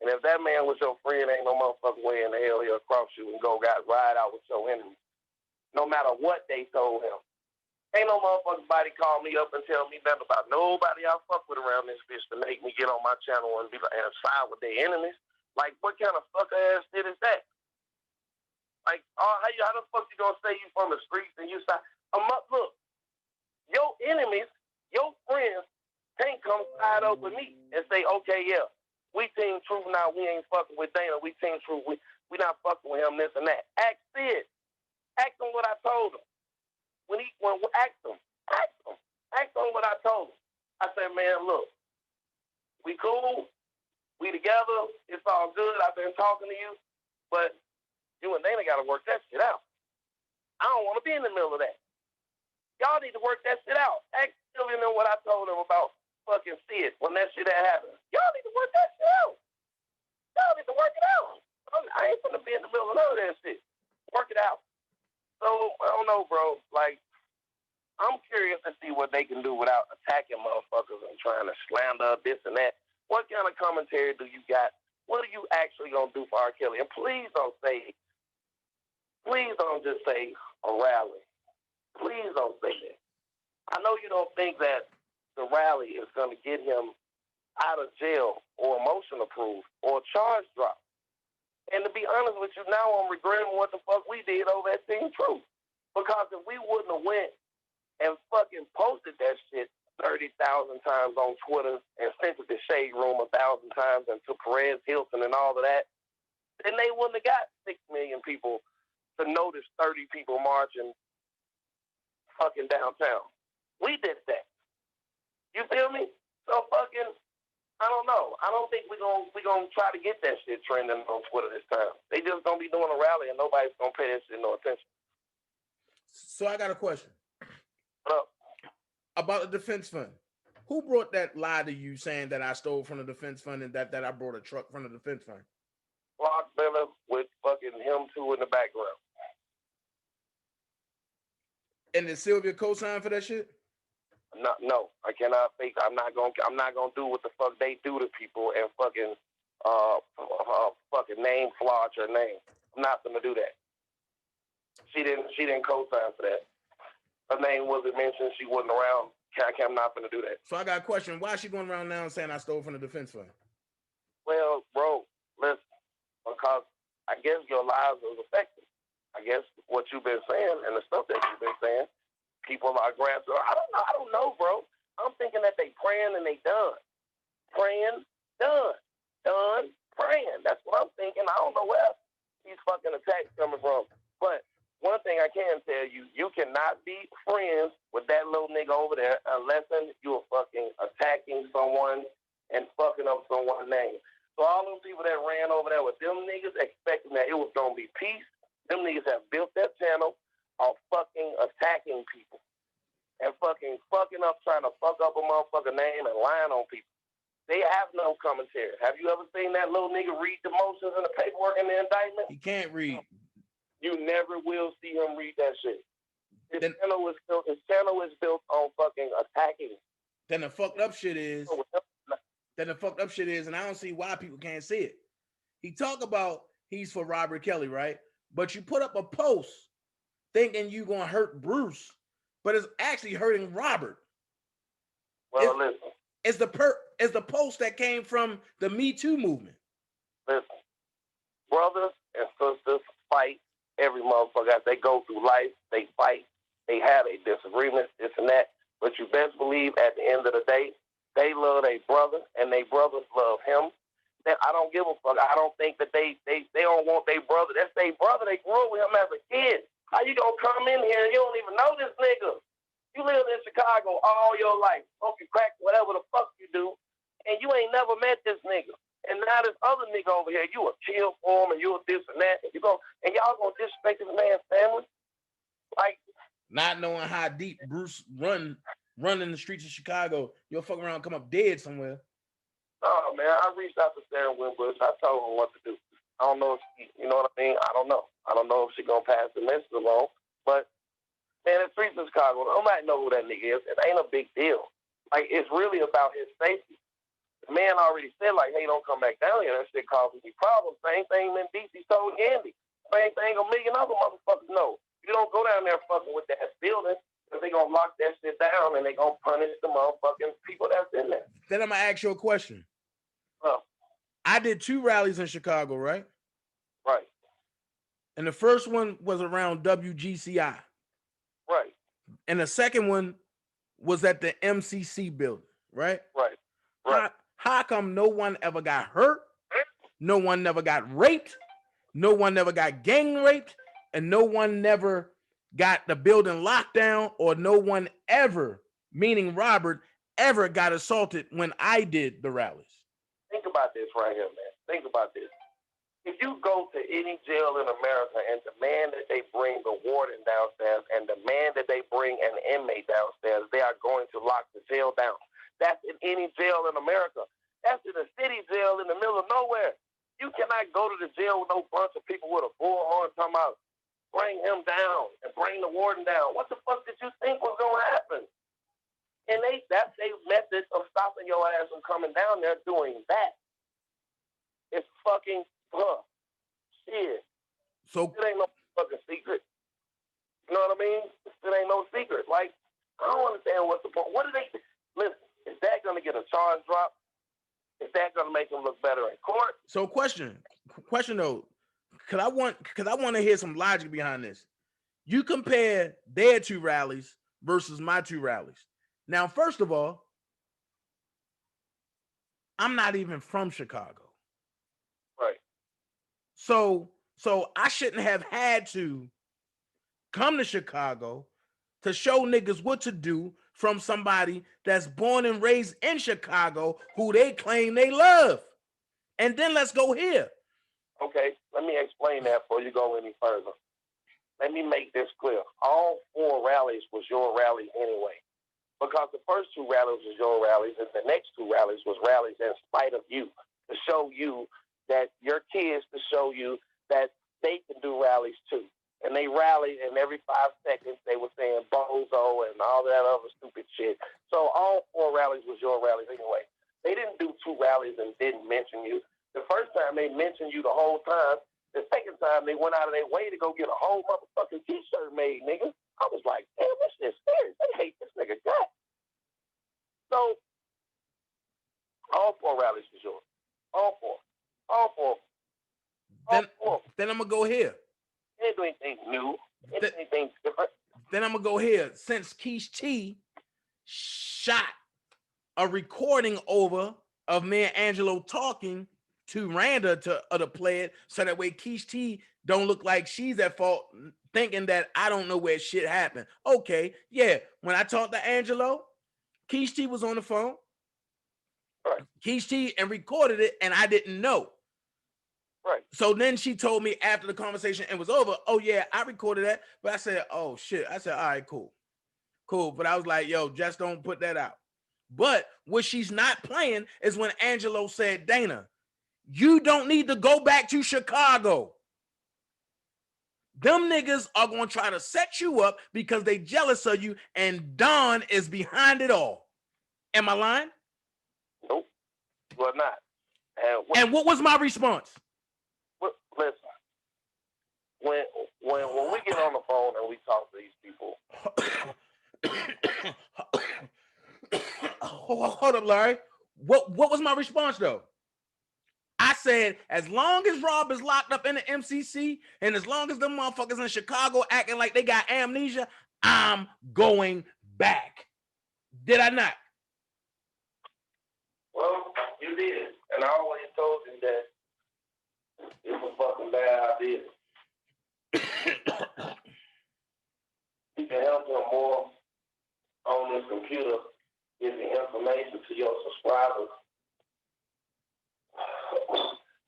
Speaker 10: And if that man was your friend, ain't no motherfucking way in the hell he'll cross you and go ride out with your enemy. No matter what they told him. Ain't no motherfucking body call me up and tell me nothing about nobody I fuck with around this bitch to make me get on my channel and be like, and side with their enemies. Like, what kind of sucker ass shit is that? Like, how the fuck you gonna say you from the streets and you side? Look, your enemies, your friends, can't come side up with me and say, okay, yeah, we Team Truth now. We ain't fucking with Dana. We Team Truth. We not fucking with him, this and that. Ask Sid. Ask him what I told him. Ask him what I told him. I said, man, look, we cool. We together. It's all good. I've been talking to you. But you and Dana got to work that shit out. I don't want to be in the middle of that. Y'all need to work that shit out. Ask Sylvian what I told him about fucking Sid when that shit had happened. Y'all need to work that shit out. Y'all need to work it out. I ain't gonna be in the middle of none of that shit. Work it out. So I don't know, bro. Like, I'm curious to see what they can do without attacking motherfuckers and trying to slander this and that. What kind of commentary do you got? What are you actually gonna do for R. Kelly? And please don't just say a rally. Please don't say that. I know you don't think that the rally is going to get him out of jail or motion approved or charge drop. And to be honest with you, now I'm regretting what the fuck we did over at Team Truth. Because if we wouldn't have went and fucking posted that shit 30,000 times on Twitter and sent it to Shade Room 1,000 times and to Perez Hilton and all of that, then they wouldn't have got 6 million people to notice 30 people marching fucking downtown. We did that. You feel me? So fucking, I don't know. I don't think we're gonna try to get that shit trending on Twitter this time. They just gonna be doing a rally and nobody's gonna pay that shit no attention.
Speaker 3: So I got a question.
Speaker 10: What up?
Speaker 3: About the defense fund. Who brought that lie to you saying that I stole from the defense fund and that I brought a truck from the defense fund?
Speaker 10: Clark Miller with fucking him too in the background.
Speaker 3: And did Sylvia co-sign for that shit?
Speaker 10: No, I cannot fake. I'm not gonna do what the fuck they do to people and fucking name flaunch her name. I'm not gonna do that. She didn't co-sign for that. Her name wasn't mentioned. She wasn't around. I'm not gonna do that.
Speaker 3: So I got a question. Why is she going around now and saying I stole from the defense fund?
Speaker 10: Well, bro, listen, because guess your lives was affected. I guess what you've been saying and the stuff that you've been saying, people are grasping. I don't know, bro. I'm thinking that they praying and they done. Praying, done. Done, praying. That's what I'm thinking. I don't know where these fucking attacks coming from. But one thing I can tell you, you cannot be friends with that little nigga over there unless you are fucking attacking someone and fucking up someone's name. So all those people that ran over there with them niggas expecting that it was going to be peace, them niggas have built their channel on fucking attacking people and fucking up, trying to fuck up a motherfucker name and lying on people. They have no commentary. Have you ever seen that little nigga read the motions and the paperwork and the indictment?
Speaker 3: He can't read.
Speaker 10: You never will see him read that shit. His channel is built on fucking attacking.
Speaker 3: Then the fucked up shit is, and I don't see why people can't see it. He talk about he's for Robert Kelly, right? But you put up a post thinking you gonna hurt Bruce, but it's actually hurting Robert.
Speaker 10: Well, listen.
Speaker 3: It's the post that came from the Me Too movement.
Speaker 10: Listen, brothers and sisters fight every motherfucker. They go through life, they fight, they have a disagreement, this and that. But you best believe at the end of the day, they love their brother and their brothers love him. Then I don't give a fuck. I don't think that they don't want their brother. That's their brother. They grew up with him as a kid. How you gonna come in here and you don't even know this nigga? You lived in Chicago all your life, smoking crack, whatever the fuck you do, and you ain't never met this nigga. And now this other nigga over here, you a chill for him and you a this and that, and y'all gonna disrespect this man's family? Like,
Speaker 3: not knowing how deep Bruce run in the streets of Chicago, you'll fuck around and come up dead somewhere.
Speaker 10: Oh man, I reached out to Sarah Winbush. I told her what to do. I don't know if she, you know what I mean? I don't know if she gonna pass the message along, but man, the streets of Chicago, nobody know who that nigga is. It ain't a big deal. Like, it's really about his safety. The man already said, like, hey, don't come back down here. That shit causes me problems. Same thing in D.C. told Andy. Same thing a million other motherfuckers know. You don't go down there fucking with that building because they going to lock that shit down and they going to punish the motherfucking people that's in there.
Speaker 3: Then I'm going to ask you a question.
Speaker 10: Oh.
Speaker 3: I did 2 rallies in Chicago, right?
Speaker 10: Right.
Speaker 3: And the first one was around WGCI.
Speaker 10: Right.
Speaker 3: And the second one was at the MCC building, right?
Speaker 10: Right. Right.
Speaker 3: How come no one ever got hurt? No one never got raped? No one never got gang raped? And no one never got the building locked down, or no one ever, meaning Robert, ever got assaulted when I did the rallies?
Speaker 10: Think about this right here, man. Think about this. If you go to any jail in America and demand that they bring the warden downstairs and demand that they bring an inmate downstairs, they are going to lock the jail down. That's in any jail in America. That's in a city jail in the middle of nowhere. You cannot go to the jail with no bunch of people with a bullhorn talking about bring him down and bring the warden down. What the fuck did you think was going to happen? And that's their method of stopping your ass from coming down there doing that. It's fucking shit.
Speaker 3: So
Speaker 10: it ain't no fucking secret. You know what I mean? It ain't no secret. Like, I don't understand what's the point. What do they listen? Is that gonna get a charge drop? Is that gonna make them look better in court?
Speaker 3: So question though, because I want to hear some logic behind this. You compare their 2 rallies versus my 2 rallies. Now, first of all, I'm not even from Chicago.
Speaker 10: Right.
Speaker 3: So I shouldn't have had to come to Chicago to show niggas what to do from somebody that's born and raised in Chicago who they claim they love. And then let's go here.
Speaker 10: Okay, let me explain that before you go any further. Let me make this clear. All 4 rallies was your rally anyway. Because the first 2 rallies was your rallies, and the next 2 rallies was rallies in spite of you, to show you that your kids, to show you that they can do rallies too. And they rallied, and every 5 seconds they were saying bozo and all that other stupid shit. So all 4 rallies was your rallies anyway. They didn't do 2 rallies and didn't mention you. The first time they mentioned you the whole time. The second time they went out of their way to go get a whole motherfucking t-shirt made, nigga. I was like, damn, this shit's serious. They hate this nigga guy. So all 4 rallies was yours. All 4. All 4. All 4.
Speaker 3: Then I'm gonna go here.
Speaker 10: Can't do anything new. Can't do anything different.
Speaker 3: Then I'm gonna go here. Since Keish T shot a recording over of me and Angelo talking to Randa to play it, so that way Keish T don't look like she's at fault, thinking that I don't know where shit happened. Okay, yeah. When I talked to Angelo, Keish T was on the phone.
Speaker 10: Right.
Speaker 3: Keish T and recorded it, and I didn't know.
Speaker 10: Right.
Speaker 3: So then she told me after the conversation and was over, oh yeah, I recorded that. But I said, oh shit. I said, all right, cool. But I was like, yo, just don't put that out. But what she's not playing is when Angelo said, Dana, you don't need to go back to Chicago. Them niggas are going to try to set you up because they jealous of you, and Don is behind it all. Am I lying?
Speaker 10: Nope, you are not.
Speaker 3: And what was my response?
Speaker 10: Listen, when we get on the phone and we talk to these people.
Speaker 3: Hold up, Larry. What was my response though? I said, as long as Rob is locked up in the MCC, and as long as them motherfuckers in Chicago acting like they got amnesia, I'm going back. Did I not?
Speaker 10: Well, you did, and I always told you that it's a fucking bad idea. You can help them more on this computer, get the information to your subscribers.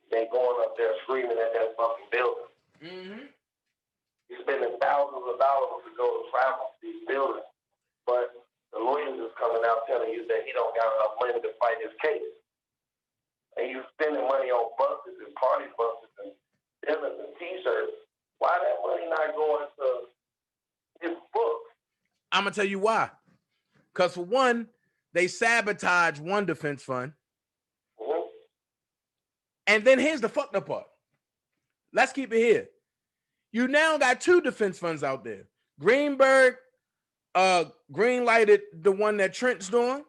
Speaker 10: They going up there screaming at that fucking building.
Speaker 3: Mm-hmm.
Speaker 10: You're spending thousands of dollars to go to travel to these buildings, but the lawyers is coming out telling you that he don't got enough money to fight his case. And you spending money on buses and party buses and dinners and t-shirts. Why that money not going to his book?
Speaker 3: I'm gonna tell you why. Because for one, they sabotage one defense fund.
Speaker 10: Mm-hmm.
Speaker 3: And then here's the fucked up part. Let's keep it here. You now got two defense funds out there. Greenberg green lighted the one that Trent's doing.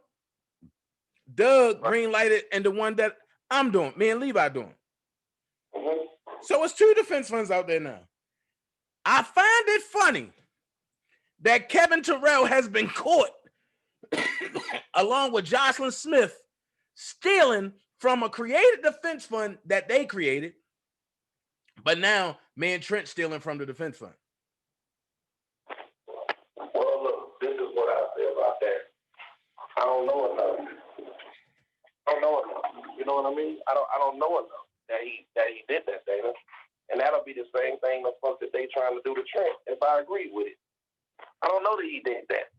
Speaker 3: Doug green lighted and the one that I'm doing. Me and Levi doing.
Speaker 10: Mm-hmm.
Speaker 3: So it's two defense funds out there now. I find it funny that Kevin Terrell has been caught along with Jocelyn Smith stealing from a created defense fund that they created, but now me and Trent stealing from the defense fund.
Speaker 10: Well, look, this is what I say about that. I don't know enough. You know what I mean? I don't know enough that he did that, Dana. And that'll be the same thing the fuck that they trying to do to Trent, if I agree with it. I don't know that he did that.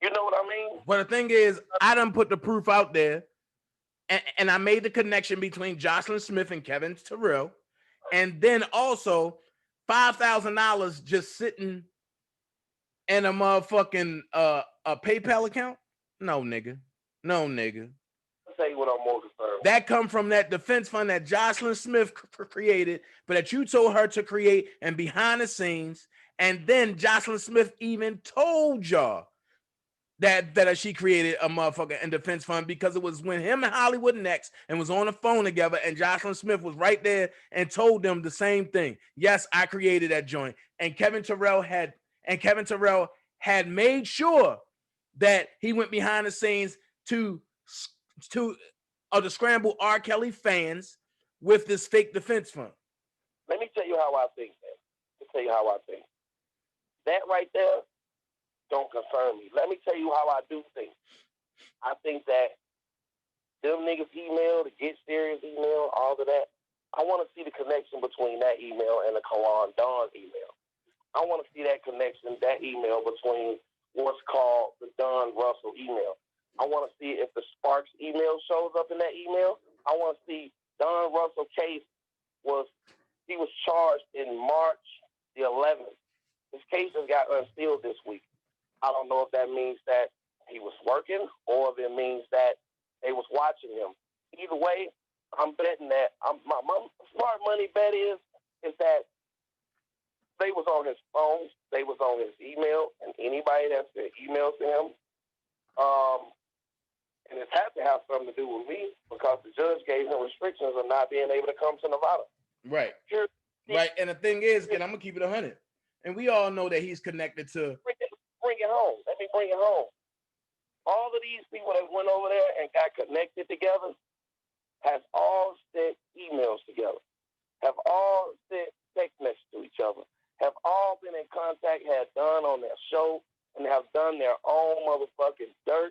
Speaker 10: You know what I mean?
Speaker 3: Well, the thing is, I done put the proof out there, and I made the connection between Jocelyn Smith and Kevin Terrell, and then also $5,000 just sitting in a motherfucking a PayPal account. No, nigga.
Speaker 10: I'll tell you what I'm more concerned with.
Speaker 3: That come from that defense fund that Jocelyn Smith created, but that you told her to create and behind the scenes. And then Jocelyn Smith even told y'all that she created a motherfucker in defense fund because it was when him and Hollywood Next and was on the phone together, and Jocelyn Smith was right there and told them the same thing. Yes, I created that joint. And Kevin Terrell had made sure that he went behind the scenes to scramble R. Kelly fans with this fake defense fund.
Speaker 10: Let me tell you how I think, man. Let me tell you how I think. That right there don't concern me. Let me tell you how I do think. I think that them niggas email, the Get Serious email, all of that, I want to see the connection between that email and the Kalan Don email. I want to see that connection, that email between what's called the Don Russell email. I want to see if the Sparks email shows up in that email. I want to see Don Russell case he was charged in March the 11th. His case has got unsealed this week. I don't know if that means that he was working or if it means that they was watching him. Either way, I'm betting that my smart money bet is that they was on his phone, they was on his email, and anybody that sent emails to him, and it had to have something to do with me because the judge gave him restrictions of not being able to come to Nevada.
Speaker 3: Right. Right, and the thing is, and I'm gonna keep it 100, and we all know that he's connected to.
Speaker 10: Bring it home. Let me bring it home. All of these people that went over there and got connected together have all sent emails together, have all sent text messages to each other, have all been in contact, have done on their show, and have done their own motherfucking dirt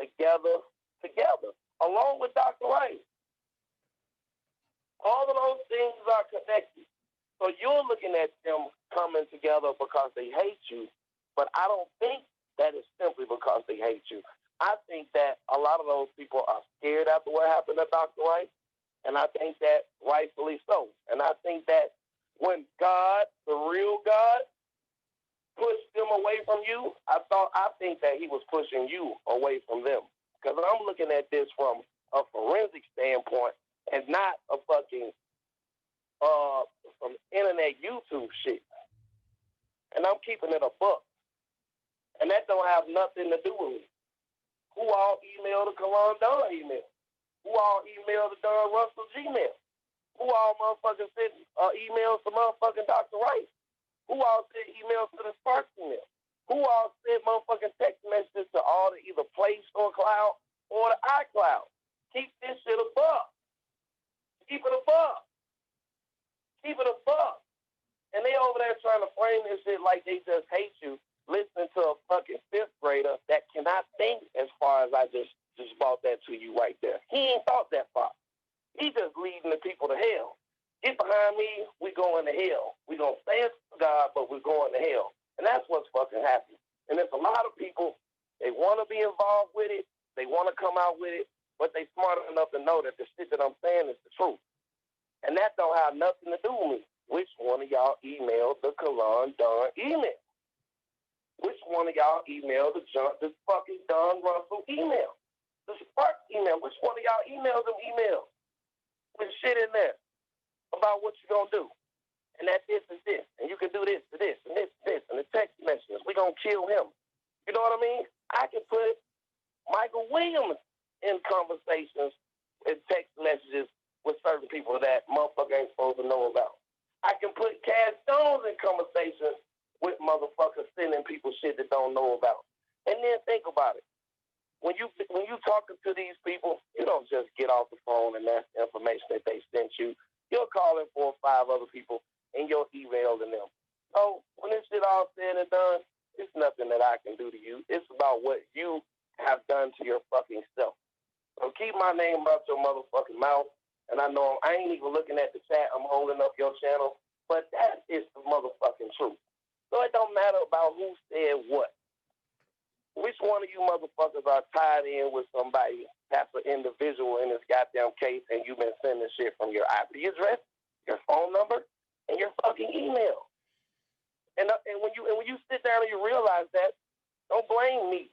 Speaker 10: together, along with Dr. Rice. All of those things are connected. So you're looking at them coming together because they hate you, but I don't think that is simply because they hate you. I think that a lot of those people are scared after what happened to Dr. Rice, and I think that rightfully so. And I think that when God, the real God, pushed them away from you, I think that he was pushing you away from them. Because I'm looking at this from a forensic standpoint and not a fucking from internet YouTube shit. And I'm keeping it a buck. And that don't have nothing to do with me. Who all emailed the Kalon Don email? Who all emailed the Don Russell Gmail? Who all motherfucking sent emails to motherfucking Dr. Rice? Who all sent emails to the Sparks email? Who all sent motherfucking text messages to all the either Play Store Cloud or the iCloud? Keep this shit above. Keep it above. Keep it above. And they over there trying to frame this shit like they just hate you, listening to a fucking fifth grader that cannot think as far as I just brought that to you right there. He ain't thought that far. He just leading the people to hell. Get behind me, we going to hell. We gonna stand for God, but we're going to hell. And that's what's fucking happening. And there's a lot of people, they want to be involved with it, they want to come out with it, but they smart enough to know that the shit that I'm saying is the truth. And that don't have nothing to do with me. Which one of y'all emailed the Kalon Don email? Which one of y'all emailed the fucking Don Russell email? The Spark email. Which one of y'all emailed them emails with shit in there about what you gonna do? And that this is this. And you can do this to this and this to this. And the text messages. We gonna kill him. You know what I mean? I can put Michael Williams in conversations and text messages with certain people that motherfucker ain't supposed to know about. I can put Cass Jones in conversations with motherfuckers sending people shit that don't know about. And then think about it. When you talking to these people, you don't just get off the phone and that's the information that they sent you. You're calling 4 or 5 other people and you're emailing them. So when this shit all said and done, it's nothing that I can do to you. It's about what you have done to your fucking self. So keep my name out your motherfucking mouth. And I know I ain't even looking at the chat. I'm holding up your channel. But that is the motherfucking truth. So it don't matter about who said what. Which one of you motherfuckers are tied in with somebody that's an individual in this goddamn case and you've been sending shit from your IP address, your phone number, and your fucking email. And when you sit down and you realize that, don't blame me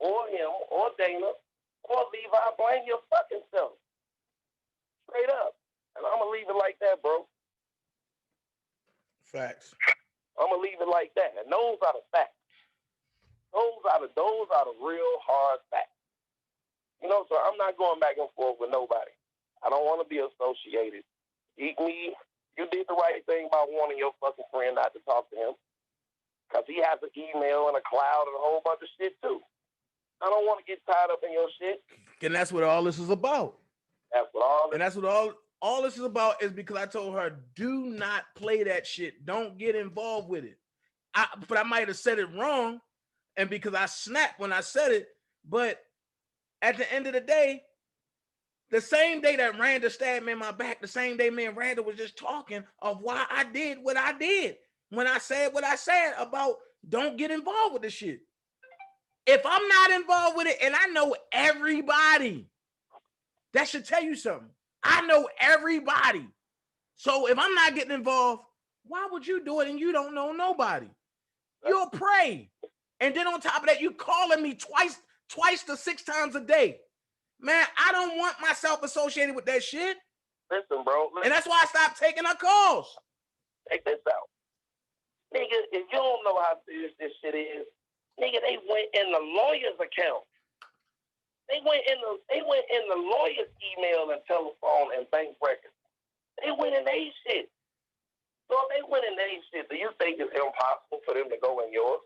Speaker 10: or him or Dana or Levi. Blame your fucking self. Straight up. And I'm going to leave it like that, bro.
Speaker 3: Facts.
Speaker 10: I'm going to leave it like that. And those are the facts. Those are the real hard facts. You know, so I'm not going back and forth with nobody. I don't want to be associated. You did the right thing by wanting your fucking friend not to talk to him. Because he has an email and a cloud and a whole bunch of shit, too. I don't want to get tied up in your shit.
Speaker 3: And that's what all this is about.
Speaker 10: That's what
Speaker 3: all this is about, is because I told her, do not play that shit. Don't get involved with it. But I might have said it wrong, and because I snapped when I said it, but at the end of the day, the same day that Randa stabbed me in my back, the same day me and Randa was just talking of why I did what I did. When I said what I said about don't get involved with this shit. If I'm not involved with it, and I know everybody, that should tell you something. I know everybody. So if I'm not getting involved, why would you do it and you don't know nobody? You'll pray. And then on top of that, you calling me twice to 6 times a day. Man, I don't want myself associated with that shit.
Speaker 10: Listen, bro.
Speaker 3: And that's why I stopped taking her calls.
Speaker 10: Check this out. Nigga, if you don't know how serious this shit is, nigga, they went in the lawyer's account. They went in the lawyer's email and telephone and bank records. They went in their shit. So if they went in their shit, do you think it's impossible for them to go in yours?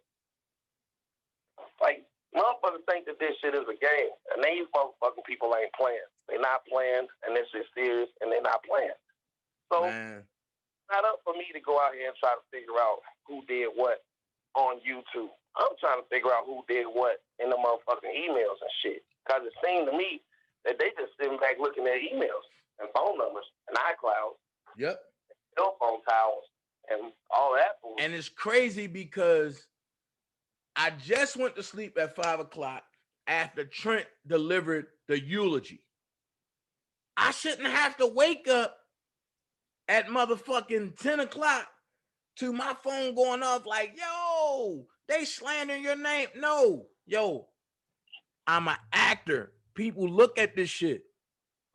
Speaker 10: Like, motherfuckers think that this shit is a game, and these motherfucking people ain't playing. They not playing, and this shit's serious, and they not playing. So it's not up for me to go out here and try to figure out who did what on YouTube. I'm trying to figure out who did what in the motherfucking emails and shit. Because it seemed to me that they just sitting back looking at emails and phone numbers and iCloud.
Speaker 3: Yep.
Speaker 10: Cell phone towers and all that.
Speaker 3: And it's crazy because I just went to sleep at 5 o'clock after Trent delivered the eulogy. I shouldn't have to wake up at motherfucking 10 o'clock to my phone going off like, yo, they slandering your name. No, yo, I'm an actor. People look at this shit.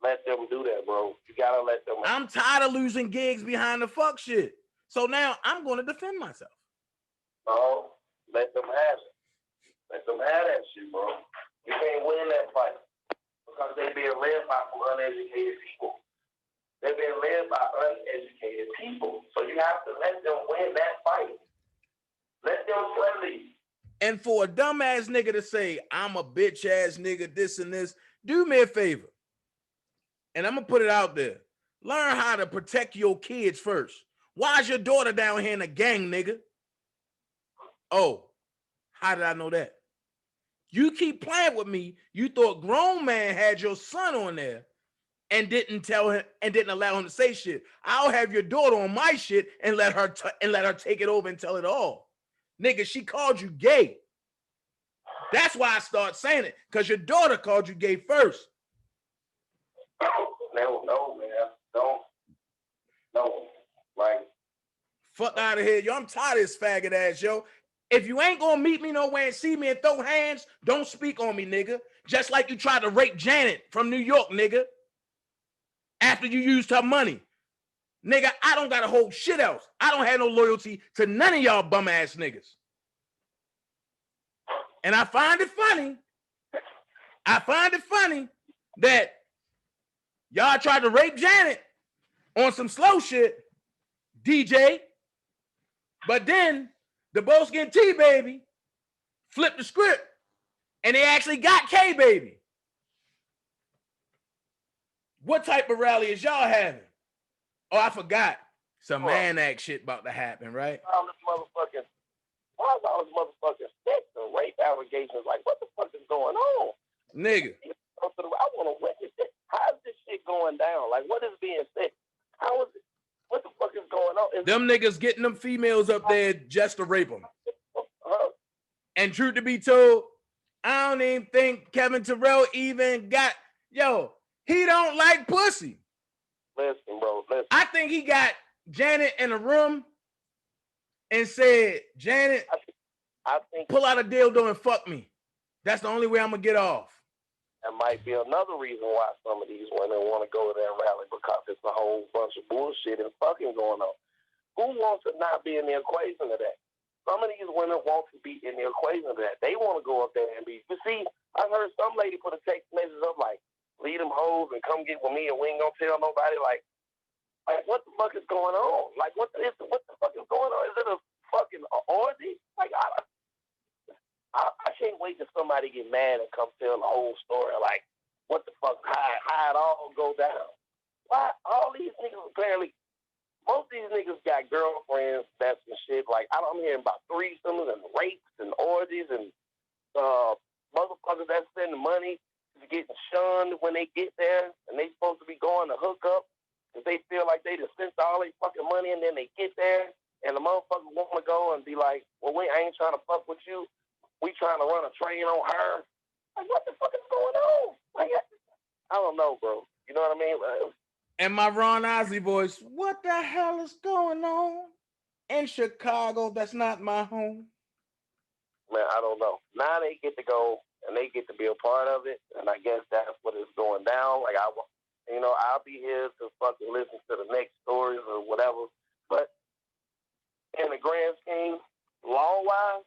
Speaker 10: Let them do that, bro. You gotta let them.
Speaker 3: I'm tired of losing gigs behind the fuck shit. So now I'm going to defend myself.
Speaker 10: No, let them have it. Let them have that shit, bro. You can't win that fight because they're being led by some uneducated people. They're being led by uneducated people. So you have to let them win that fight. Let them friendly.
Speaker 3: And for a dumbass nigga to say, I'm a bitch ass nigga, this and this, do me a favor. And I'm going to put it out there. Learn how to protect your kids first. Why is your daughter down here in a gang, nigga? Oh, how did I know that? You keep playing with me. You thought grown man had your son on there and didn't tell him and didn't allow him to say shit. I'll have your daughter on my shit and let her take it over and tell it all. Nigga, she called you gay. That's why I start saying it, because your daughter called you gay first.
Speaker 10: No, man. Don't. No. Like.
Speaker 3: Fuck out of here, yo. I'm tired of this faggot ass, yo. If you ain't gonna meet me nowhere and see me and throw hands, don't speak on me, nigga. Just like you tried to rape Janet from New York, nigga. After you used her money. Nigga, I don't gotta hold shit else. I don't have no loyalty to none of y'all bum ass niggas. And I find it funny. That y'all tried to rape Janet on some slow shit, DJ. But then the Bosky and T baby flipped the script and they actually got K baby. What type of rally is y'all having? Oh, I forgot. Some man act shit about to happen, right?
Speaker 10: All this motherfucking, why is all this motherfucking sex and rape allegations? Like, what the fuck is going on?
Speaker 3: Nigga.
Speaker 10: I want to witness it. How is this shit going down? Like, what is being said? How is it? What the fuck is going on?
Speaker 3: Them niggas getting them females up there just to rape them. And truth to be told, I don't even think Kevin Terrell even got, yo, he don't like pussy.
Speaker 10: Listen, bro, listen.
Speaker 3: I think he got Janet in a room and said, Janet,
Speaker 10: I think
Speaker 3: pull out a dildo and fuck me. That's the only way I'm going to get off.
Speaker 10: That might be another reason why some of these women want to go to that rally, because it's a whole bunch of bullshit and fucking going on. Who wants to not be in the equation of that? Some of these women want to be in the equation of that. They want to go up there and be. You see, I heard some lady put a text message up like, leave them hoes and come get with me and we ain't gonna tell nobody. Like what the fuck is going on? Like, what the fuck is going on? Is it a fucking orgy? Like, I can't wait till somebody get mad and come tell the whole story. Like, what the fuck? How it all go down? Why all these niggas apparently? Most of these niggas got girlfriends. That's and shit. Like, I'm hearing about threesomes and rapes and orgies and motherfuckers that spend money to getting shunned when they get there, and they supposed to be going to hook up because they feel like they just spent all their fucking money, and then they get there and the motherfucker want to go and be like, well, I ain't trying to fuck with you. We trying to run a train on her. Like, what the fuck is going on? Like, I don't know, bro. You know what I mean?
Speaker 3: And my Ron Isley voice, what the hell is going on in Chicago? That's not my home.
Speaker 10: Man, I don't know. Now they get to go and they get to be a part of it, and I guess that's what is going down. Like, I'll be here to fucking listen to the next stories or whatever. But in the grand scheme, law-wise,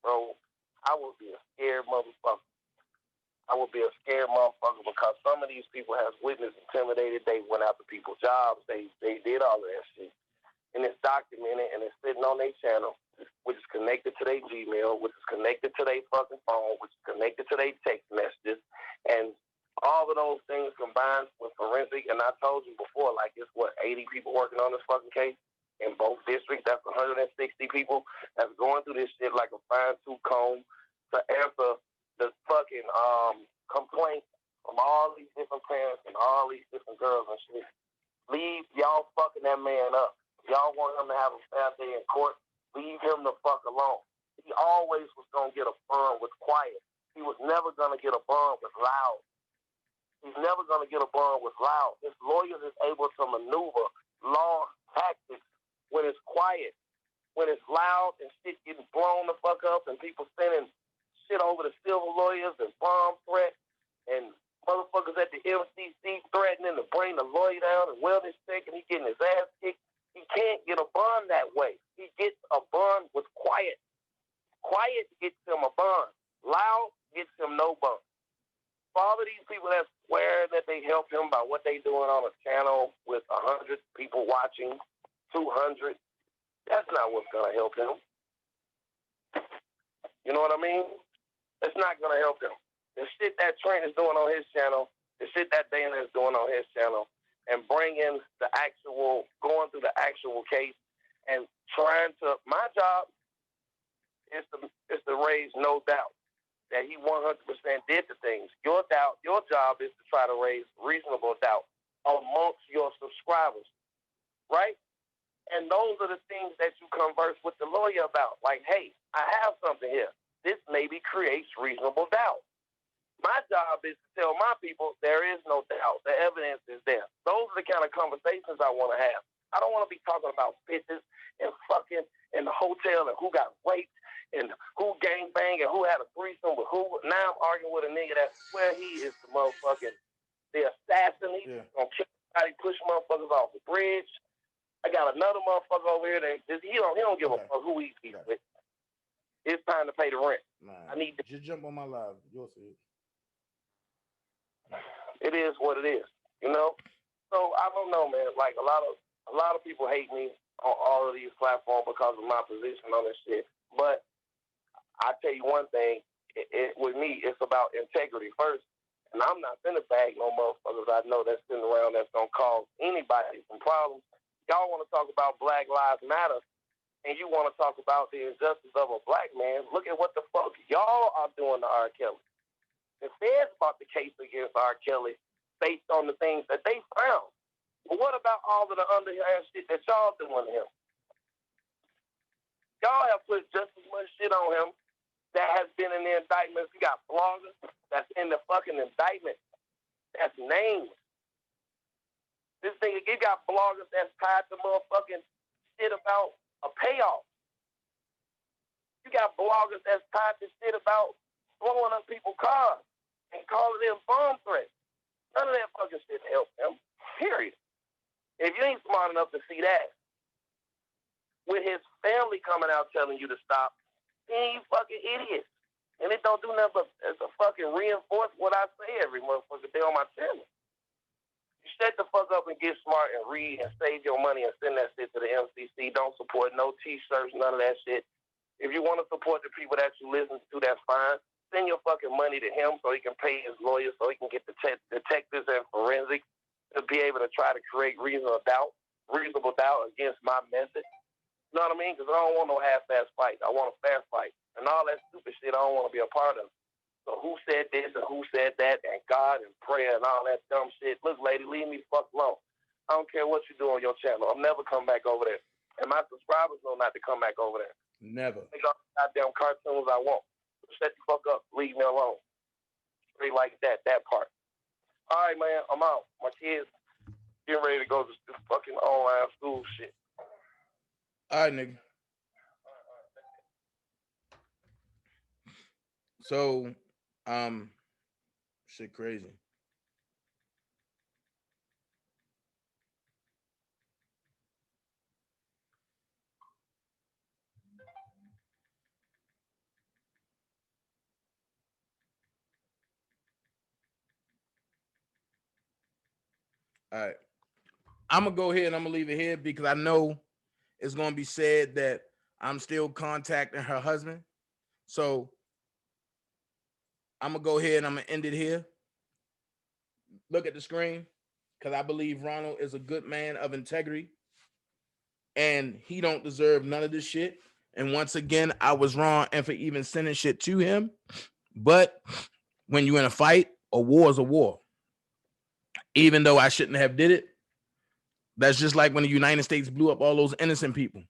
Speaker 10: bro, I would be a scared motherfucker. I would be a scared motherfucker because some of these people has witnessed intimidated. They went after people's jobs. They did all of that shit. And it's documented and it's sitting on their channel, which is connected to their Gmail, which is connected to their fucking phone, which is connected to their text messages. And all of those things combined with forensic. And I told you before, like it's what, 80 people working on this fucking case in both districts. That's 160 people that's going through this shit like a fine-tooth comb to answer the fucking complaints from all these different parents and all these different girls and shit. Leave y'all fucking that man up. Y'all want him to have a fair day in court, leave him the fuck alone. He always was going to get a bond with quiet. He was never going to get a bond with loud. He's never going to get a bond with loud. His lawyers is able to maneuver law tactics when it's quiet. When it's loud and shit getting blown the fuck up and people sending shit over to civil lawyers and bomb threats and motherfuckers at the MCC threatening to bring the lawyer down and wellness check and he getting his ass kicked. He can't get a bond that way. He gets a bond with quiet. Quiet gets him a bond. Loud gets him no bond. For all of these people that swear that they help him by what they doing on a channel with 100 people watching, 200, that's not what's going to help him. You know what I mean? It's not going to help him. The shit that Trent is doing on his channel, the shit that Dana is doing on his channel, and bringing the actual, going through the actual case and trying to, my job is to raise no doubt that he 100% did the things. Your job is to try to raise reasonable doubt amongst your subscribers, right? And those are the things that you converse with the lawyer about. Like, hey, I have something here. This maybe creates reasonable doubt. My job is to tell my people there is no doubt. The evidence is there. Those are the kind of conversations I want to have. I don't want to be talking about bitches and fucking in the hotel and who got raped and who gangbanged and who had a threesome with who. Now I'm arguing with a nigga that swear he is the motherfucking, the assassin. He's going to kill somebody, push motherfuckers off the bridge. I got another motherfucker over here that he don't give a fuck who he's with. It's time to pay the rent.
Speaker 3: Man,
Speaker 10: I need to
Speaker 3: just jump on my live. You'll see it.
Speaker 10: It is what it is, you know. So I don't know, man. Like a lot of people hate me on all of these platforms because of my position on this shit. But I tell you one thing, with me, it's about integrity first. And I'm not finna bag no motherfuckers I know that's sitting around that's gonna cause anybody some problems. Y'all want to talk about Black Lives Matter, and you want to talk about the injustice of a black man. Look at what the fuck y'all are doing to R. Kelly. The feds brought the case against R. Kelly based on the things that they found. But what about all of the underhand shit that y'all doing to him? Y'all have put just as much shit on him that has been in the indictments. You got bloggers that's in the fucking indictment that's named. This thing, you got bloggers that's tied to motherfucking shit about a payoff. You got bloggers that's tied to shit about blowing up people's cars and calling them bomb threats. None of that fucking shit helped him. Period. If you ain't smart enough to see that, with his family coming out telling you to stop, then you fucking idiot. And it don't do nothing but to fucking reinforce what I say every motherfucker day on my channel. You shut the fuck up and get smart and read and save your money and send that shit to the MCC. Don't support no T-shirts, none of that shit. If you want to support the people that you listen to, that's fine. Send your fucking money to him so he can pay his lawyers, so he can get the detectives and forensics to be able to try to create reasonable doubt against my message. You know what I mean? Because I don't want no half-ass fight. I want a fair fight. And all that stupid shit I don't want to be a part of. So who said this and who said that and God and prayer and all that dumb shit. Look, lady, leave me the fuck alone. I don't care what you do on your channel. I'll never come back over there. And my subscribers know not to come back over there.
Speaker 3: Never.
Speaker 10: Make all the goddamn cartoons I want. Shut the fuck up. Leave me alone. Straight like that part. All right, man, I'm out. My kids getting ready to go to this fucking online school shit.
Speaker 3: All right, nigga. So, shit crazy. All right. I'm gonna go ahead and I'm gonna leave it here because I know it's gonna be said that I'm still contacting her husband. So I'm gonna go ahead and I'm gonna end it here. Look at the screen because I believe Ronald is a good man of integrity and he don't deserve none of this shit. And once again, I was wrong and for even sending shit to him. But when you're in a fight, a war is a war. Even though I shouldn't have did it, that's just like when the United States blew up all those innocent people.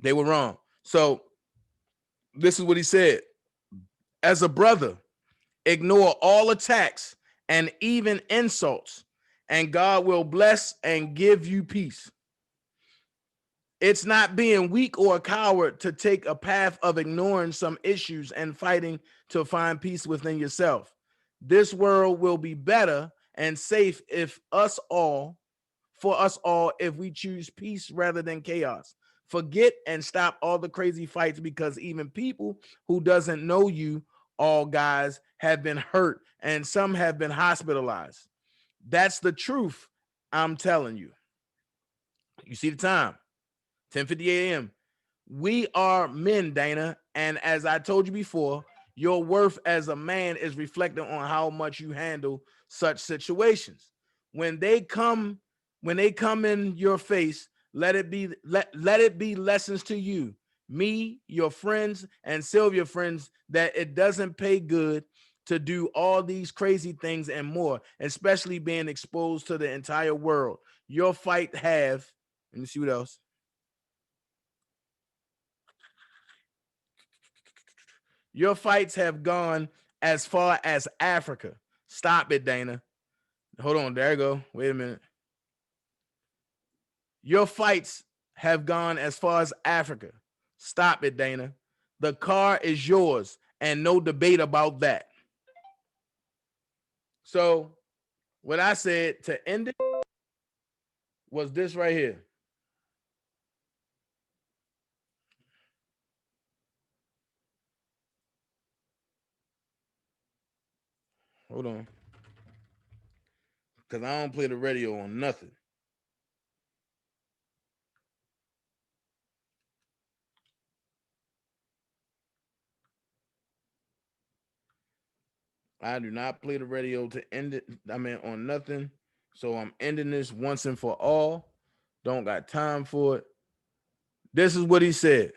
Speaker 3: They were wrong. So this is what he said. As a brother, ignore all attacks and even insults, and God will bless and give you peace. It's not being weak or a coward to take a path of ignoring some issues and fighting to find peace within yourself. This world will be better and safe for us all, if we choose peace rather than chaos. Forget and stop all the crazy fights because even people who doesn't know you, all guys, have been hurt and some have been hospitalized. That's the truth. I'm telling you. You see the time, 10:50 a.m. We are men, Dana, and as I told you before, your worth as a man is reflected on how much you handle such situations. When they come in your face, let it be lessons to you, me, your friends, and Sylvia friends, that it doesn't pay good to do all these crazy things and more, especially being exposed to the entire world. Your fight have, let me see what else. Your fights have gone as far as Africa. Stop it, Dana. Hold on. There you go. Wait a minute. Your fights have gone as far as Africa. Stop it, Dana. The car is yours and no debate about that. So what I said to end it was this right here. Hold on. Because I don't play the radio on nothing. I do not play the radio to end it. I mean, on nothing. So I'm ending this once and for all. Don't got time for it. This is what he said.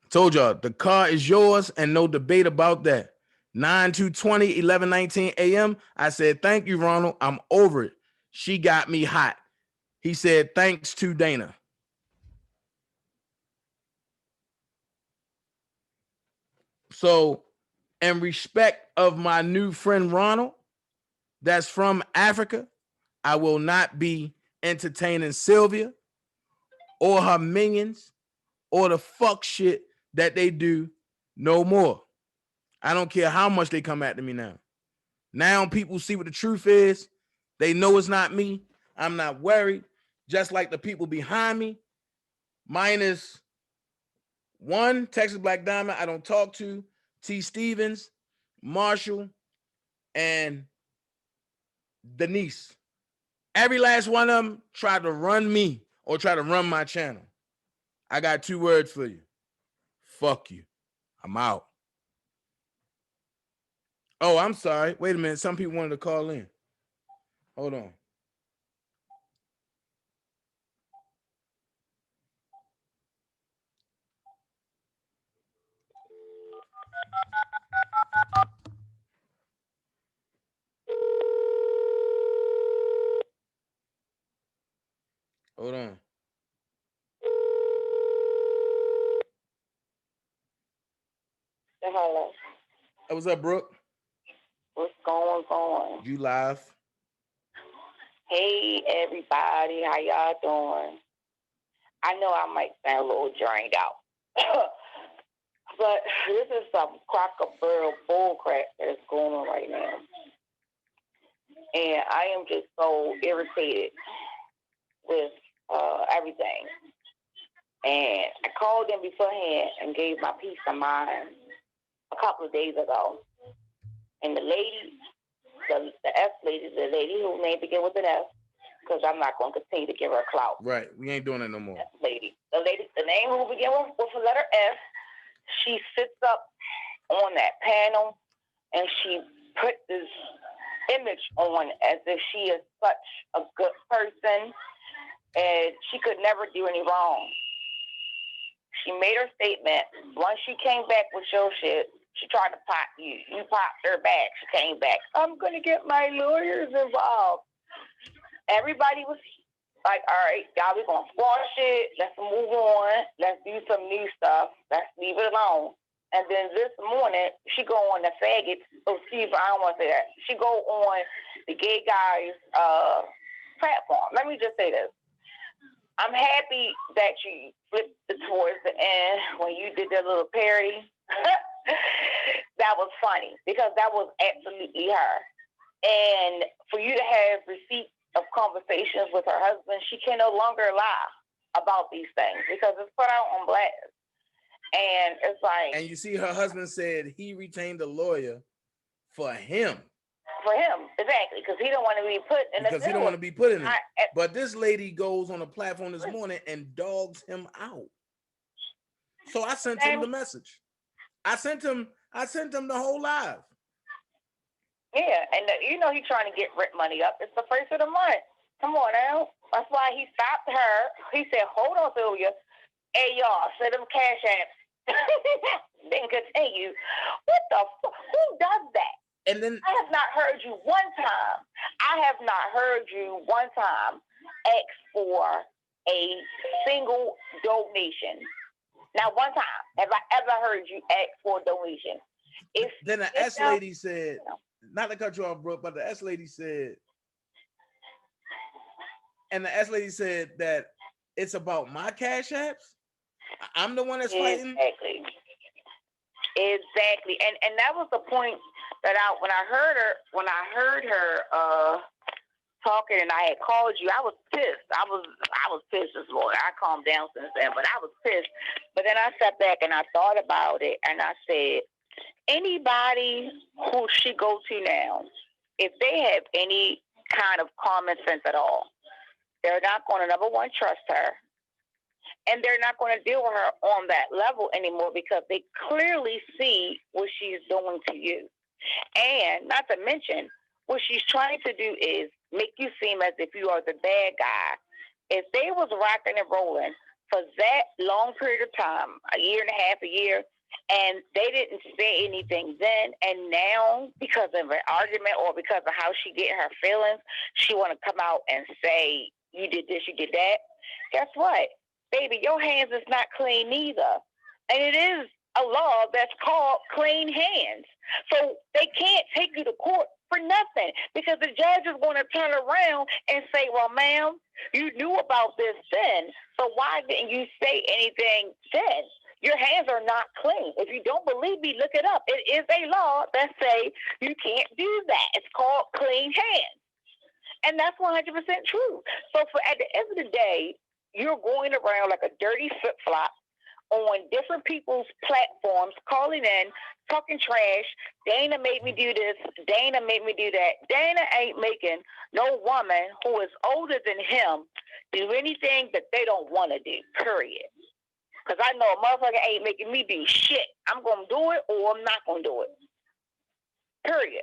Speaker 3: Told y'all the car is yours and no debate about that. 9/2/20, 11:19 a.m. I said, thank you, Ronald. I'm over it. She got me hot. He said, thanks to Dana. So, in respect of my new friend Ronald, that's from Africa, I will not be entertaining Sylvia or her minions or the fuck shit that they do no more. I don't care how much they come after me now. Now people see what the truth is. They know it's not me. I'm not worried. Just like the people behind me, minus one, Texas Black Diamond, I don't talk to, T. Stevens, Marshall, and Denise. Every last one of them tried to run me or try to run my channel. I got 2 words for you. Fuck you. I'm out. Oh, I'm sorry. Wait a minute. Some people wanted to call in. Hold on. Hold on.
Speaker 4: Hello.
Speaker 3: Hey, what's up, Brooke?
Speaker 4: What's going on?
Speaker 3: You live.
Speaker 4: Hey, everybody. How y'all doing? I know I might sound a little drained out. But this is some cracker barrel bullcrap that's going on right now. And I am just so irritated with everything.
Speaker 2: And I called them beforehand and gave my peace of mind a couple of days ago. And the lady, the S lady, the lady whose name begin with an S, because I'm not going to continue to give her clout.
Speaker 3: Right. We ain't doing it no more.
Speaker 2: S lady. The name who begin with a letter S, she sits up on that panel and she put this image on as if she is such a good person and she could never do any wrong. She made her statement. Once she came back with your shit, she tried to pop you. You popped her back. She came back. I'm going to get my lawyers involved. Everybody was like, all right, y'all, we're going to squash it. Let's move on. Let's do some new stuff. Let's leave it alone. And then this morning, she go on the faggot. Oh, excuse me, I don't want to say that. She go on the gay guys' platform. Let me just say this. I'm happy that you flipped it towards the end when you did that little parody. That was funny because that was absolutely her. And for you to have receipts of conversations with her husband, she can no longer lie about these things because it's put out on blast. And it's like,
Speaker 3: and you see, her husband said he retained a lawyer for him.
Speaker 2: For him, exactly, because he don't want to be put in.
Speaker 3: Because he don't want to be put in it. But this lady goes on a platform this morning and dogs him out. So I sent him the message. I sent him the whole live.
Speaker 2: Yeah, and you know he's trying to get rent money up. It's the first of the month. Come on now. That's why he stopped her. He said, "Hold on, Sylvia. Hey, y'all, send them cash apps." Then continue. What the fuck? Who does that?
Speaker 3: And then
Speaker 2: I have not heard you one time. I have not heard you one time ask for a single donation. Not one time have I ever heard you ask for a donation.
Speaker 3: Then the S lady said, not to cut you off, Brooke, but the S lady said, and the S lady said that it's about my cash apps. I'm the one that's fighting.
Speaker 2: Exactly. And that was the point that when I heard her talking and I had called you, I was pissed. I was pissed this morning. I calmed down since then, but I was pissed. But then I sat back and I thought about it and I said, anybody who she go to now, if they have any kind of common sense at all, they're not going to, number one, trust her. And they're not going to deal with her on that level anymore because they clearly see what she's doing to you. And not to mention, what she's trying to do is make you seem as if you are the bad guy. If they was rocking and rolling for that long period of time, a year and a half, a year, and they didn't say anything then, and now because of an argument or because of how she get her feelings, she want to come out and say, you did this, you did that. Guess what? Baby, your hands is not clean neither. And it is a law that's called clean hands. So they can't take you to court for nothing because the judge is going to turn around and say, well, ma'am, you knew about this then, so why didn't you say anything then? Your hands are not clean. If you don't believe me, look it up. It is a law that say you can't do that. It's called clean hands. And that's 100% true. So at the end of the day, you're going around like a dirty flip-flop on different people's platforms, calling in, talking trash. Dana made me do this. Dana made me do that. Dana ain't making no woman who is older than him do anything that they don't want to do, period. Because I know a motherfucker ain't making me do shit. I'm going to do it or I'm not going to do it, period.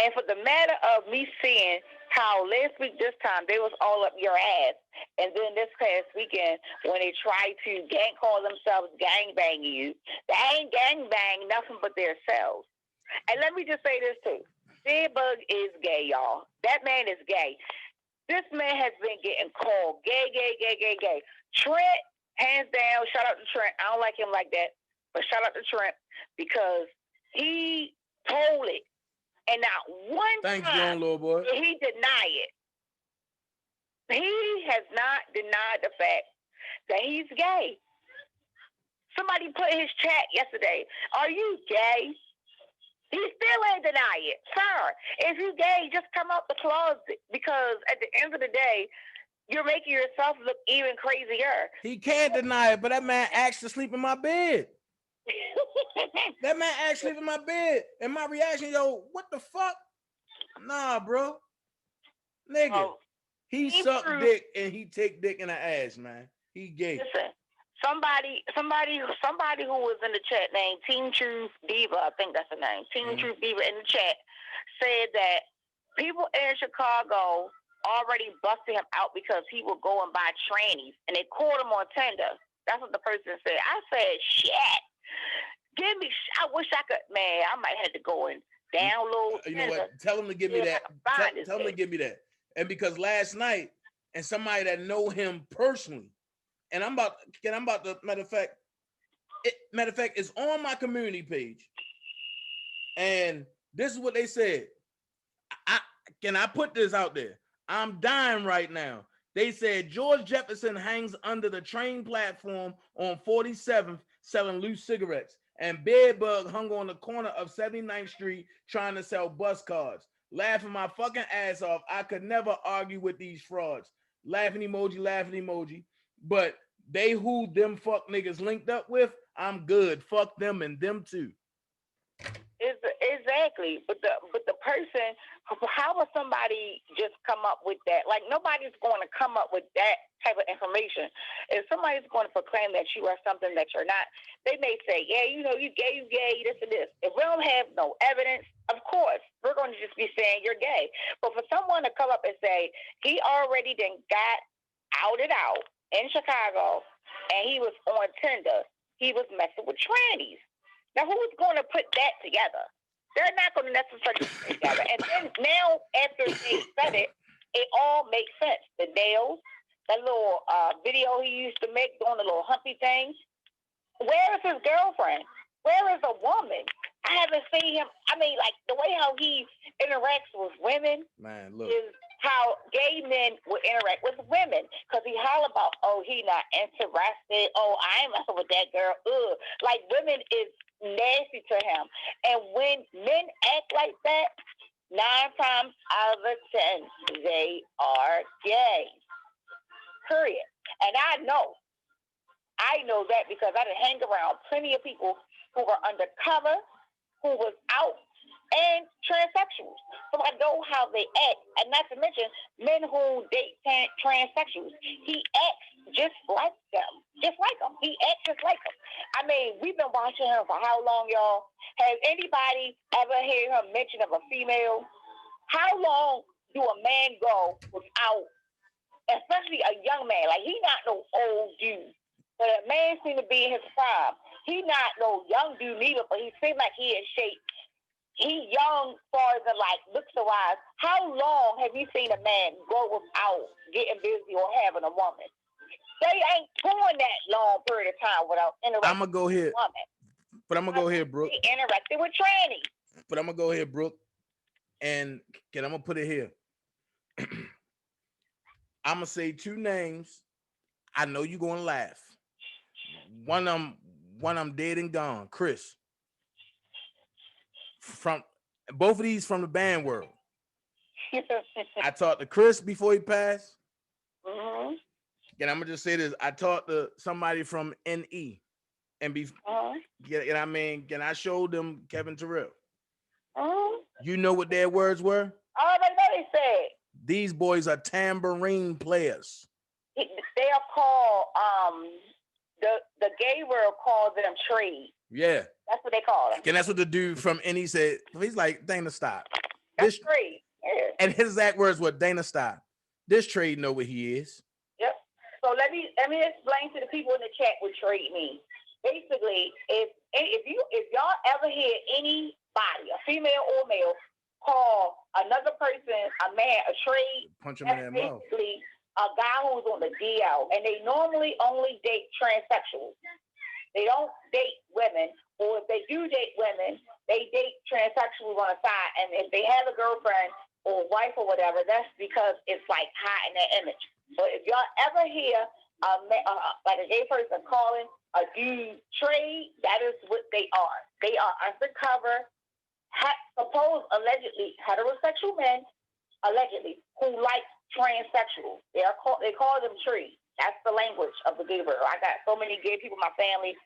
Speaker 2: And for the matter of me seeing how last week this time they was all up your ass, and then this past weekend when they tried to call themselves gangbanging you, they ain't gangbang nothing but themselves. And let me just say this too. Bug is gay, y'all. That man is gay. This man has been getting called gay. Trent, hands down, shout out to Trent. I don't like him like that, but shout out to Trent because he told it. And not one time did he deny it. He has not denied the fact that he's gay. Somebody put in his chat yesterday, are you gay? He still ain't deny it. Sir, if you gay, just come out the closet because at the end of the day,
Speaker 4: you're making yourself look even crazier.
Speaker 3: He can't deny it, but that man asked to sleep in my bed. That man asked to sleep in my bed. And my reaction, yo, what the fuck? Nah, bro. Nigga.
Speaker 4: Oh,
Speaker 3: He suck dick and he take dick in the ass, man. He gay.
Speaker 4: Listen, somebody who was in the chat named Teen Truth Diva, I think that's her name, Teen Truth Diva in the chat, said that people in Chicago already busted him out because he would go and buy trannies, and they caught him on Tinder. That's what the person said. I said, shit. I wish I could, man, I might have to go and download.
Speaker 3: You know what? Tell him to give me that. Tell him to give me that. And because last night, and somebody that know him personally, and I'm about to, matter of fact, it's on my community page. And this is what they said. Can I put this out there? I'm dying right now. They said George Jefferson hangs under the train platform on 47th selling loose cigarettes. And Bedbug hung on the corner of 79th Street trying to sell bus cards. Laughing my fucking ass off. I could never argue with these frauds. Laughing emoji. But they who them fuck niggas linked up with, I'm good. Fuck them and them too.
Speaker 4: Exactly, but the person, how would somebody just come up with that? Like, nobody's going to come up with that type of information. If somebody's going to proclaim that you are something that you're not, they may say, yeah, you know, you gay, this and this. If we don't have no evidence, of course, we're going to just be saying you're gay. But for someone to come up and say he already then got outed out in Chicago and he was on Tinder, he was messing with trannies. Now, who's going to put that together? They're not going to necessarily put it together. And then now, after they said it, it all makes sense. The nails, that little video he used to make doing the little humpy things. Where is his girlfriend? Where is a woman? I haven't seen him. I mean, like, the way how he interacts with women is how gay men would interact with women. Because he holler about, oh, he not interested. Oh, I ain't messing with that girl. Ugh. Like, women is nasty to him. And when men act like that, 9 times out of 10, they are gay. Period. And I know that because I done hang around plenty of people who were undercover, who was out, and transsexuals. So I know how they act. And not to mention men who date transsexuals. He acts just like them. Just like them. He acts just like them. I mean, we've been watching him for how long, y'all? Has anybody ever heard him mention of a female? How long do a man go without, especially a young man? Like, he not no old dude. But a man seems to be in his prime. He not no young dude neither, but he seems like he in shape. He young as far as like looks wise. How long have you seen a man go without getting busy or having a woman? They ain't going that long period of time without interacting.
Speaker 3: I'm gonna go here, but I'm gonna go here, Brooke.
Speaker 4: He interacted with trannies.
Speaker 3: But I'm gonna go here, Brooke, and I'm gonna put it here. I'm gonna say 2 names. I know you're gonna laugh. One of them dead and gone. Chris. From both of these from the band world. I talked to Chris before he passed.
Speaker 4: Mm-hmm.
Speaker 3: And I'm gonna just say this: I talked to somebody from NE, and I mean, and I showed them Kevin Terrell. You know what their words were?
Speaker 4: I already know they said
Speaker 3: these boys are tambourine players.
Speaker 4: They are called the gay world calls them trade.
Speaker 3: Yeah,
Speaker 4: that's what they call them.
Speaker 3: And that's what the dude from NE said. He's like, Dana, stop.
Speaker 4: That's trade. Yeah.
Speaker 3: And his exact words were, Dana, stop. This trade know what he is.
Speaker 4: Yep. So let me explain to the people in the chat what trade means. Basically, if y'all ever hear anybody, a female or male, call another person, a man, a trade,
Speaker 3: punch him in that mouth.
Speaker 4: Basically a guy who's on the DL, and they normally only date transsexuals. They don't date women, or if they do date women, they date transsexuals on the side. And if they have a girlfriend or wife or whatever, that's because it's like hot in their image. But if y'all ever hear like a gay person calling a dude trade, that is what they are. They are undercover, allegedly heterosexual men, allegedly, who like
Speaker 11: transsexuals. They call them trees. That's the language of the gay world. I got so many gay people in my family.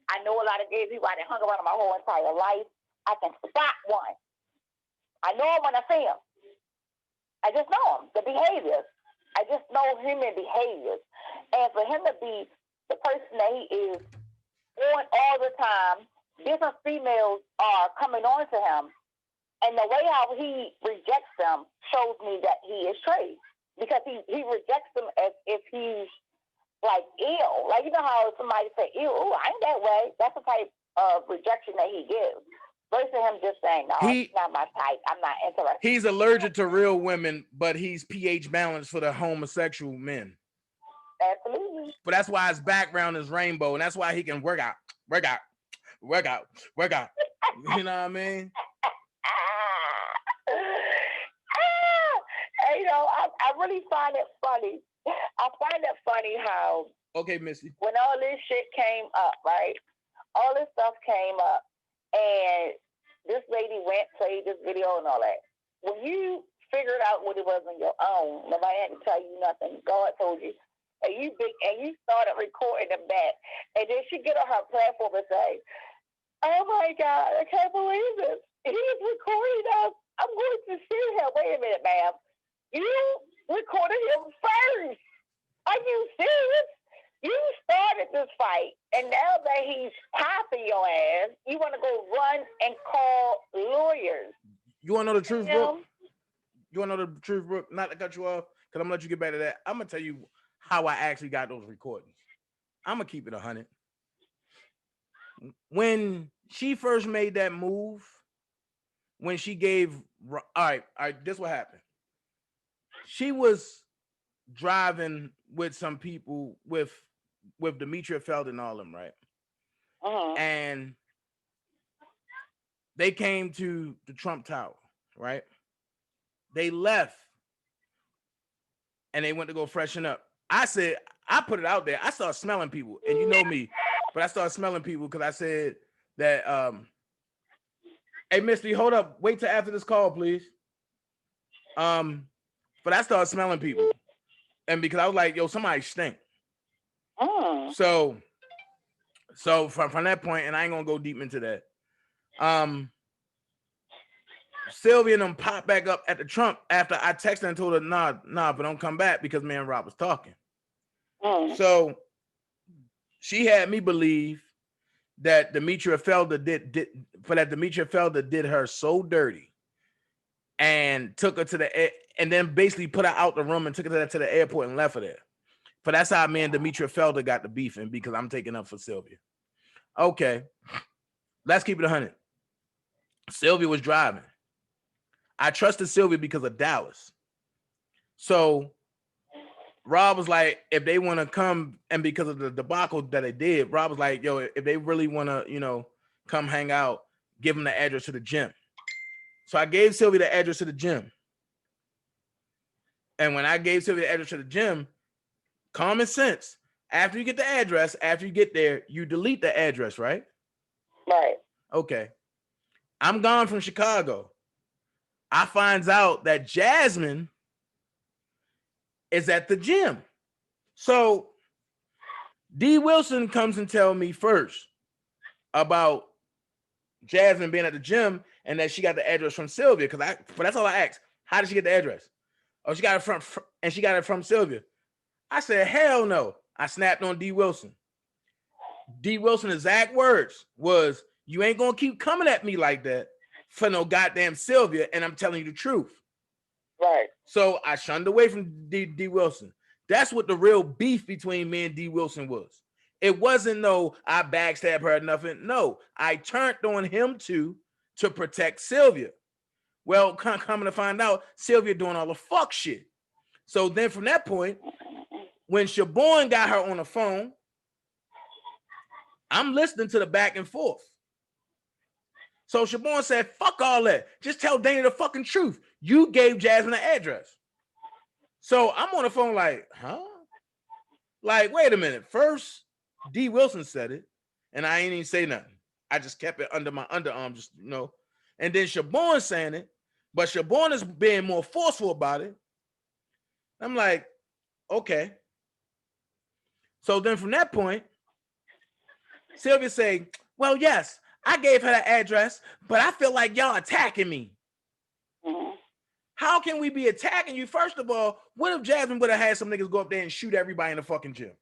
Speaker 11: I know a lot of gay people. I done hung around my whole entire life. I can spot one. I know him when I see him. I just know him, the behaviors. I just know human behaviors. And for him to be the person that he is on all the time, different females are coming on to him. And the way how he rejects them shows me that he is straight. Because he rejects them as if he's like ill. Like, you know how somebody say, ew, I ain't that way. That's the type of rejection that he gives. Versus him just saying, no, it's not my type. I'm not interested.
Speaker 3: He's allergic to real women, but he's pH balanced for the homosexual men.
Speaker 11: Absolutely.
Speaker 3: But that's why his background is rainbow, and that's why he can work out. You know what I mean?
Speaker 11: You know, I really find it funny. I find it funny how
Speaker 3: okay, Missy,
Speaker 11: when all this shit came up, right? All this stuff came up, and this lady played this video and all that. When you figured out what it was on your own, nobody had to tell you nothing. God told you, and you started recording them back, and then she get on her platform and say, "Oh my God, I can't believe this. He's recording us. I'm going to sue him." Wait a minute, ma'am. You recorded him first. Are you serious? You started this fight, and now that he's popping your ass, you want to go run and call lawyers.
Speaker 3: You want to know the truth, Brooke? You want to know the truth, Brooke? Not to cut you off, because I'm going to let you get back to that. I'm going to tell you how I actually got those recordings. I'm going to keep it 100. When she first made that move, when she gave, all right, this what happened. She was driving with some people with Demetria Feld and all them, right? And they came to the Trump Tower, right? They left and they went to go freshen up. I said, I put it out there. I started smelling people, and you know me, but I started smelling people because I said that, hey, Misty, hold up. Wait till after this call, please. But I started smelling people. And because I was like, yo, somebody stink. So from that point, and I ain't gonna go deep into that. Sylvia and them popped back up at the Trump after I texted her and told her, nah, but don't come back because me and Rob was talking. So she had me believe that Demetria Felder did her so dirty and took her to and then basically put her out the room and took her to the airport and left her there. But that's how me and Demetria Felder got the beefing, because I'm taking up for Sylvia. Okay, let's keep it 100. Sylvia was driving. I trusted Sylvia because of Dallas. So Rob was like, if they want to come, and because of the debacle that they did, Rob was like, yo, if they really want to, come hang out, give them the address to the gym. So I gave Sylvia the address to the gym. And when I gave Sylvia the address to the gym, common sense, after you get the address, after you get there, you delete the address, right?
Speaker 11: Right.
Speaker 3: Okay. I'm gone from Chicago. I finds out that Jasmine is at the gym. So D. Wilson comes and tell me first about Jasmine being at the gym and that she got the address from Sylvia. But that's all I asked. How did she get the address? Oh, she got it from Sylvia. I said, hell no. I snapped on D. Wilson. D. Wilson's exact words was, you ain't gonna keep coming at me like that for no goddamn Sylvia, and I'm telling you the truth.
Speaker 11: Right.
Speaker 3: So I shunned away from D. Wilson. That's what the real beef between me and D. Wilson was. It wasn't no, I backstabbed her or nothing. No, I turned on him to protect Sylvia. Well, coming to find out, Sylvia doing all the fuck shit. So then from that point, when Siobhan got her on the phone, I'm listening to the back and forth. So Siobhan said, fuck all that. Just tell Dana the fucking truth. You gave Jasmine the address. So I'm on the phone like, huh? Like, wait a minute. First, D. Wilson said it, and I ain't even say nothing. I just kept it under my underarm, just, And then Siobhan saying it, but Siobhan is being more forceful about it. I'm like, okay. So then from that point, Sylvia say, well, yes, I gave her the address, but I feel like y'all attacking me.
Speaker 11: Mm-hmm.
Speaker 3: How can we be attacking you? First of all, what if Jasmine would have had some niggas go up there and shoot everybody in the fucking gym?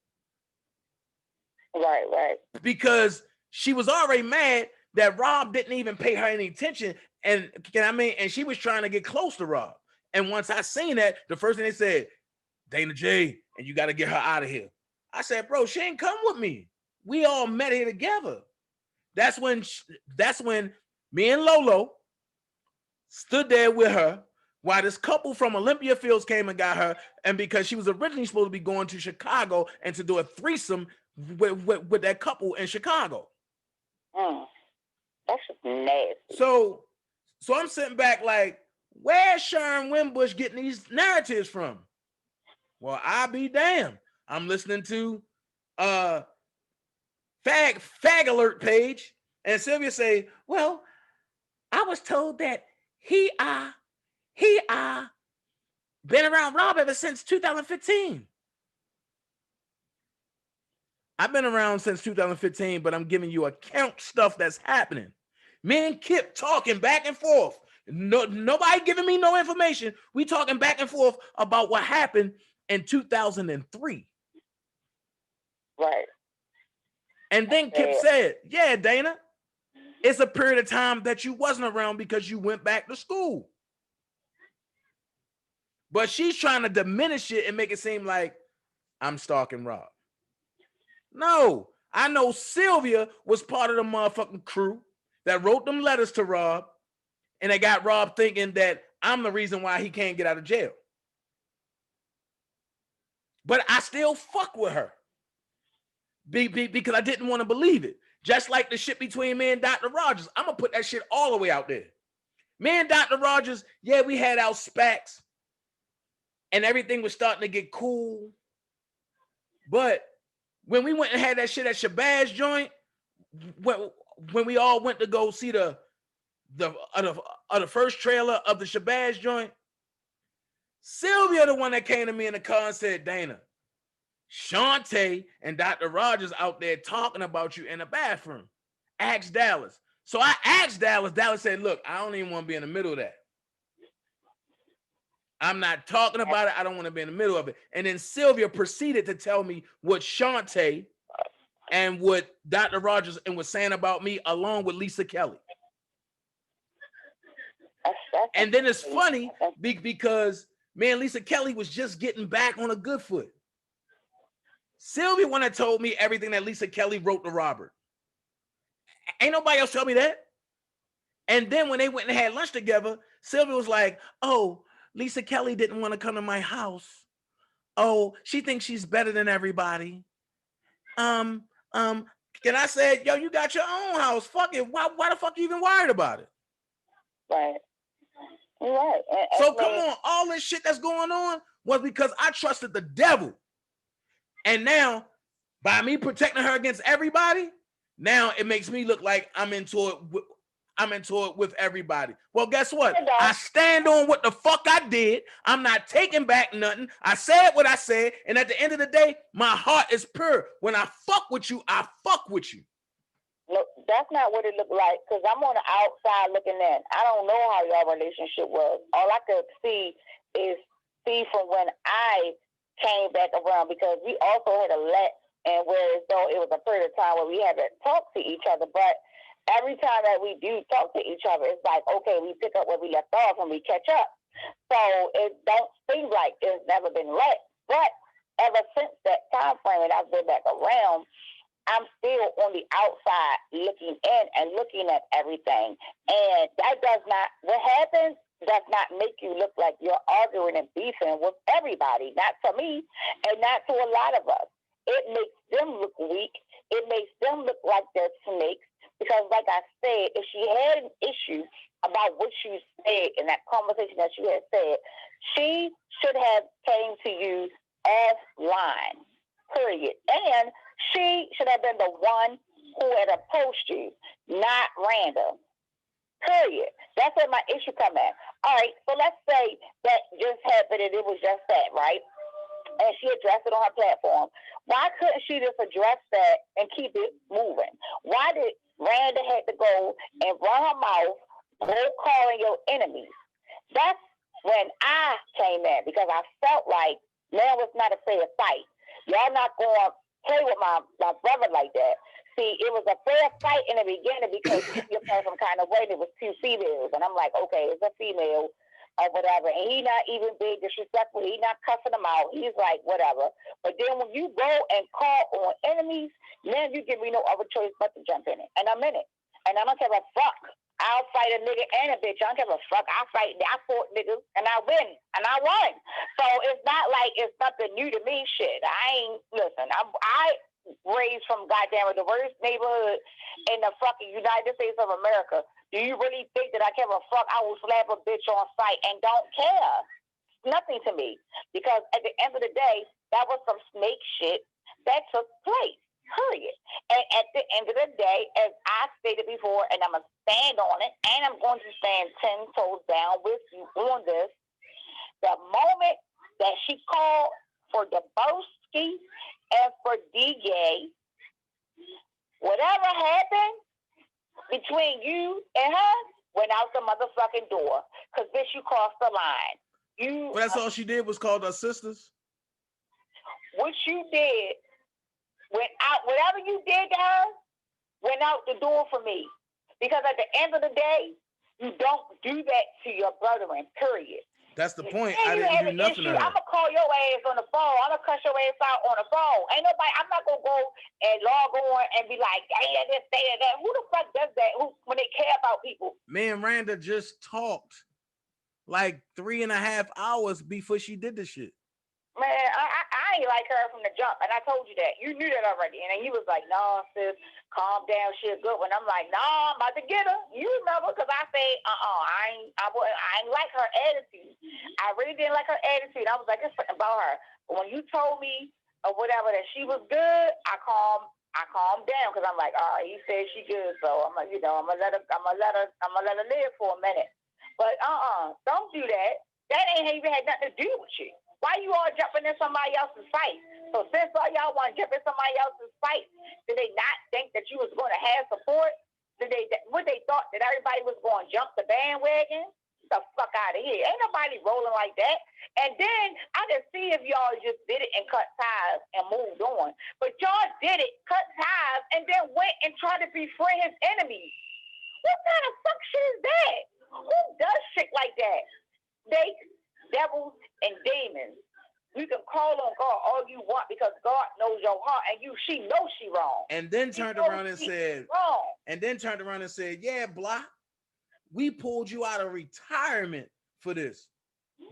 Speaker 11: Right.
Speaker 3: Because she was already mad that Rob didn't even pay her any attention. And and she was trying to get close to Rob. And once I seen that, the first thing they said, Dana J, and you got to get her out of here. I said, bro, she ain't come with me. We all met here together. That's when me and Lolo stood there with her while this couple from Olympia Fields came and got her. And because she was originally supposed to be going to Chicago and to do a threesome with that couple in Chicago.
Speaker 11: That's just nasty.
Speaker 3: So I'm sitting back like, where's Sharon Wimbush getting these narratives from? Well, I be damned. I'm listening to Fag Alert page, and Sylvia say, well, I was told that he been around Rob ever since 2015. I've been around since 2015, but I'm giving you account stuff that's happening. Me and Kip talking back and forth. Nobody giving me no information. We talking back and forth about what happened in 2003.
Speaker 11: Right.
Speaker 3: And then Kip said, yeah, Dana, it's a period of time that you wasn't around because you went back to school. But she's trying to diminish it and make it seem like I'm stalking Rob. No, I know Sylvia was part of the motherfucking crew that wrote them letters to Rob, and they got Rob thinking that I'm the reason why he can't get out of jail. But I still fuck with her because I didn't want to believe it. Just like the shit between me and Dr. Rogers. I'm going to put that shit all the way out there. Me and Dr. Rogers, yeah, we had our spats, and everything was starting to get cool. But when we went and had that shit at Shabazz joint, when we all went to go see the first trailer of the Shabazz joint, Sylvia, the one that came to me in the car and said, Dana, Shantae and Dr. Rogers out there talking about you in the bathroom. Ask Dallas. So I asked Dallas. Dallas said, look, I don't even want to be in the middle of that. I'm not talking about it. I don't want to be in the middle of it. And then Sylvia proceeded to tell me what Shantae and what Dr. Rogers was saying about me, along with Lisa Kelly. And then it's funny because me and Lisa Kelly was just getting back on a good foot. Sylvia one that told me everything that Lisa Kelly wrote to Robert. Ain't nobody else tell me that. And then when they went and had lunch together, Sylvia was like, oh, Lisa Kelly didn't want to come to my house. Oh, she thinks she's better than everybody. Can I say, yo, you got your own house. Fuck it. Why the fuck you even worried about it?
Speaker 11: Right. You're right.
Speaker 3: So come on, all this shit that's going on was because I trusted the devil. And now, by me protecting her against everybody, now it makes me look like I'm into it with everybody. Well, guess what? I stand on what the fuck I did. I'm not taking back nothing. I said what I said, and at the end of the day, my heart is pure. When I fuck with you, I fuck with you.
Speaker 11: Look, that's not what it looked like, because I'm on the outside looking in. I don't know how your relationship was. All I could see from when I came back around, because we also had a let, and whereas though it was a period of time where we had to talk to each other, but every time that we do talk to each other, it's like, okay, we pick up where we left off and we catch up. So it don't seem like it's never been let. But ever since that time frame and I've been back around, I'm still on the outside looking in and looking at everything. And that what happens does not make you look like you're arguing and beefing with everybody. Not to me and not to a lot of us. It makes them look weak. It makes them look like they're snakes. Because like I said, if she had an issue about what she said in that conversation that she had said, she should have came to you offline, period. And she should have been the one who had approached you, not Randall, period. That's where my issue come at. All right, so let's say that just happened and it was just that, right? And she addressed it on her platform. Why couldn't she just address that and keep it moving? Why did Randa have to go and run her mouth, go calling your enemies? That's when I came in because I felt like now it's not a fair fight. Y'all not going to play with my brother like that. See, it was a fair fight in the beginning because you felt some kind of way. There was two females, and I'm like, okay, it's a female or whatever. And he not even being disrespectful. He not cussing them out. He's like, whatever. But then when you go and call on enemies, then you give me no other choice but to jump in it. And I'm in it. And I don't give a fuck. I'll fight a nigga and a bitch. I don't give a fuck. I fought niggas and I win. And I won. So it's not like it's nothing new to me shit. I raised from goddamn the worst neighborhood in the fucking United States of America. Do you really think that I give a fuck? I will slap a bitch on sight and don't care. Nothing to me. Because at the end of the day, that was some snake shit that took place. Period. And at the end of the day, as I stated before, and I'm going to stand on it, and I'm going to stand 10 toes down with you on this, the moment that she called for Dabrowski and for DJ, whatever happened between you and her went out the motherfucking door. Because bitch, you crossed the line.
Speaker 3: Well, that's all she did was call us sisters.
Speaker 11: What you did went out, whatever you did to her went out the door for me. Because at the end of the day, you don't do that to your brethren, period.
Speaker 3: That's the point. I didn't do nothing to her.
Speaker 11: I'm going to call your ass on the phone. I'm going to cuss your ass out on the phone. Ain't nobody, I'm not going to go and log on and be like, hey, this, that. Who the fuck does that when they care about people?
Speaker 3: Me and Randa just talked like 3.5 hours before she did this shit.
Speaker 11: Man, I ain't like her from the jump, and I told you that. You knew that already. And then he was like, no, sis, calm down, she a good one. I'm like, no, I'm about to get her. You remember, because I said, I ain't like her attitude. I really didn't like her attitude. I was like, it's something about her. But when you told me or whatever that she was good, I calmed down because I'm like, all right, he said she good, so I'm like, I'm gonna let her live for a minute. But don't do that. That ain't even had nothing to do with you. Why you all jumping in somebody else's fight? So since all y'all want to jump in somebody else's fight, did they not think that you was going to have support? What they thought that everybody was going to jump the bandwagon? The fuck out of here. Ain't nobody rolling like that. And then I can see if y'all just did it and cut ties and moved on. But y'all did it, cut ties, and then went and tried to befriend his enemies. What kind of fuck shit is that? Who does shit like that? They devils and demons. You can call on God all you want because God knows your heart, and she knows she wrong.
Speaker 3: And then turned around and said, yeah, blah, we pulled you out of retirement for this.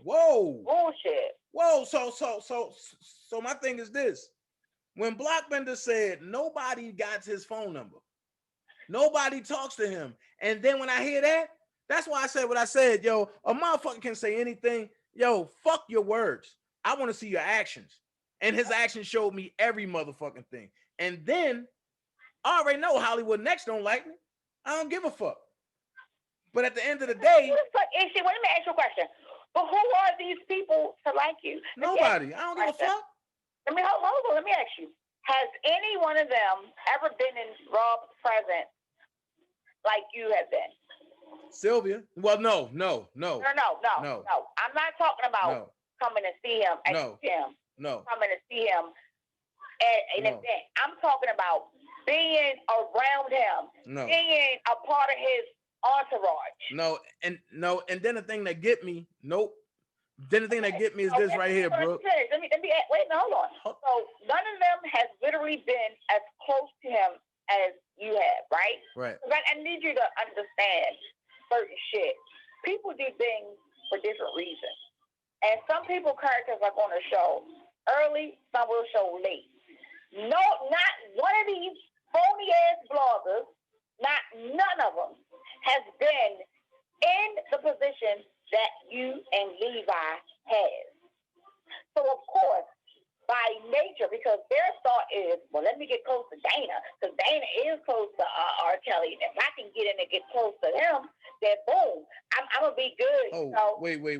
Speaker 3: Whoa.
Speaker 11: Bullshit.
Speaker 3: Whoa. So my thing is this. When Blockbender said nobody got his phone number, nobody talks to him. And then when I hear that, that's why I said what I said. Yo, a motherfucker can say anything. Yo, fuck your words. I want to see your actions. And his actions showed me every motherfucking thing. And then I already know Hollywood Next don't like me. I don't give a fuck. But at the end of the day,
Speaker 11: who the fuck is she? Let me ask you a question. But who are these people to like you?
Speaker 3: Nobody. I don't give a fuck.
Speaker 11: Hold on. Let me ask you. Has any one of them ever been in Rob's presence like you have been?
Speaker 3: Sylvia? Well, no.
Speaker 11: No. I'm not talking about coming to see him at the gym.
Speaker 3: No.
Speaker 11: Coming to see him at an event. I'm talking about being around him.
Speaker 3: No.
Speaker 11: Being a part of his entourage.
Speaker 3: No. And then the thing that get me, Then the thing that get me is this right here, bro.
Speaker 11: Let me wait. No, hold on. So none of them has literally been as close to him as you have, right?
Speaker 3: Right.
Speaker 11: I need you to understand certain shit. People do things for different reasons. And some people characters are going to show early, some will show late. No, not one of these phony ass bloggers, none of them has been in the position that you and Levi has. So of course, by nature, because their thought is, well, let me get close to Dana, because Dana is close to R. Kelly. And if I can get in and get close to him, that boom. I'm gonna be good.
Speaker 3: Oh,
Speaker 11: so,
Speaker 3: wait.
Speaker 11: What are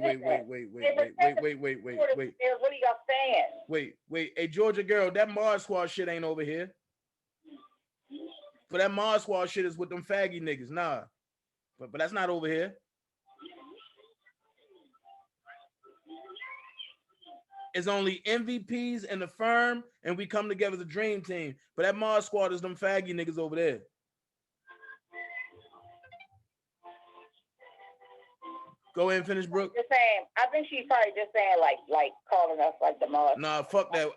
Speaker 11: y'all saying?
Speaker 3: Wait. Hey, Georgia girl, that Mars Squad shit ain't over here. For that Mars Squad shit is with them faggy niggas. Nah. But that's not over here. It's only MVPs and the firm, and we come together as a dream team. But that Mars Squad is them faggy niggas over there. Go ahead and finish, Brooke.
Speaker 11: Just saying, I think she's probably just saying like calling us like the Mars.
Speaker 3: Nah, fuck that.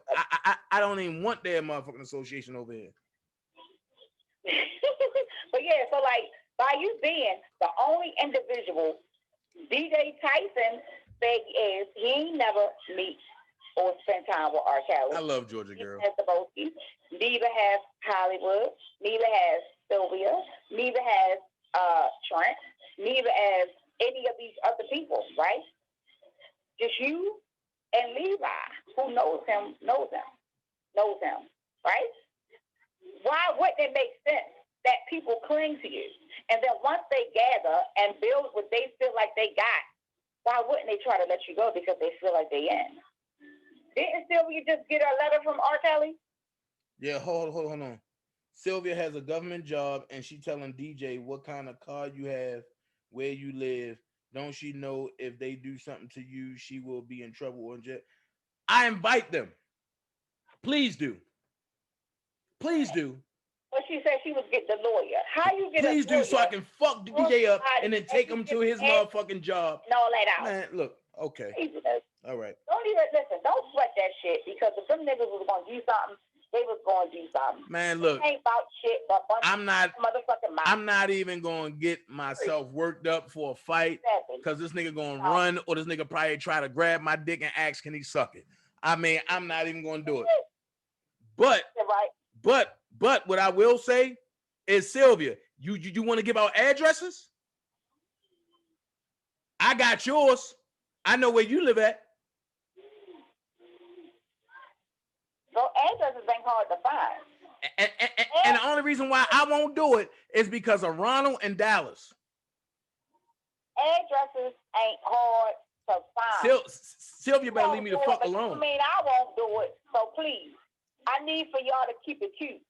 Speaker 3: I don't even want their motherfucking association over here.
Speaker 11: But yeah, so like by you being the only individual, DJ Tyson said is he ain't never meet or spend time with R. Kelly.
Speaker 3: I love Georgia girl.
Speaker 11: Has the Bosky. Neither has Hollywood. Neither has Sylvia. Neither has Trent. Neither has any of these other people, right? Just you and Levi, who knows him, right? Why wouldn't it make sense that people cling to you? And then once they gather and build what they feel like they got, why wouldn't they try to let you go because they feel like they in? Didn't Sylvia just get a letter from R. Kelly?
Speaker 3: Yeah, hold on. Sylvia has a government job and she telling DJ what kind of car you have, where you live. Don't she know if they do something to you, she will be in trouble or in jail? I invite them. Please do. Please do.
Speaker 11: But she said she was getting the lawyer. How you get
Speaker 3: Please
Speaker 11: a lawyer?
Speaker 3: do so I can fuck the DJ up and then take him to his motherfucking job.
Speaker 11: And all that out.
Speaker 3: Man, look, okay. All right.
Speaker 11: Don't even listen. Don't sweat that shit because if them niggas was gonna do something, they was gonna do something.
Speaker 3: Man, look.
Speaker 11: It ain't about shit, but
Speaker 3: I'm not
Speaker 11: motherfucking
Speaker 3: even gonna get myself worked up for a fight because this nigga gonna run or this nigga probably try to grab my dick and ask, can he suck it? I mean, I'm not even gonna do it. But what I will say is, Sylvia, you want to give out addresses? I got yours. I know where you live at.
Speaker 11: So addresses ain't hard to find.
Speaker 3: And the only reason why I won't do it is because of Ronald and Dallas.
Speaker 11: Addresses ain't hard to find.
Speaker 3: Sylvia better leave me the fuck alone.
Speaker 11: I mean, I won't do it. So please, I need for y'all to keep it cute.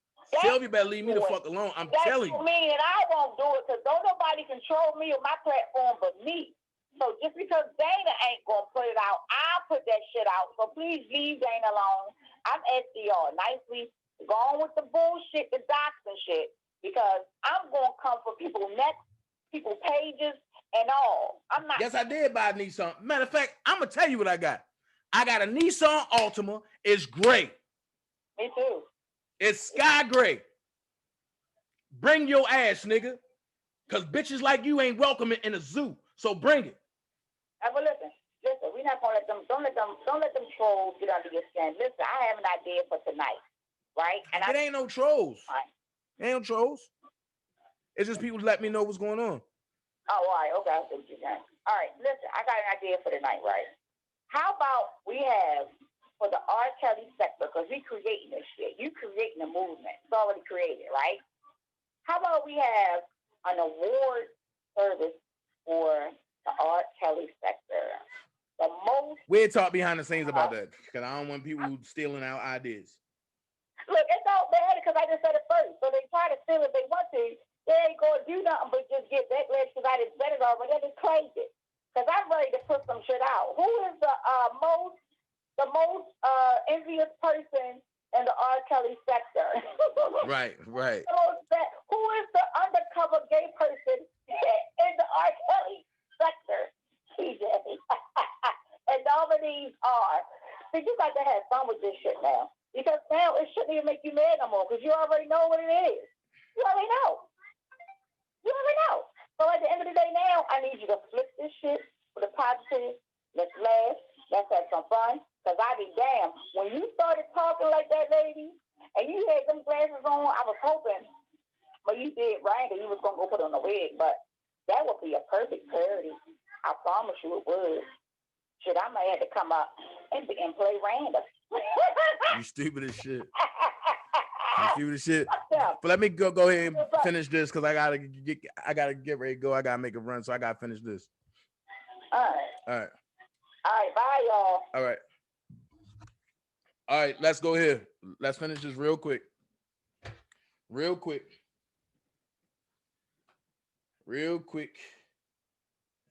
Speaker 3: Sylvia better leave me the fuck alone. I'm telling you.
Speaker 11: That mean that I won't do it because don't nobody control me or my platform but me. So just because Dana ain't gonna put it out, I'll put that shit out. So please leave Dana alone. I'm asking y'all nicely, go on with the bullshit, the docs and shit, because I'm gonna come for people next, people pages and all. I'm not.
Speaker 3: Yes, I did buy a Nissan. Matter of fact, I'm gonna tell you what I got. I got a Nissan Altima. It's gray.
Speaker 11: Me too.
Speaker 3: It's sky gray. Bring your ass, nigga. Cause bitches like you ain't welcome in a zoo. So bring it.
Speaker 11: But listen, we're not gonna let them. Don't let them trolls get under your skin. Listen, I have an idea for tonight, right? And
Speaker 3: it ain't no trolls. It ain't no trolls. It's just people let me know what's going on.
Speaker 11: Oh, all right, okay, I see what you're saying. All right, listen, I got an idea for tonight, right? How about we have for the R. Kelly sector, because we creating this shit. You creating a movement. It's already created, right? How about we have an award service for the R. Kelly sector? The most.
Speaker 3: We'll talk behind the scenes about that because I don't want people stealing our ideas.
Speaker 11: Look, it's all bad because I just said it first. So they try to steal if they want to. They ain't going to do nothing but just get backlash because I just said it already. I just claimed it. Because I'm ready to put some shit out. Who is the most envious person in the R. Kelly sector?
Speaker 3: Right.
Speaker 11: Who is the undercover gay person in the R. Kelly sector? TJ. And nominees are. So you got to have fun with this shit now. Because now it shouldn't even make you mad no more because you already know what it is. You already know. So at the end of the day now, I need you to flip this shit with a positive. Let's laugh. Let's have some fun. Because I be damn. When you started talking like that, lady, and you had them glasses on, I was hoping, but you did right, and you was going to go put on a wig. But that would be a perfect parody. I promise you it would. Shit, I might have to come up and play random.
Speaker 3: You stupid as shit. You see the shit? But let me go ahead and finish this because I gotta get ready to go. I gotta make a run, so I gotta finish this.
Speaker 11: All right, bye, y'all.
Speaker 3: All right, let's go here. Let's finish this real quick. Real quick.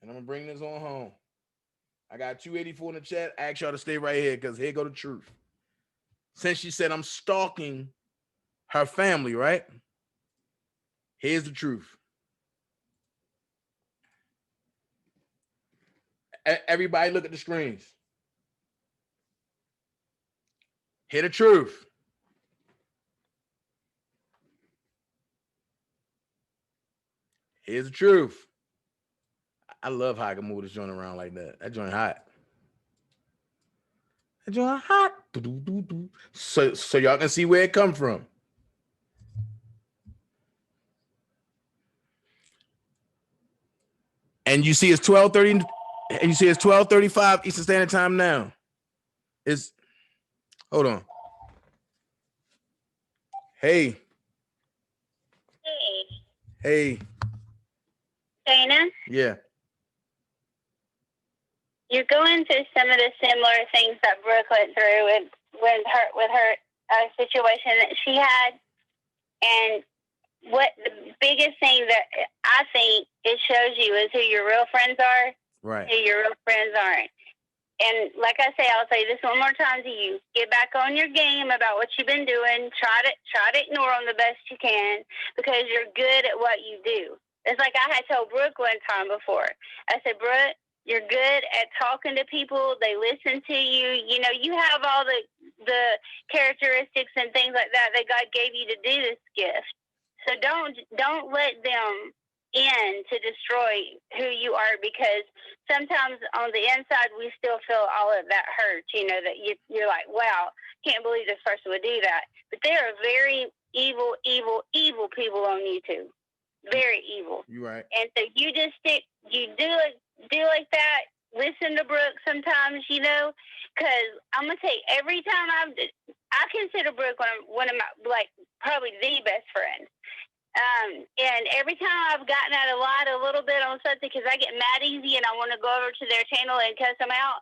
Speaker 3: And I'm gonna bring this on home. I got 284 in the chat. I ask y'all to stay right here because here go the truth. Since she said I'm stalking her family, right? Here's the truth. Everybody look at the screens. Hear the truth. Here's the truth. I love how I can move this joint around like that. That joint hot. So y'all can see where it come from. And you see it's 12:30, and you see it's 12:35 Eastern Standard Time now. Hold on. Hey.
Speaker 2: Dana?
Speaker 3: Yeah.
Speaker 2: You're going through some of the similar things that Brooke went through with her situation that she had. And what the biggest thing that I think it shows you is who your real friends are,
Speaker 3: right?
Speaker 2: Who your real friends aren't. And like I say, I'll say this one more time to you: get back on your game about what you've been doing. Try to ignore them the best you can because you're good at what you do. It's like I had told Brooke one time before. I said, Brooke, you're good at talking to people. They listen to you. You know, you have all the characteristics and things like that God gave you to do this gift. So don't let them in to destroy who you are, because sometimes on the inside we still feel all of that hurt. You know, that you're like, wow, can't believe this person would do that. But there are very evil people on YouTube. Very evil.
Speaker 3: You're right.
Speaker 2: And so you just do like that. Listen to Brooke sometimes, you know, because I'm gonna tell you, every time I consider Brooke one of my, like, probably the best friend. And every time I've gotten out a lot, a little bit on something, because I get mad easy and I want to go over to their channel and cuss them out.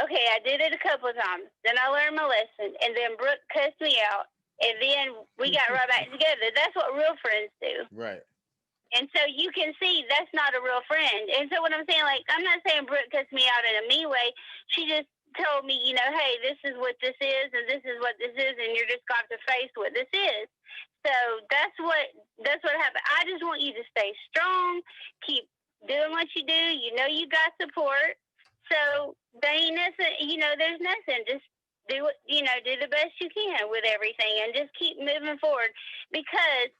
Speaker 2: Okay, I did it a couple of times. Then I learned my lesson, and then Brooke cussed me out, and then we got right back together. That's what real friends do.
Speaker 3: Right.
Speaker 2: And so you can see that's not a real friend. And so what I'm saying, like, I'm not saying Brooke cussed me out in a mean way. She just told me, you know, hey, this is what this is, and this is what this is, and you're just going to face what this is. So that's what happened. I just want you to stay strong, keep doing what you do. You know you got support. So there ain't nothing, you know, there's nothing. Just do the best you can with everything and just keep moving forward, because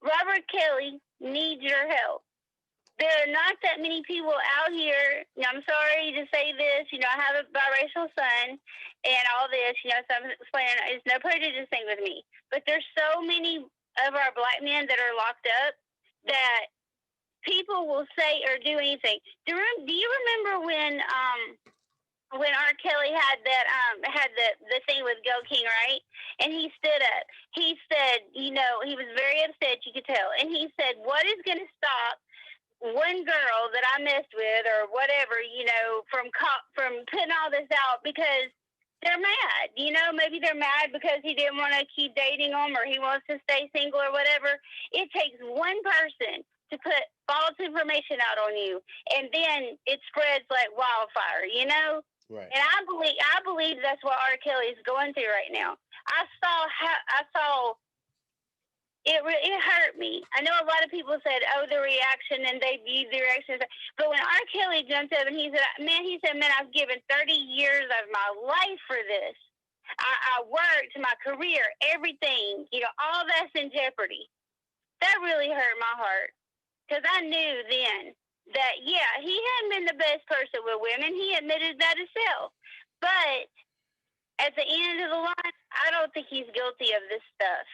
Speaker 2: Robert Kelly needs your help. There are not that many people out here. I'm sorry to say this. You know, I have a biracial son and all this, you know, so I'm explaining it's no prejudice thing with me. But there's so many of our black men that are locked up that people will say or do anything. Do you remember when R. Kelly had that had the thing with Go King, right? And he stood up. He said, you know, he was very upset, you could tell. And he said, what is going to stop one girl that I messed with or whatever, you know, from putting all this out? Because they're mad, you know, maybe they're mad because he didn't want to keep dating them or he wants to stay single or whatever. It takes one person to put false information out on you, and then it spreads like wildfire, you know?
Speaker 3: Right.
Speaker 2: And I believe that's what R. Kelly is going through right now. I saw it hurt me. I know a lot of people said, oh, the reaction, and they viewed the reaction. But when R. Kelly jumped up and he said, man, I've given 30 years of my life for this. I worked, my career, everything, you know, all that's in jeopardy. That really hurt my heart, because I knew then that, yeah, he hadn't been the best person with women. He admitted that himself. But at the end of the line, I don't think he's guilty of this stuff.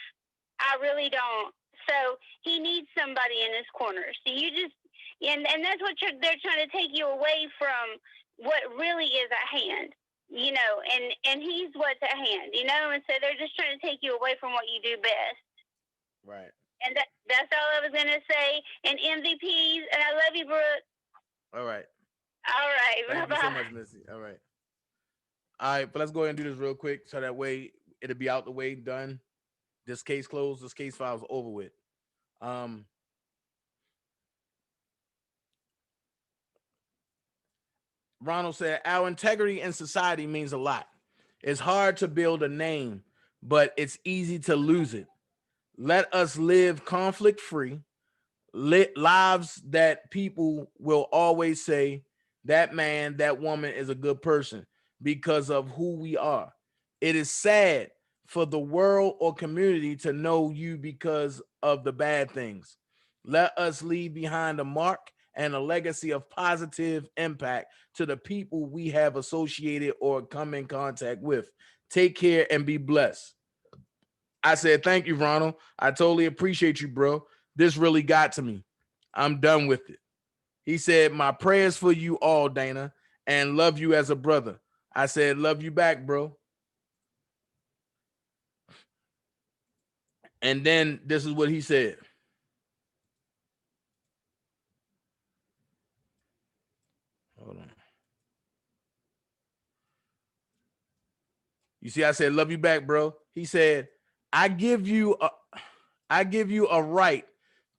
Speaker 2: I really don't. So he needs somebody in his corner. So you just, and that's what they're trying to take you away from what really is at hand.
Speaker 12: you know, and he's what's at hand, you know, and so they're just trying to take you away from what you do best.
Speaker 3: Right.
Speaker 12: And that's all I was gonna say. And MVPs, and I love you, Brooke.
Speaker 3: All right.
Speaker 12: All right.
Speaker 3: Thank
Speaker 12: Bye-bye.
Speaker 3: you so much, Missy. All right. All right, but let's go ahead and do this real quick so that way it'll be out the way, done. This case closed. This case file is over with. Ronald said, our integrity in society means a lot. It's hard to build a name, but it's easy to lose it. Let us live conflict free, lives that people will always say that man, that woman is a good person because of who we are. It is sad for the world or community to know you because of the bad things. Let us leave behind a mark and a legacy of positive impact to the people we have associated or come in contact with. Take care and be blessed. I said, thank you, Ronald. I totally appreciate you, bro. This really got to me. I'm done with it. He said, my prayers for you all, Dana, and love you as a brother. I said, love you back, bro. And then this is what he said. Hold on. You see, I said, love you back, bro. He said, I give you a right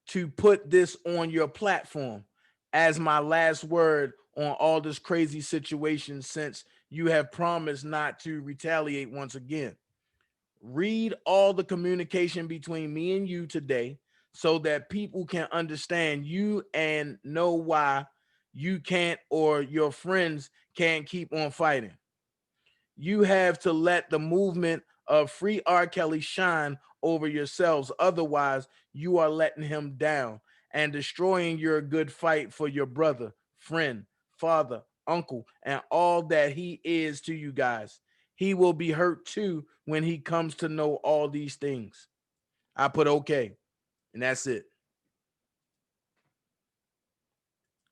Speaker 3: to put this on your platform as my last word on all this crazy situation, since you have promised not to retaliate once again. Read all the communication between me and you today so that people can understand you and know why you can't, or your friends can't, keep on fighting. You have to let the movement of Free R. Kelly shine over yourselves. Otherwise, you are letting him down and destroying your good fight for your brother, friend, father, uncle, and all that he is to you guys. He will be hurt too when he comes to know all these things. I put okay, and that's it.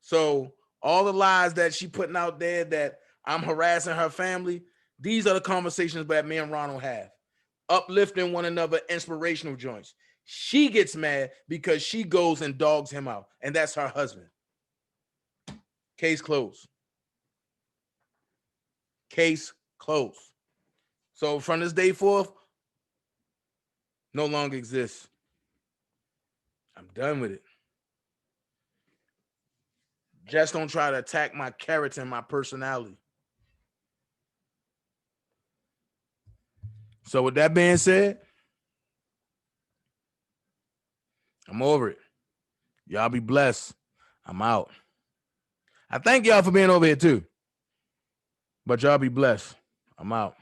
Speaker 3: So all the lies that she putting out there that I'm harassing her family, these are the conversations that me and Ronald have. Uplifting one another, inspirational joints. She gets mad because she goes and dogs him out, and that's her husband. Case closed. Case closed. So from this day forth, no longer exists. I'm done with it. Just don't try to attack my character and my personality. So with that being said, I'm over it. Y'all be blessed. I'm out. I thank y'all for being over here too. But y'all be blessed. I'm out.